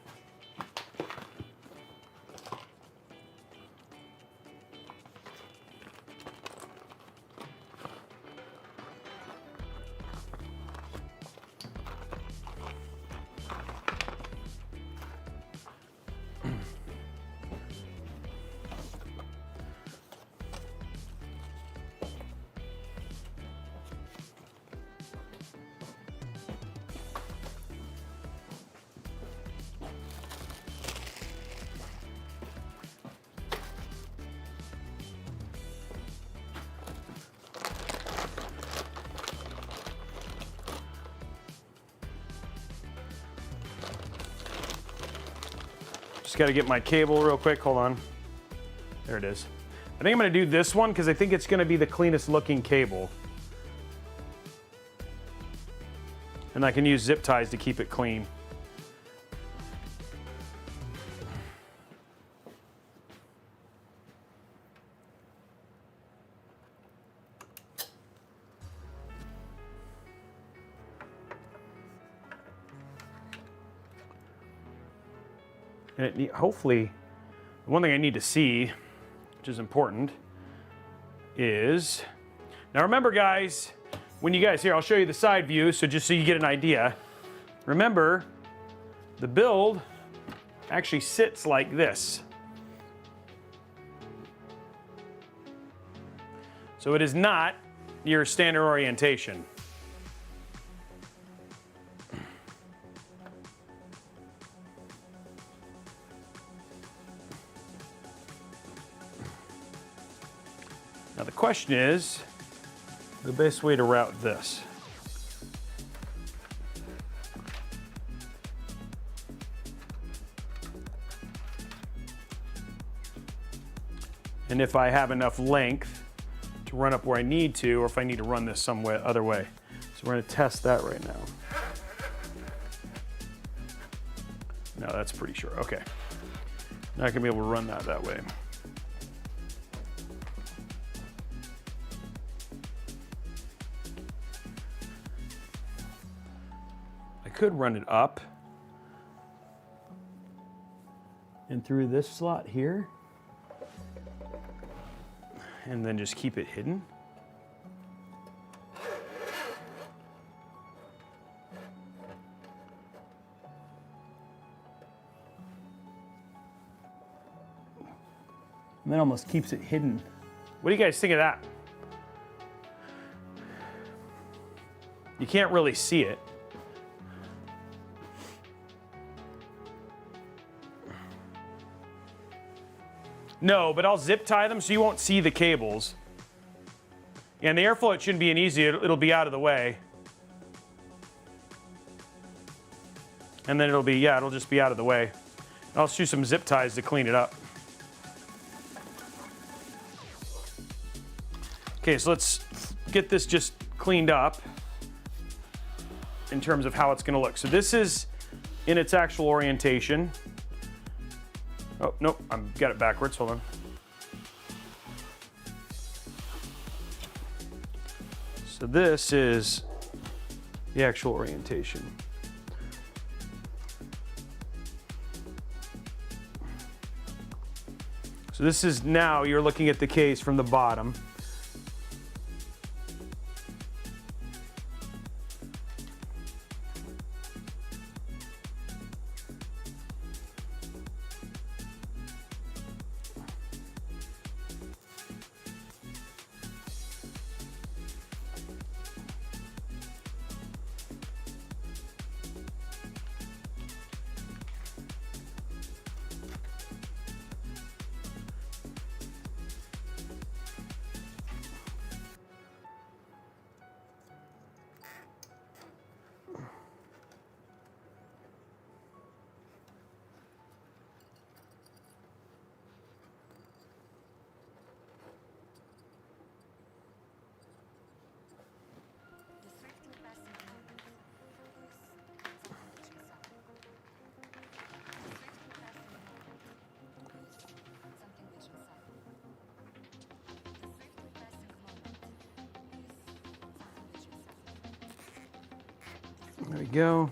Just got to get my cable real quick. Hold on. There it is. I think I'm going to do this one because I think it's going to be the cleanest looking cable. And I can use zip ties to keep it clean. And hopefully, the one thing I need to see, which is important, is, now remember guys, when you guys, here I'll show you the side view, so just so you get an idea. Remember, the build actually sits like this. So it is not your standard orientation. Now the question is, the best way to route this. And if I have enough length to run up where I need to, or if I need to run this some way, other way. So we're gonna test that right now. No, that's pretty sure, okay. Not gonna be able to run that way. Could run it up and through this slot here and then just keep it hidden. And that almost keeps it hidden. What do you guys think of that? You can't really see it. No, but I'll zip tie them so you won't see the cables. And the airflow, it shouldn't be an easy, it'll be out of the way. And then it'll be, yeah, it'll just be out of the way. I'll do some zip ties to clean it up. Okay, so let's get this just cleaned up in terms of how it's gonna look. So this is in its actual orientation. Oh, nope, I've got it backwards, hold on. So this is the actual orientation. So this is now, you're looking at the case from the bottom. There we go.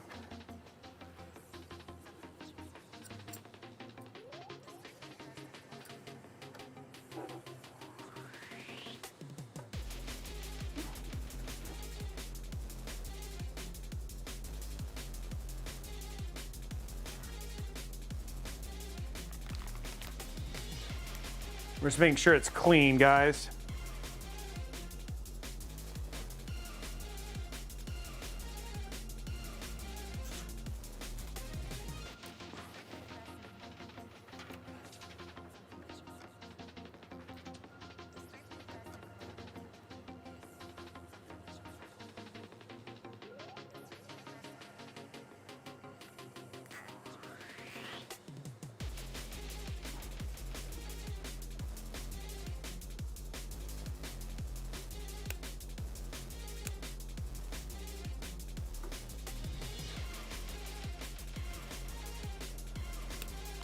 We're just making sure it's clean, guys.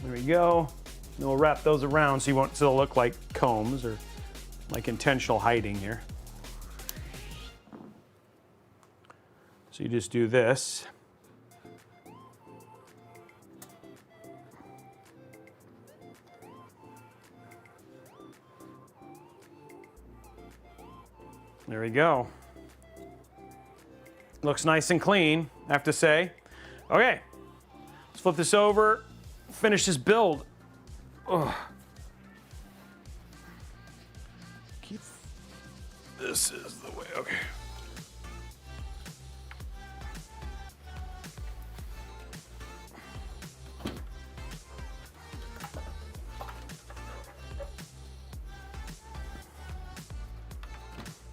There we go. And we'll wrap those around so you won't still look like combs or like intentional hiding here. So you just do this. There we go. Looks nice and clean, I have to say. Okay, let's flip this over. Finish this build. Ugh. Keep. This is the way. Okay.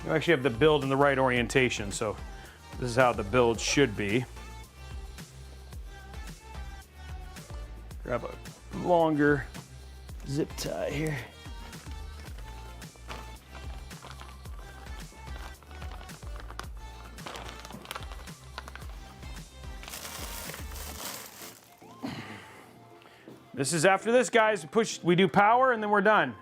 You actually have the build in the right orientation, so this is how the build should be. Grab a longer zip tie here. This is after this, guys. We do power and then we're done.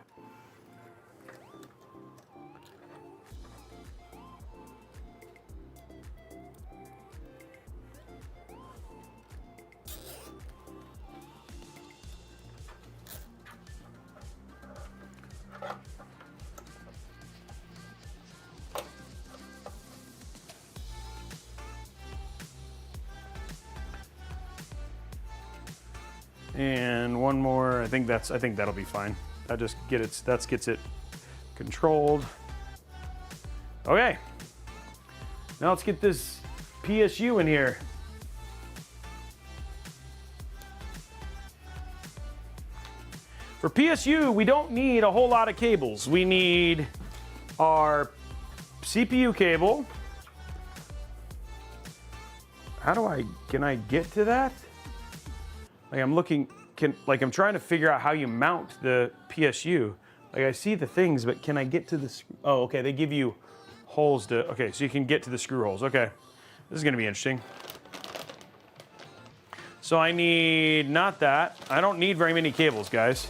And one more. I think that'll be fine. That gets it controlled. Okay. Now let's get this PSU in here. For PSU, we don't need a whole lot of cables. We need our CPU cable. Can I get to that? Like I'm trying to figure out how you mount the PSU. Like I see the things, but can I get to the, oh, okay, they give you holes to, okay, so you can get to the screw holes. Okay, this is gonna be interesting. So I need, not that. I don't need very many cables, guys.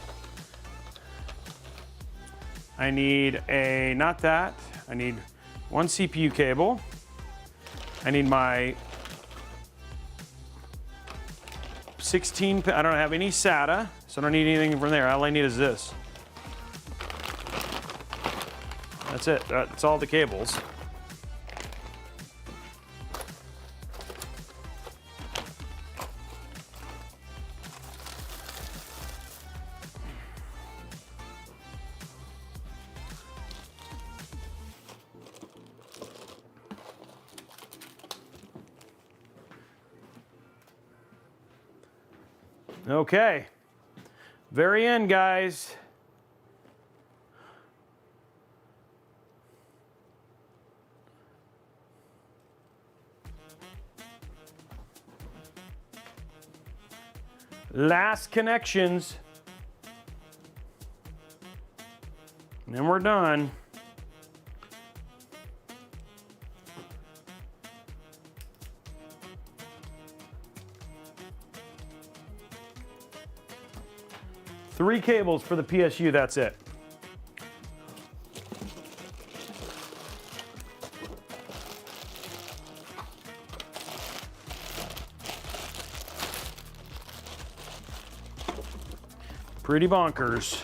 I need not that. I need one CPU cable. I need my 16, I don't have any SATA, so I don't need anything from there. All I need is this. That's it, that's all the cables. Okay, very end, guys. Last connections. And then we're done. Three cables for the PSU, that's it. Pretty bonkers.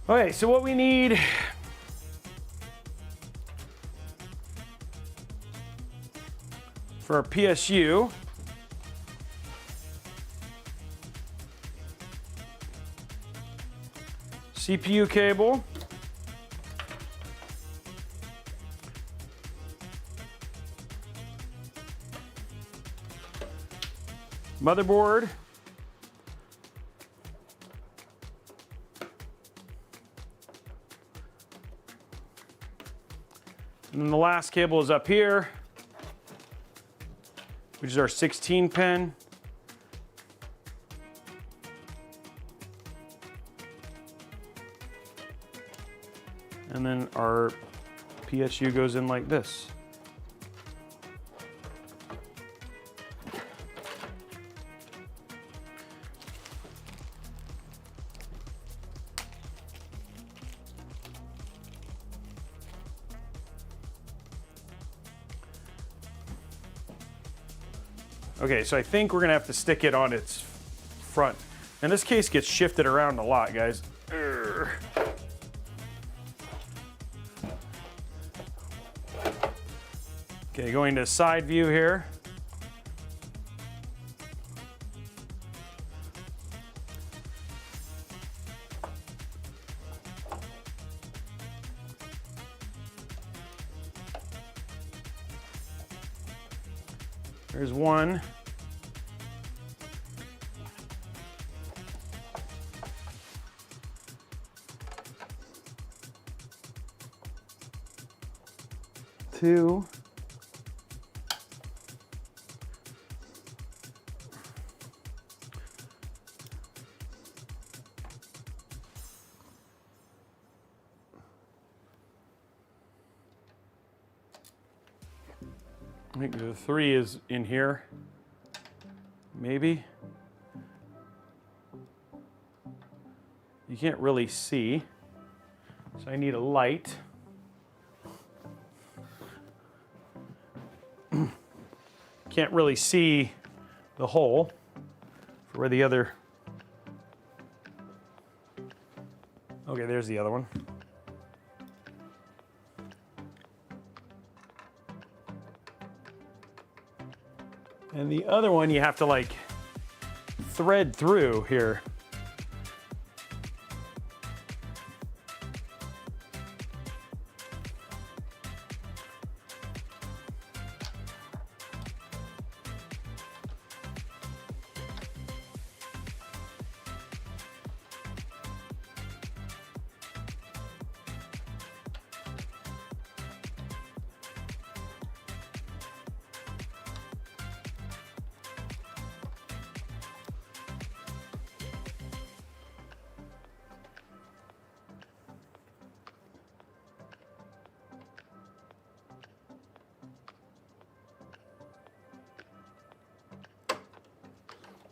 Okay, so what we need for our PSU CPU cable, motherboard, and then the last cable is up here, which is our 16 pin. And then our PSU goes in like this. Okay, so I think we're gonna have to stick it on its front. And this case gets shifted around a lot, guys. Urgh. Okay, going to side view here. There's one. Two. I think the 3 is in here, maybe. You can't really see, so I need a light. Can't really see the hole for where the other, okay, there's the other one. And the other one you have to like thread through here.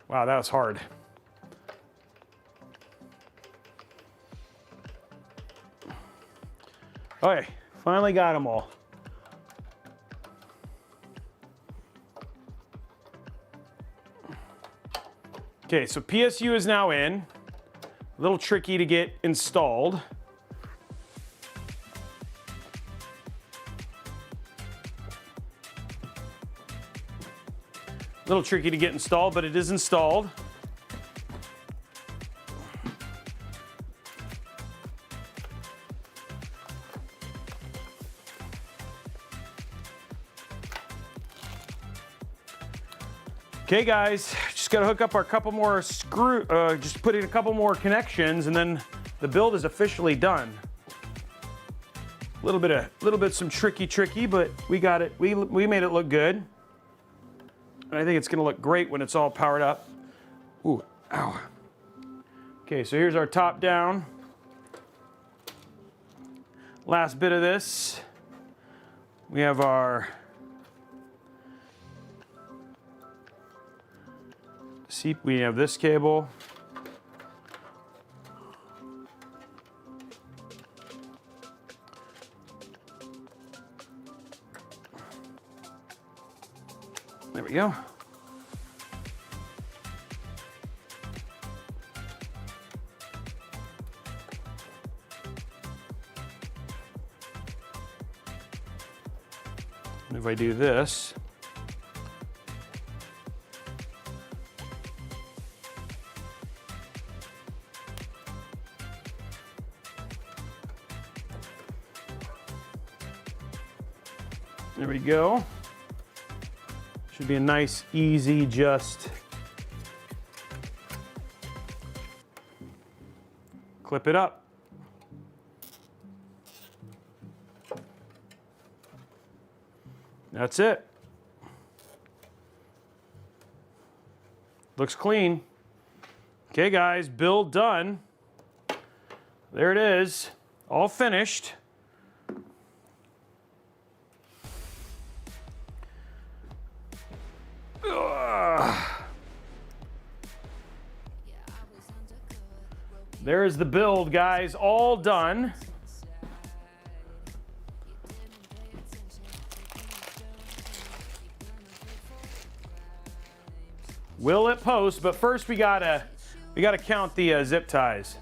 Wow, that was hard. Okay, finally got them all. Okay, so PSU is now in. A little tricky to get installed. A little tricky to get installed, but it is installed. Okay, guys, just got to hook up our couple more just put in a couple more connections, and then the build is officially done. A little bit some tricky, but we got it. We made it look good. And I think it's gonna look great when it's all powered up. Ooh, ow. Okay, so here's our top down. Last bit of this. We have our we have this cable. There we go. And if I do this, there we go. Should be a nice, easy, just clip it up. That's it. Looks clean. Okay, guys, build done. There it is, all finished. There's the build, guys, all done. Will it post? But first we gotta count the zip ties.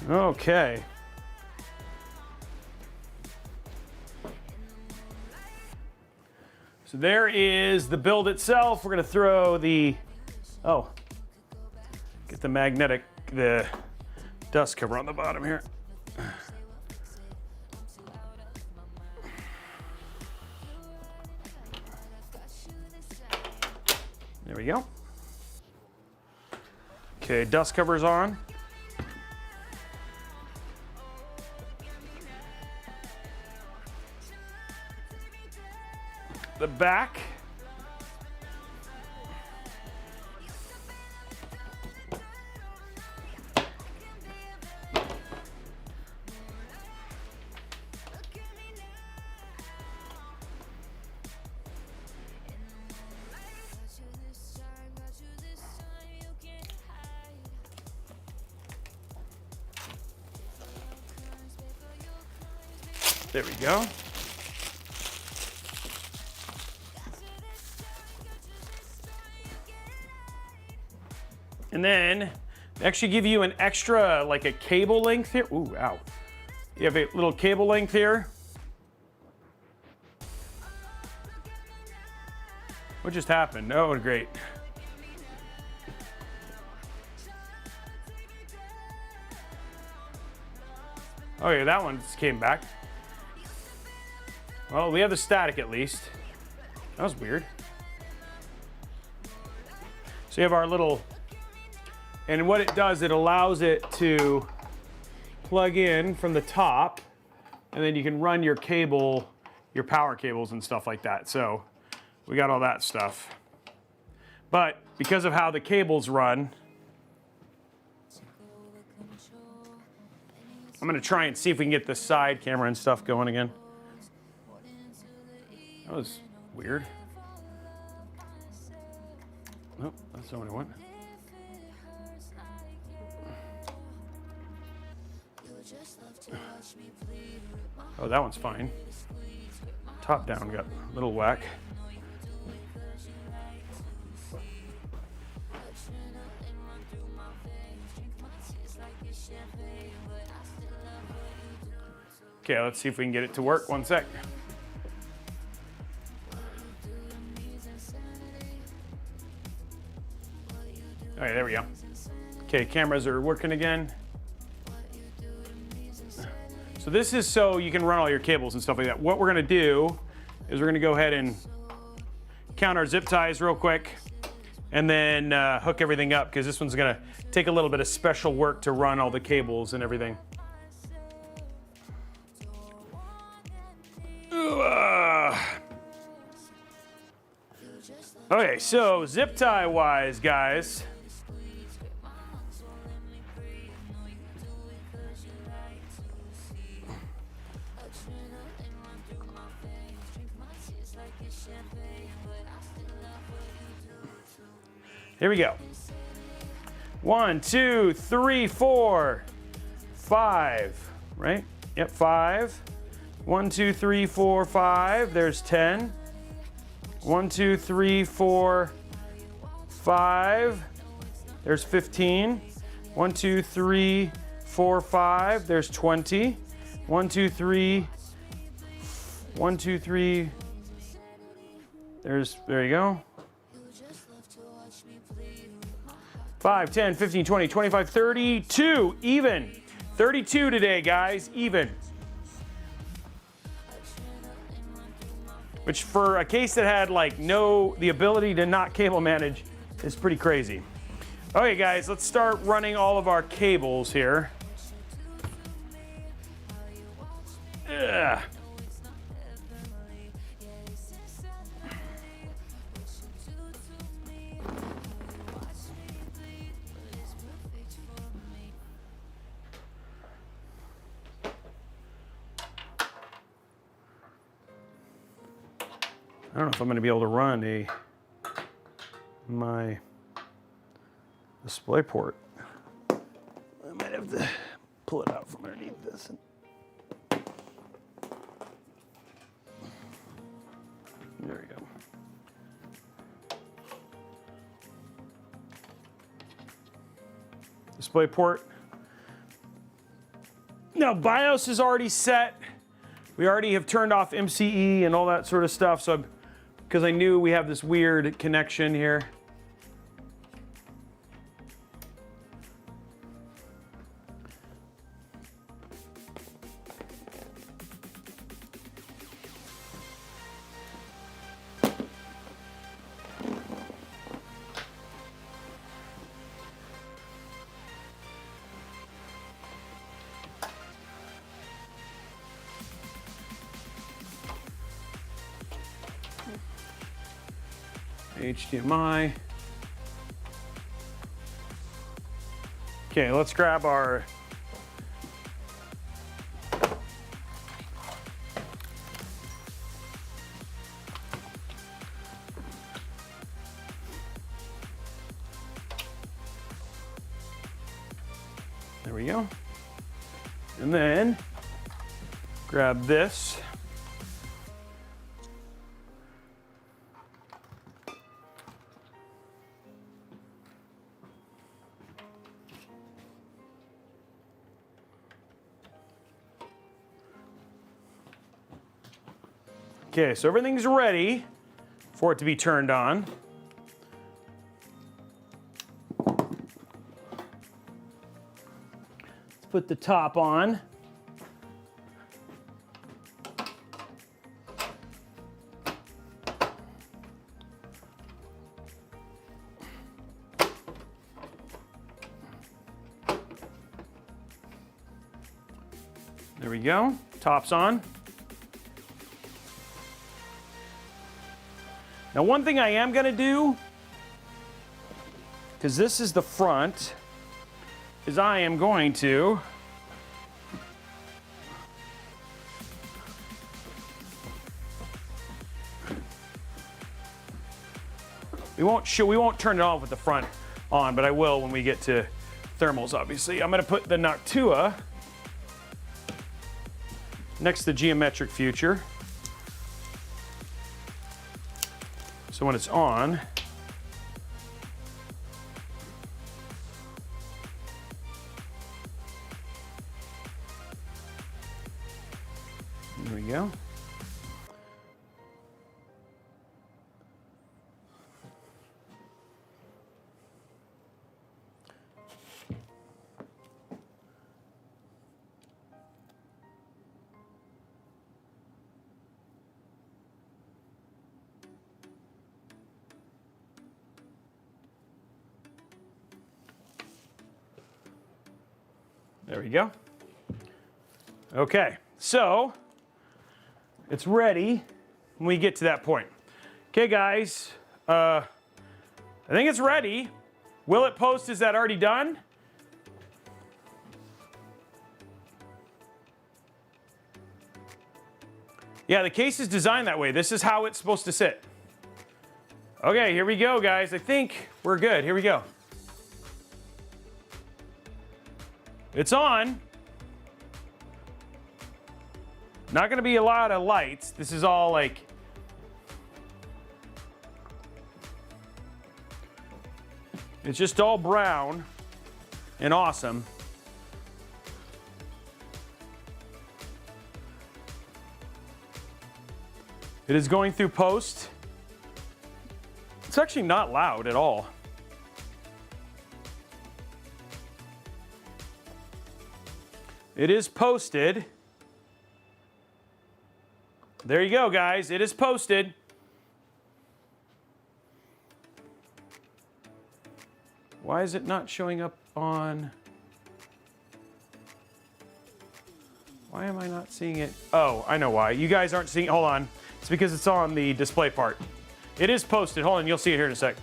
Okay. So there is the build itself. We're gonna throw the, get the dust cover on the bottom here. There we go. Okay, dust cover's on. The back. There we go. And then they actually give you an extra, like a cable length here. Ooh, ow. You have a little cable length here. What just happened? Oh, great. Oh yeah, that one just came back. Well, we have the static at least. That was weird. So you have our little, and what it does, it allows it to plug in from the top, and then you can run your cable, your power cables and stuff like that. So we got all that stuff. But because of how the cables run, I'm gonna try and see if we can get the side camera and stuff going again. That was weird. Nope, that's not what I want. Oh, that one's fine. Top down got a little whack. Okay, let's see if we can get it to work. One sec. All right, there we go. Okay, cameras are working again. So this is so you can run all your cables and stuff like that. What we're gonna do is we're gonna go ahead and count our zip ties real quick and then hook everything up, because this one's gonna take a little bit of special work to run all the cables and everything. Okay, so zip tie wise, guys. Here we go. 1, 2, 3, 4, 5, right? Yep, 5. 1, 2, 3, 4, 5. There's 10. 1, 2, 3, 4, 5. There's 15. 1, 2, 3, 4, 5. There's 20. 1, 2, 3. 1, 2, 3. There you go. 5, 10, 15, 20, 25, 32. Even. 32 today, guys. Even. Which for a case that had like the ability to not cable manage is pretty crazy. Okay, guys, let's start running all of our cables here. Ugh. I don't know if I'm going to be able to run my display port. I might have to pull it out from underneath this. There we go. Display port. Now BIOS is already set. We already have turned off MCE and all that sort of stuff. So because I knew we have this weird connection here. HDMI. Okay, let's grab our there we go. And then grab this. Okay, so everything's ready for it to be turned on. Let's put the top on. There we go, top's on. Now, one thing I am going to do, because this is the front, is I am going to we won't turn it off with the front on, but I will when we get to thermals, obviously. I'm going to put the Noctua next to Geometric Future. So when it's on, there we go. There we go. Okay, so it's ready when we get to that point. Okay, guys, I think it's ready. Will it post? Is that already done? Yeah, the case is designed that way. This is how it's supposed to sit. Okay, here we go, guys. I think we're good. Here we go. It's on. Not gonna be a lot of lights. This is all like, it's just all brown and awesome. It is going through post. It's actually not loud at all. It is posted. There you go, guys. It is posted. Why is it not showing up on... Why am I not seeing it? Oh, I know why. You guys aren't seeing... Hold on. It's because it's on the display part. It is posted. Hold on, you'll see it here in a sec.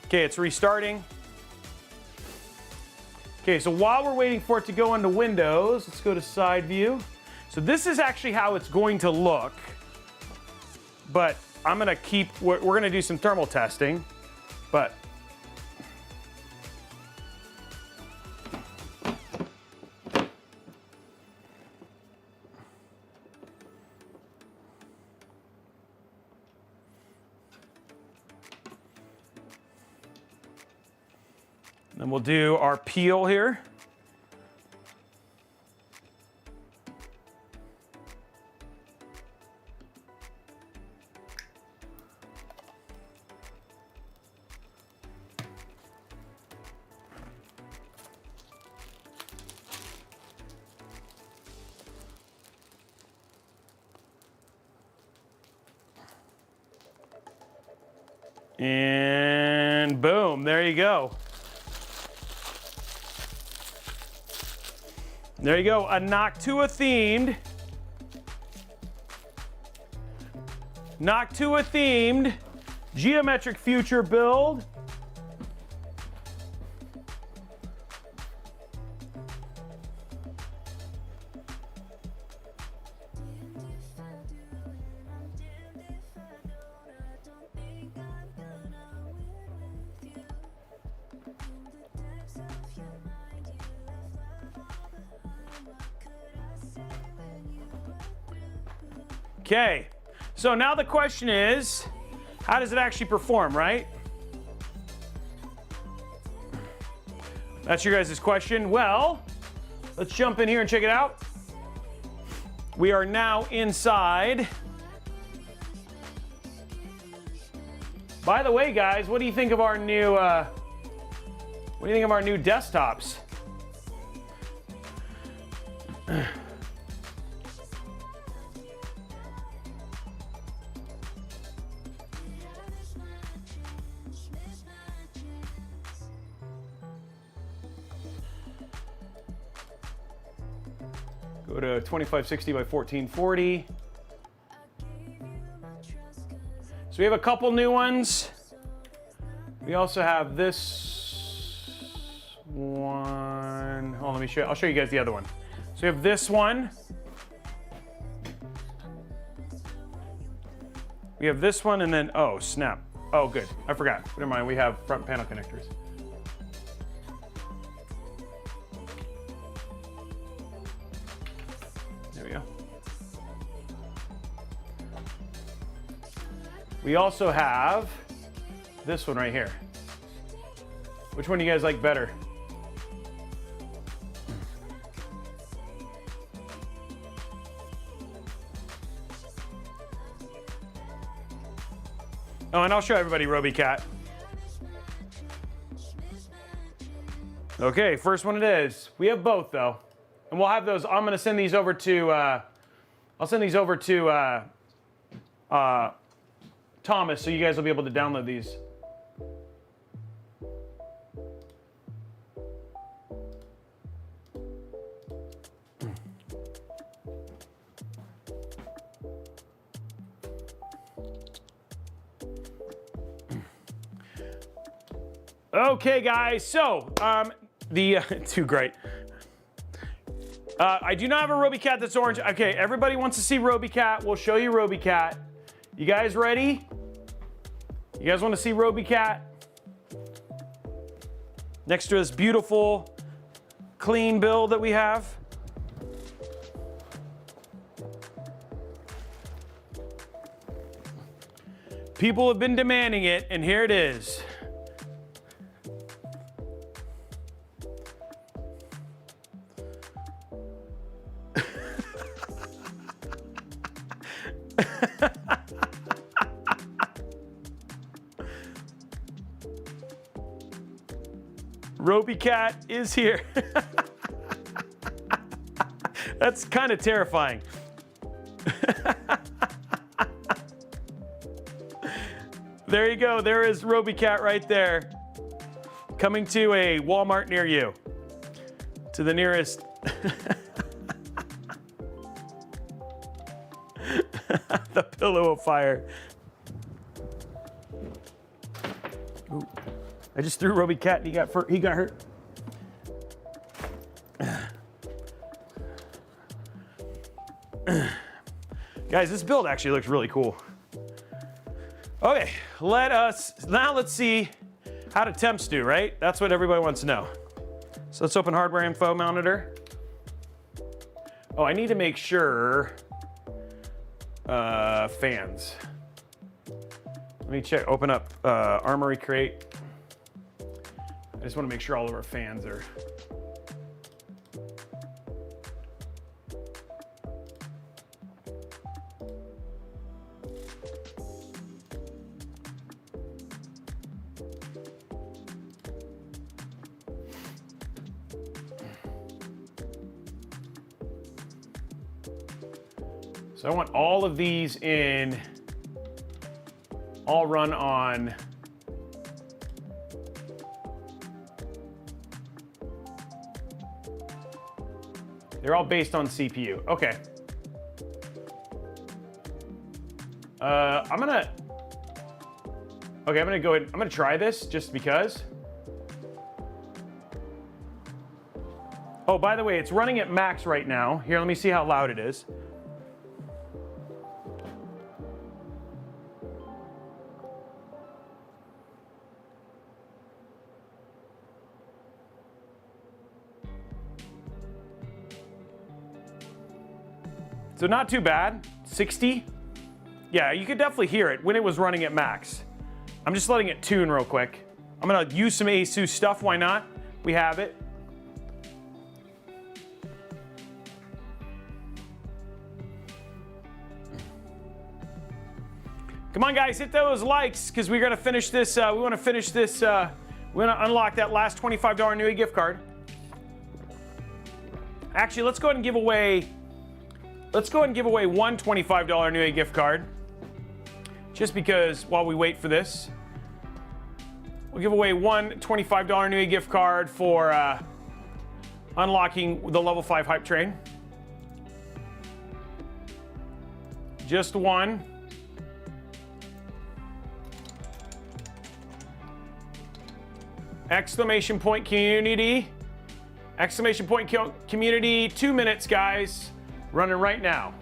Okay, it's restarting. Okay, so while we're waiting for it to go into Windows, let's go to side view. So this is actually how it's going to look. But I'm gonna we're gonna do some thermal testing, but then we'll do our peel here. And boom, there you go. There you go, a Noctua themed geometric future build. Okay, so now the question is, how does it actually perform, right? That's your guys' question. Well, let's jump in here and check it out. We are now inside. By the way, guys, what do you think of our new desktops? Go to 2560 by 1440. So we have a couple new ones. We also have this one. Oh, let me show you. I'll show you guys the other one. So we have this one. We have this one, and then, oh, snap. Oh, good. I forgot. Never mind. We have front panel connectors. There we go. We also have this one right here. Which one do you guys like better? Oh, and I'll show everybody Robey Cat. Okay, first one it is. We have both though. And we'll have those, I'm gonna send these over to, I'll send these over to Thomas, so you guys will be able to download these. Okay, guys, so too great. I do not have a Robeycat that's orange. Okay, everybody wants to see Robeycat. We'll show you Robeycat. You guys ready? You guys want to see Robeycat? Next to this beautiful, clean build that we have. People have been demanding it, and here it is. Robeycat is here. That's kind of terrifying. There you go. There is Robeycat right there. Coming to a Walmart near you. To the nearest. The pillow of fire. Ooh. I just threw Robeycat and he got hurt. Guys, this build actually looks really cool. Okay, let's see how do temps do, right? That's what everybody wants to know. So let's open hardware info monitor. Oh, I need to make sure fans. Let me check, open up Armory Crate. I just want to make sure all of our fans are. So I want all of these in, all run on they're all based on CPU. Okay. I'm gonna go ahead. I'm gonna try this just because. Oh, by the way, it's running at max right now. Here, let me see how loud it is. So not too bad, 60. Yeah, you could definitely hear it when it was running at max. I'm just letting it tune real quick. I'm gonna use some Asus stuff, why not? We have it. Come on guys, hit those likes, because we're gonna finish this, we wanna finish this, we're gonna unlock that last $25 Newegg gift card. Actually, let's go ahead and give away one $25 Newegg gift card. Just because while we wait for this, we'll give away one $25 Newegg gift card for unlocking the level 5 hype train. Just one. Exclamation point community. Exclamation point community, 2 minutes, guys. Running right now.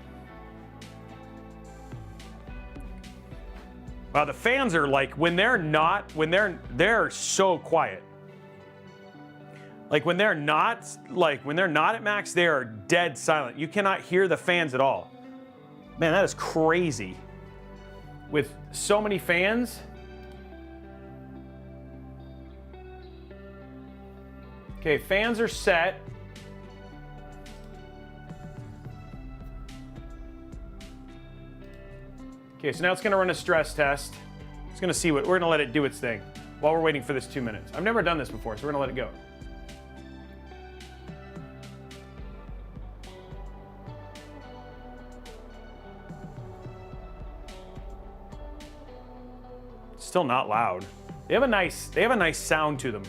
Wow, the fans are like, they're so quiet. Like when they're not at max, they are dead silent. You cannot hear the fans at all. Man, that is crazy. With so many fans. Okay, fans are set. Okay, so now it's gonna run a stress test. It's gonna see we're gonna let it do its thing while we're waiting for this 2 minutes. I've never done this before, so we're gonna let it go. It's still not loud. They have a nice sound to them.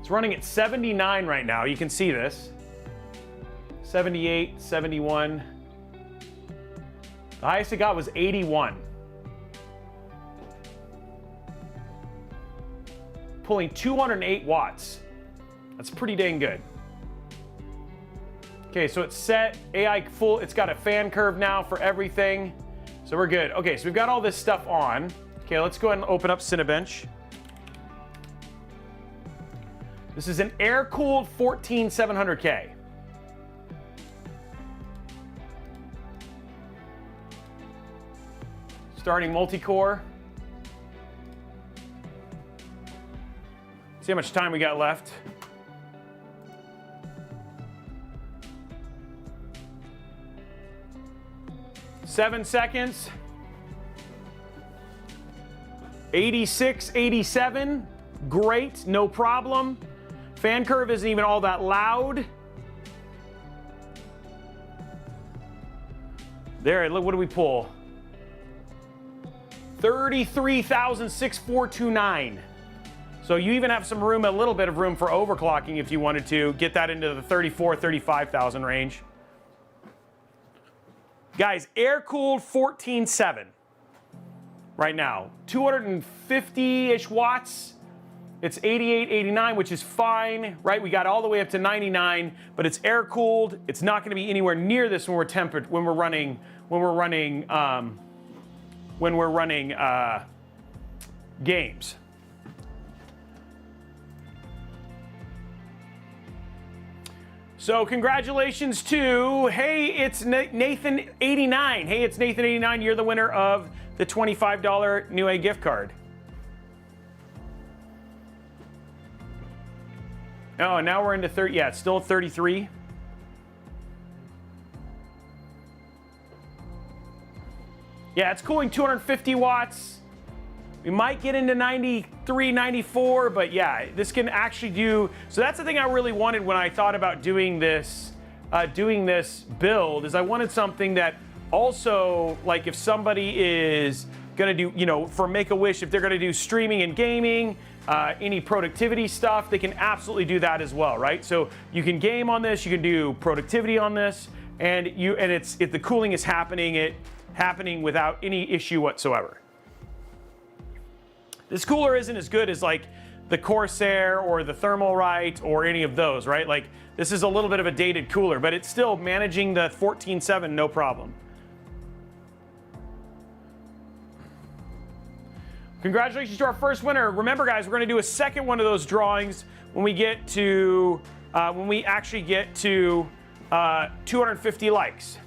It's running at 79 right now. You can see this. 78, 71. The highest it got was 81. pulling 208 watts. That's pretty dang good. Okay, so it's set, AI full, it's got a fan curve now for everything. So we're good. Okay, so we've got all this stuff on. Okay, let's go ahead and open up Cinebench. This is an air-cooled 14700K. Starting multi-core. See how much time we got left. Seven seconds. 86, 87. Great, no problem. Fan curve isn't even all that loud. There, look, what do we pull? 33,6429. So you even have some room, a little bit of room for overclocking if you wanted to get that into the 34, 35,000 range. Guys, air-cooled 14.7 right now. 250-ish watts. It's 88, 89, which is fine, right? We got all the way up to 99, but it's air-cooled. It's not going to be anywhere near this when we're tempered, when we're running games. So congratulations to, hey, it's Nathan89. Hey, it's Nathan89. You're the winner of the $25 Newegg gift card. Oh, now we're into 30. Yeah, it's still at 33. Yeah, it's cooling 250 watts. We might get into 93, 94, but yeah, this can actually do. So that's the thing I really wanted when I thought about doing this build, is I wanted something that also, like, if somebody is gonna do, you know, for Make-A-Wish, if they're gonna do streaming and gaming, any productivity stuff, they can absolutely do that as well, right? So you can game on this, you can do productivity on this, and the cooling is happening without any issue whatsoever. This cooler isn't as good as like the Corsair or the Thermalright or any of those, right? Like, this is a little bit of a dated cooler, but it's still managing the 14.7 no problem. Congratulations to our first winner. Remember, guys, we're going to do a second one of those drawings when we get to when we actually get to 250 likes.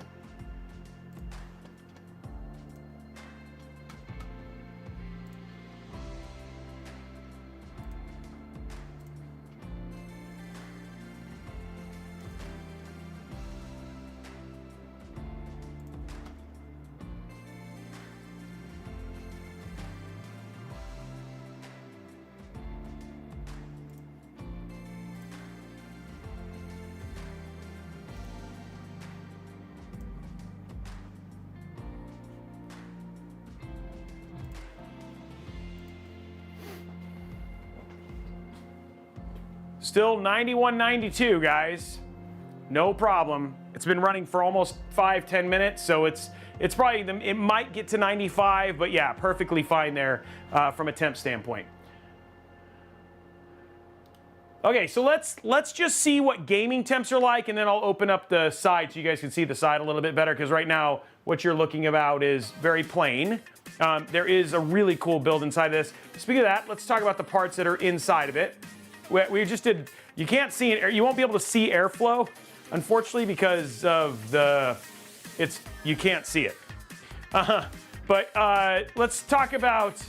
Still 91.92, guys. No problem. It's been running for almost 5-10 minutes, so it's probably, it might get to 95, but yeah, perfectly fine there from a temp standpoint. Okay, so let's just see what gaming temps are like, and then I'll open up the side so you guys can see the side a little bit better, because right now what you're looking about is very plain. There is a really cool build inside of this. Speaking of that, let's talk about the parts that are inside of it. We just did, you can't see it, you won't be able to see airflow, unfortunately, because of you can't see it. But let's talk about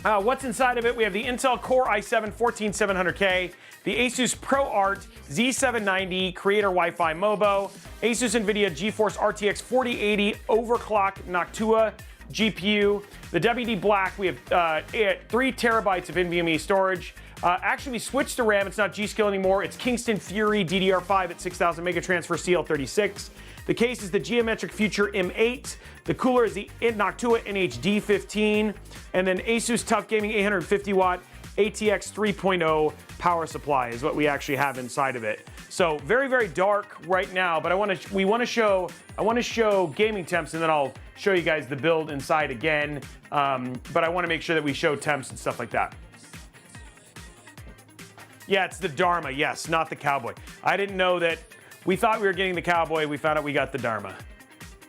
what's inside of it. We have the Intel Core i7 14700K, the Asus ProArt Z790 Creator Wi-Fi Mobo, Asus NVIDIA GeForce RTX 4080 Overclock Noctua GPU, the WD-Black. We have 3 terabytes of NVMe storage. Actually, we switched to RAM. It's not G-Skill anymore. It's Kingston Fury DDR5 at 6,000 megatransfer CL36. The case is the Geometric Future M8. The cooler is the Noctua NHD15. And then Asus Tough Gaming 850 watt ATX 3.0 power supply is what we actually have inside of it. So very, very dark right now, but I want to show gaming temps, and then I'll show you guys the build inside again. But I want to make sure that we show temps and stuff like that. Yeah, it's the Dharma, yes, not the Cowboy. I didn't know that. We thought we were getting the Cowboy. We found out we got the Dharma.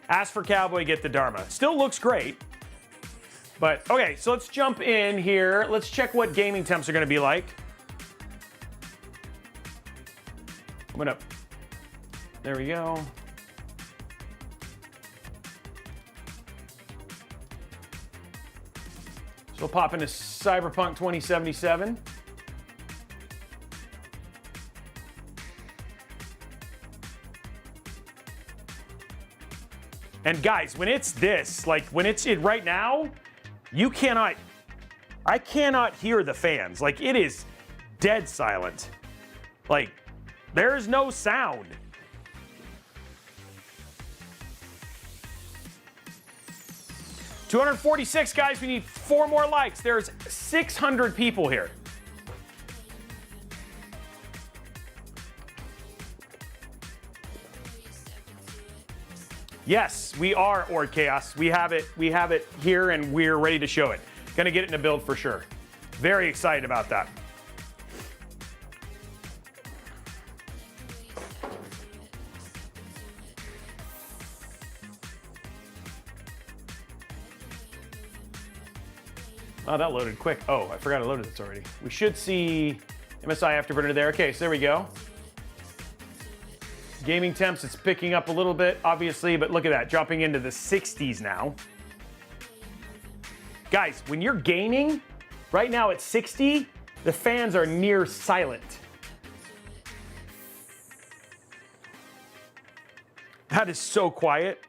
Ask for Cowboy, get the Dharma. Still looks great. But, okay, so let's jump in here. Let's check what gaming temps are going to be like. I'm going to... There we go. So we'll pop into Cyberpunk 2077. And guys, when it's this, like when it's in right now, I cannot hear the fans. Like it is dead silent. Like there's no sound. $246 guys, we need 4 more likes. There's 600 people here. Yes, we are Ord Chaos. We have it here and we're ready to show it. Gonna get it in a build for sure. Very excited about that. Oh, that loaded quick. Oh, I forgot I loaded this already. We should see MSI Afterburner there. Okay, so there we go. Gaming temps, it's picking up a little bit, obviously, but look at that, dropping into the 60s now. Guys, when you're gaming, right now at 60, the fans are near silent. That is so quiet.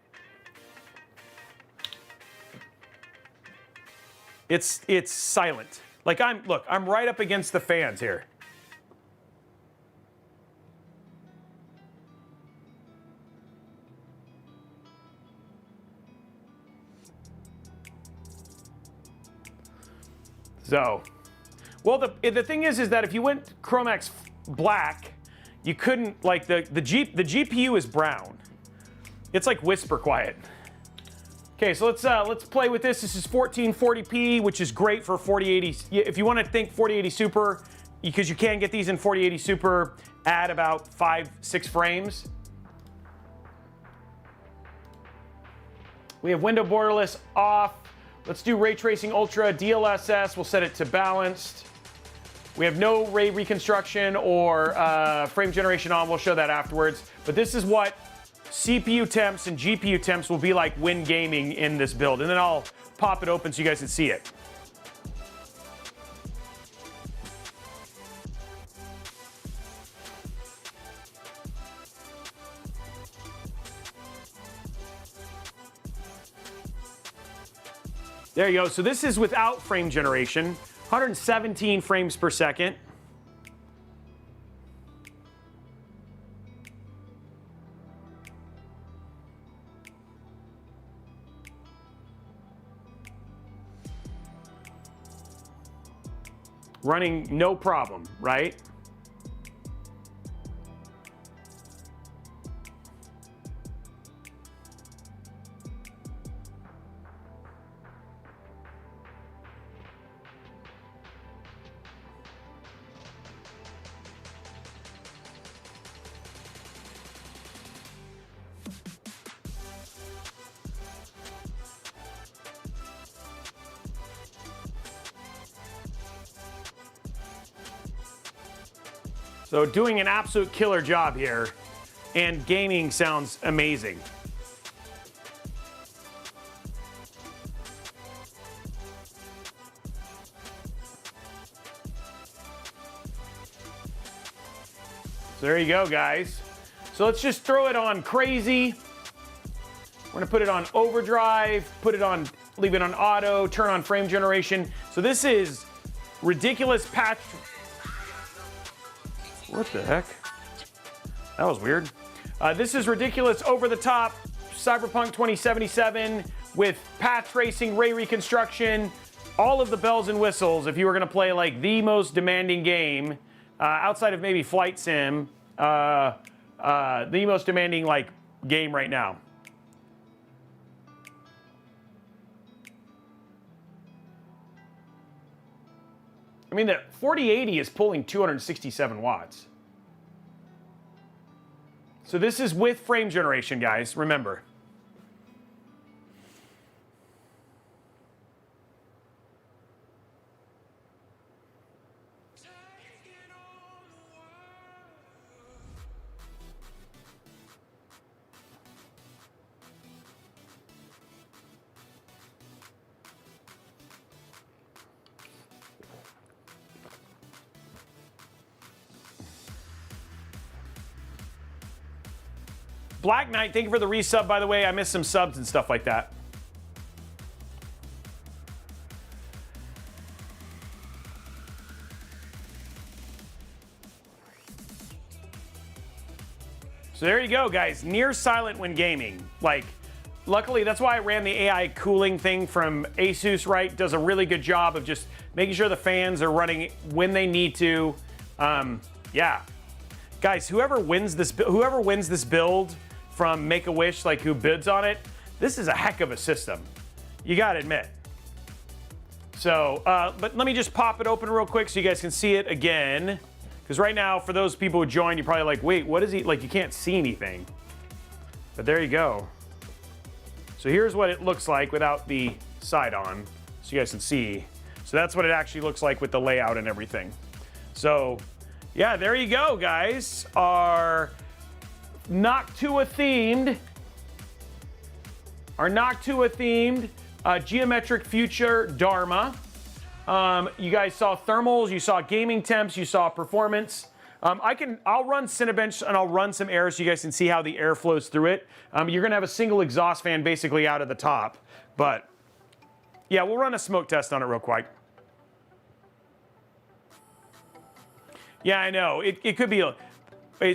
It's silent. Like look, I'm right up against the fans here. So, well, the thing is that if you went chromax.black, you couldn't, like, the GPU is brown. It's like whisper quiet. Okay, so let's play with this. This is 1440p, which is great for 4080. If you want to think 4080 Super, because you can get these in 4080 Super at about 5-6 frames. We have window borderless off. Let's do Ray Tracing Ultra, DLSS, we'll set it to balanced. We have no ray reconstruction or frame generation on, we'll show that afterwards. But this is what CPU temps and GPU temps will be like when gaming in this build. And then I'll pop it open so you guys can see it. There you go. So this is without frame generation, 117 frames per second. Running no problem, right? So doing an absolute killer job here, and gaming sounds amazing. So there you go, guys. So let's just throw it on crazy. We're gonna put it on overdrive, leave it on auto, turn on frame generation. So this is ridiculous patch. What the heck? That was weird. This is ridiculous, over-the-top Cyberpunk 2077 with path tracing, ray reconstruction, all of the bells and whistles. If you were going to play like the most demanding game, outside of maybe Flight Sim, the most demanding like game right now. I mean, the 4080 is pulling 267 watts. So this is with frame generation, guys, remember. Black Knight, thank you for the resub, by the way. I missed some subs and stuff like that. So there you go, guys. Near silent when gaming. Like, luckily, that's why I ran the AI cooling thing from Asus, right? Does a really good job of just making sure the fans are running when they need to. Yeah. Guys, whoever wins this build from Make-A-Wish, like who bids on it, this is a heck of a system. You gotta admit. So, but let me just pop it open real quick so you guys can see it again. Because right now, for those people who joined, you're probably like, wait, what is he, like you can't see anything. But there you go. So here's what it looks like without the side on, so you guys can see. So that's what it actually looks like with the layout and everything. So, yeah, there you go, guys. Our Noctua themed geometric future Dharma. You guys saw thermals, you saw gaming temps, you saw performance. I'll run Cinebench and I'll run some air so you guys can see how the air flows through it. You're gonna have a single exhaust fan basically out of the top, but yeah, we'll run a smoke test on it real quick. Yeah, I know. It could be.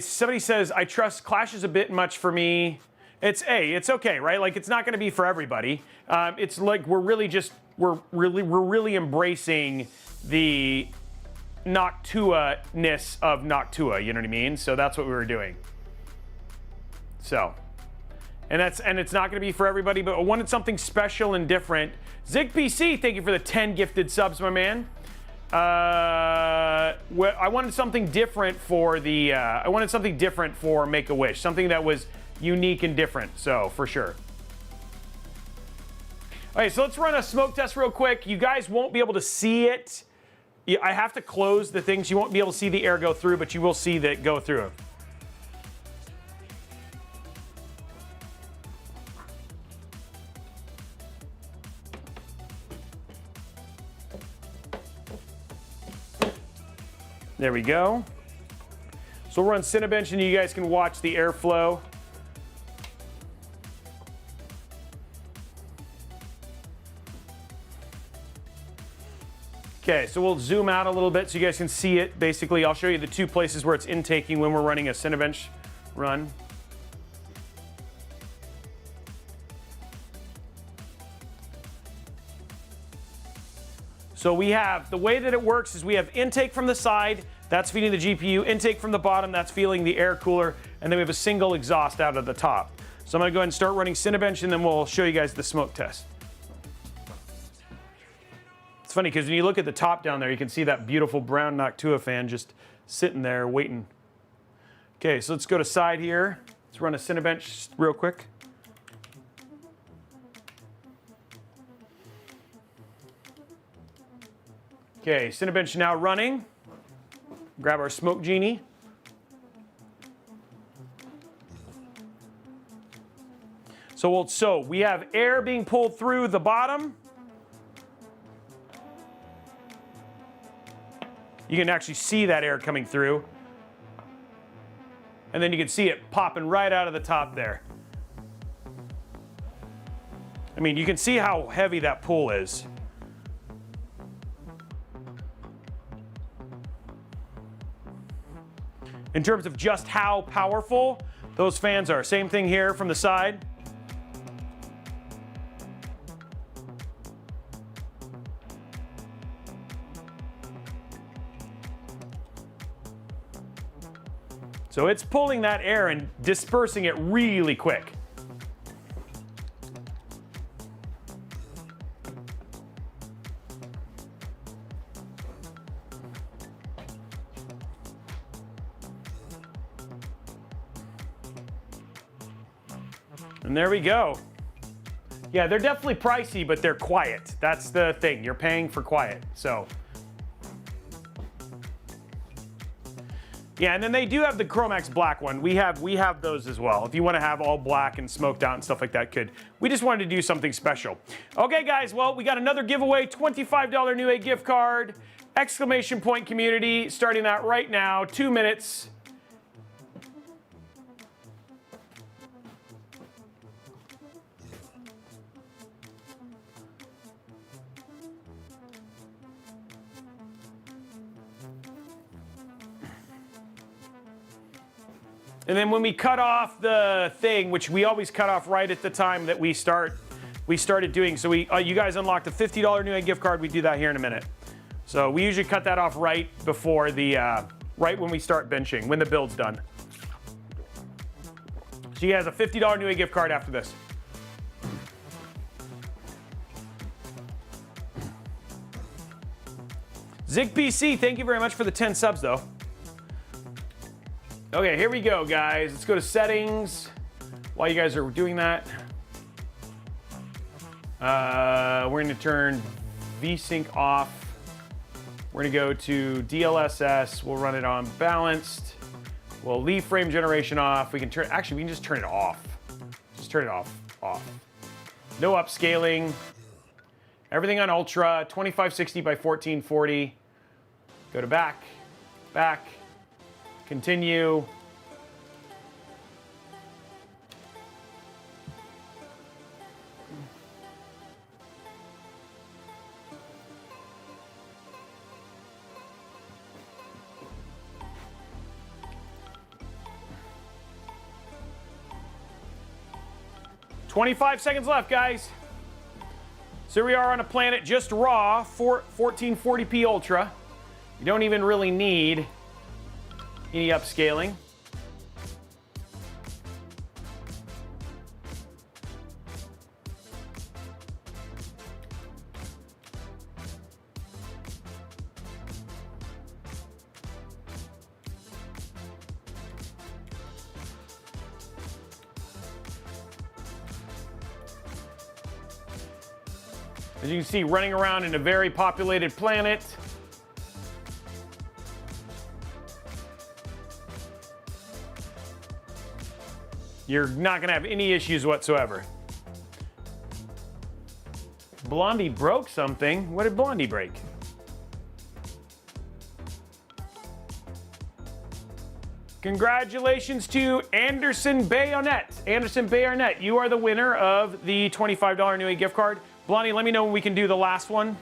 Somebody says I trust Clash is a bit much for me. It's okay, right? Like it's not going to be for everybody. It's like we're really embracing the Noctua-ness of Noctua. You know what I mean? So that's what we were doing. So, and it's not going to be for everybody, but I wanted something special and different. ZigPC, thank you for the 10 gifted subs, my man. I wanted something different for the. I wanted something different for Make-A-Wish, something that was unique and different. So for sure. Okay, so let's run a smoke test real quick. You guys won't be able to see it. I have to close the things. You won't be able to see the air go through, but you will see that go through. There we go. So we'll run Cinebench and you guys can watch the airflow. Okay, so we'll zoom out a little bit so you guys can see it. Basically, I'll show you the two places where it's intaking when we're running a Cinebench run. So we have, the way that it works is we have intake from the side, that's feeding the GPU, intake from the bottom, that's feeding the air cooler, and then we have a single exhaust out of the top. So I'm gonna go ahead and start running Cinebench and then we'll show you guys the smoke test. It's funny because when you look at the top down there, you can see that beautiful brown Noctua fan just sitting there waiting. Okay, so let's go to side here. Let's run a Cinebench real quick. Okay, Cinebench now running. Grab our smoke genie. So we have air being pulled through the bottom. You can actually see that air coming through. And then you can see it popping right out of the top there. I mean, you can see how heavy that pull is. In terms of just how powerful those fans are. Same thing here from the side. So it's pulling that air and dispersing it really quick. And there we go. Yeah, they're definitely pricey, but they're quiet. That's the thing. You're paying for quiet. So. Yeah, and then they do have the chromax.black one. We have those as well. If you want to have all black and smoked out and stuff like that, could. We just wanted to do something special. Okay, guys, well, we got another giveaway, $25 Newegg gift card, exclamation point community, starting that right now, 2 minutes. And then when we cut off the thing, which we always cut off right at the time that we started doing. So you guys unlocked a $50 Newegg gift card. We do that here in a minute. So we usually cut that off right before the, right when we start benching, when the build's done. So you guys a $50 Newegg gift card after this. ZigPC, thank you very much for the 10 subs though. Okay, here we go, guys. Let's go to settings. While you guys are doing that, we're going to turn VSync off. We're going to go to DLSS. We'll run it on balanced. We'll leave frame generation off. We can turn. Actually, we can just turn it off. Just turn it off. No upscaling. Everything on ultra. 2560 by 1440. Go to back. Continue. $25 seconds left, guys. So we are on a planet just raw, 1440p ultra. You don't even really need any upscaling. As you can see, running around in a very populated planet. You're not gonna have any issues whatsoever. Blondie broke something. What did Blondie break? Congratulations to Anderson Bayonet. Anderson Bayonet, you are the winner of the $25 Newegg gift card. Blondie, let me know when we can do the last one.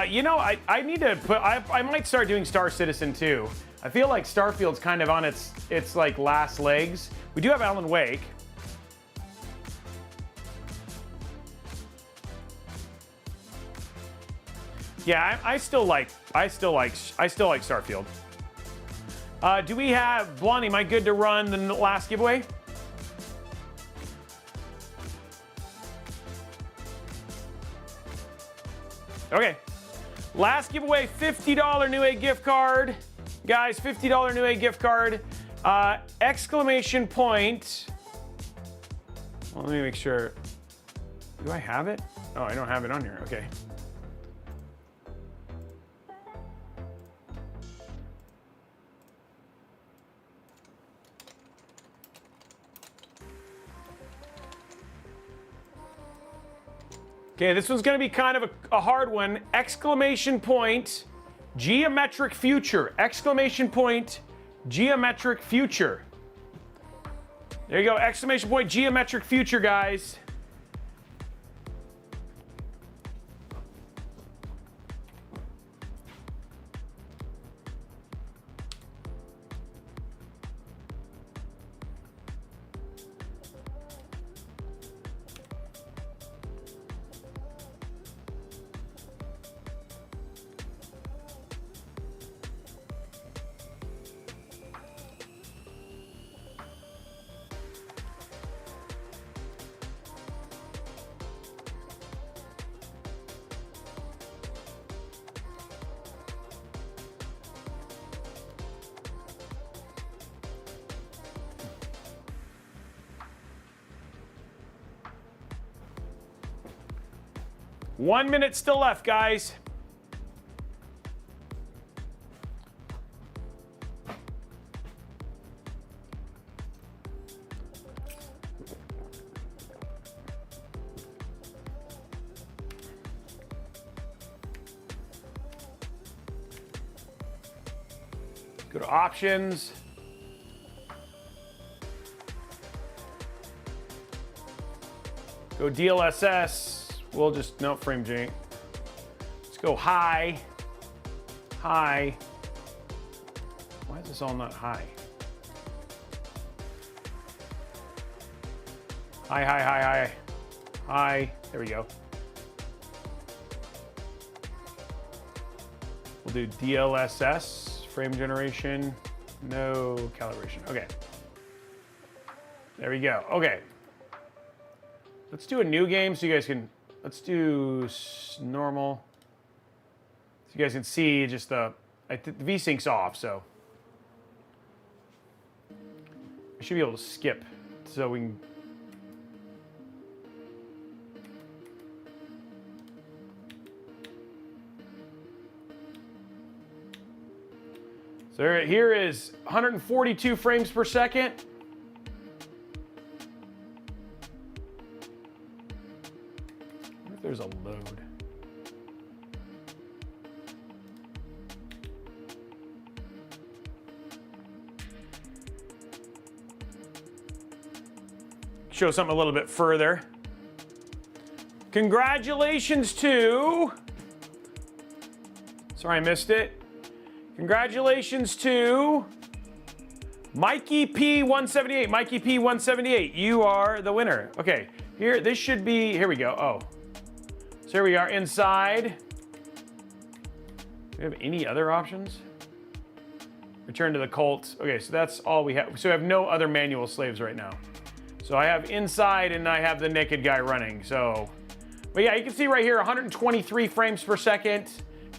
You know, I need to put, I might start doing Star Citizen too. I feel like Starfield's kind of on its like last legs. We do have Alan Wake. Yeah, I still like Starfield. Do we have Blondie? Am I good to run the last giveaway? Okay. Last giveaway, $50 Newegg gift card. Guys, $50 Newegg gift card. Exclamation point. Well, let me make sure. Do I have it? Oh, I don't have it on here. Okay. Okay, this one's going to be kind of a hard one. Exclamation point, geometric future. Exclamation point, geometric future. There you go, exclamation point, geometric future, guys. 1 minute still left, guys. Go to options. Go DLSS. We'll just, no, frame jank. Let's go high. High. Why is this all not high? High, high, high, high. High. There we go. We'll do DLSS. Frame generation, no calibration. Okay. There we go. Okay. Let's do a new game so you guys can, let's do normal. So you guys can see just the V-Sync's off, so. I should be able to skip so we can. So here is 142 frames per second. I wonder if there's a load. Show something a little bit further. Congratulations to, sorry I missed it. Congratulations to Mikey P178. Mikey P178, you are the winner. Okay, here, this should be, here we go. Oh, so here we are inside. Do we have any other options? Return to the cult. Okay, so that's all we have. So I have no other manual slaves right now. So I have inside and I have the naked guy running. So, but yeah, you can see right here, 123 frames per second.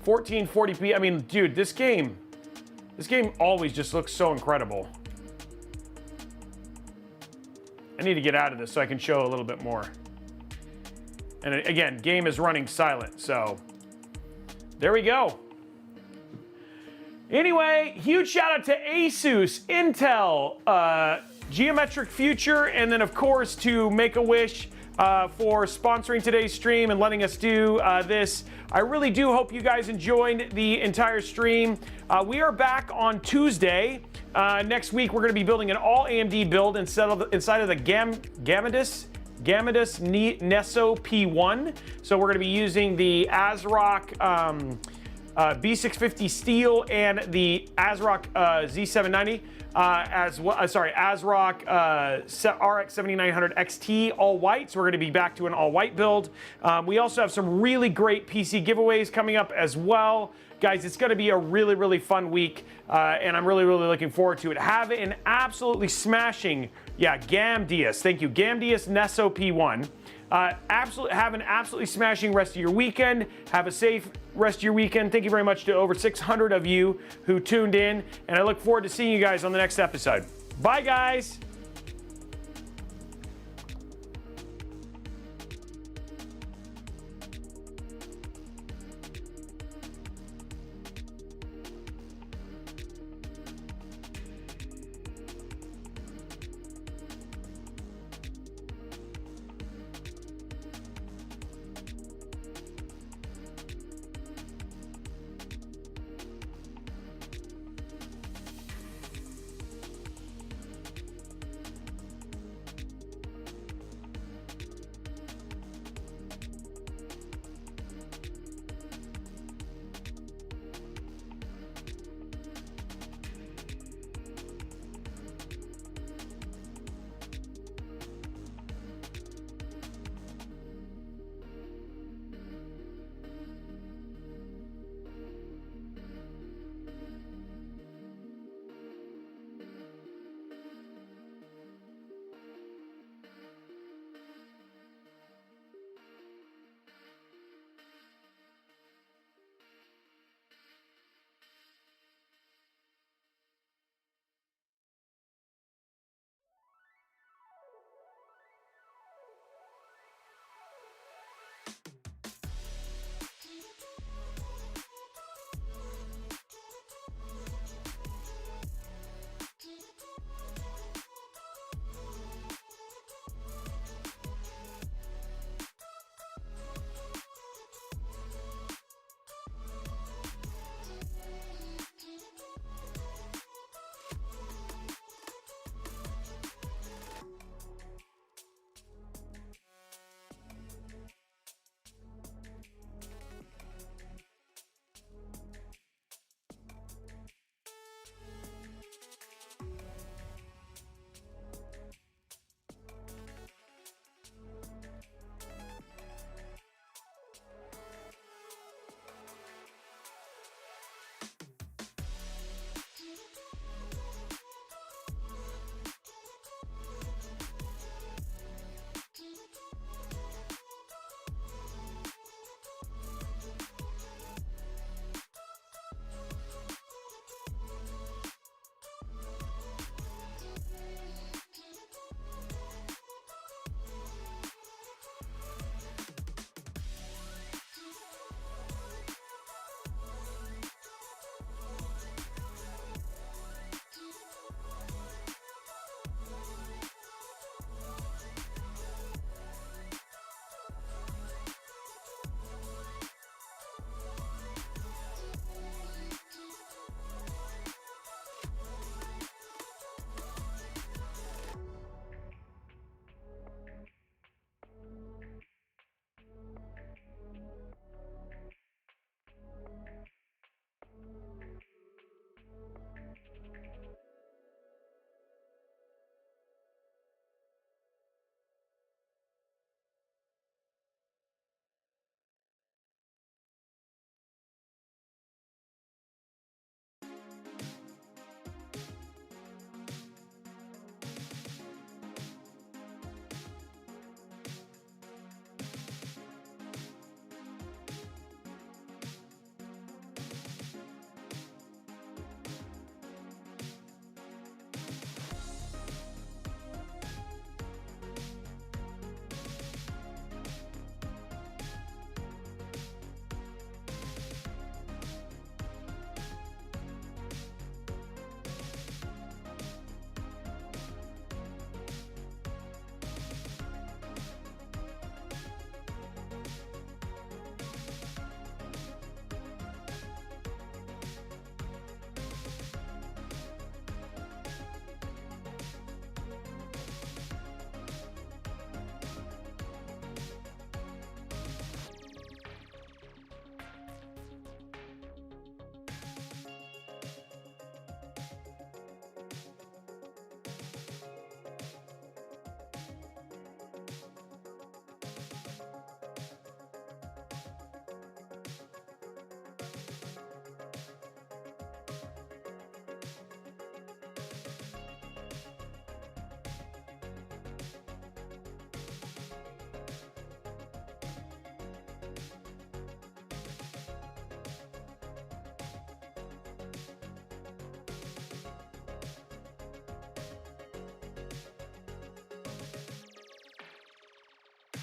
1440p. I mean, dude, this game always just looks so incredible. I need to get out of this so I can show a little bit more. And again, game is running silent, so there we go. Anyway, huge shout out to Asus, Intel, Geometric Future, and then of course to Make-A-Wish for sponsoring today's stream and letting us do this. I really do hope you guys enjoyed the entire stream. We are back on Tuesday. Next week, we're going to be building an all AMD build inside of the Gamadus Neso P1. So we're going to be using the ASRock B650 Steel and the ASRock Z790. ASRock RX 7900 XT all white. So we're going to be back to an all white build. We also have some really great PC giveaways coming up as well. Guys, it's going to be a really, really fun week, and I'm really, really looking forward to it. Have an absolutely smashing, Gamdius. Thank you, Gamdius Neso P1. Have an absolutely smashing rest of your weekend. Have a safe rest of your weekend. Thank you very much to over 600 of you who tuned in, and I look forward to seeing you guys on the next episode. Bye, guys.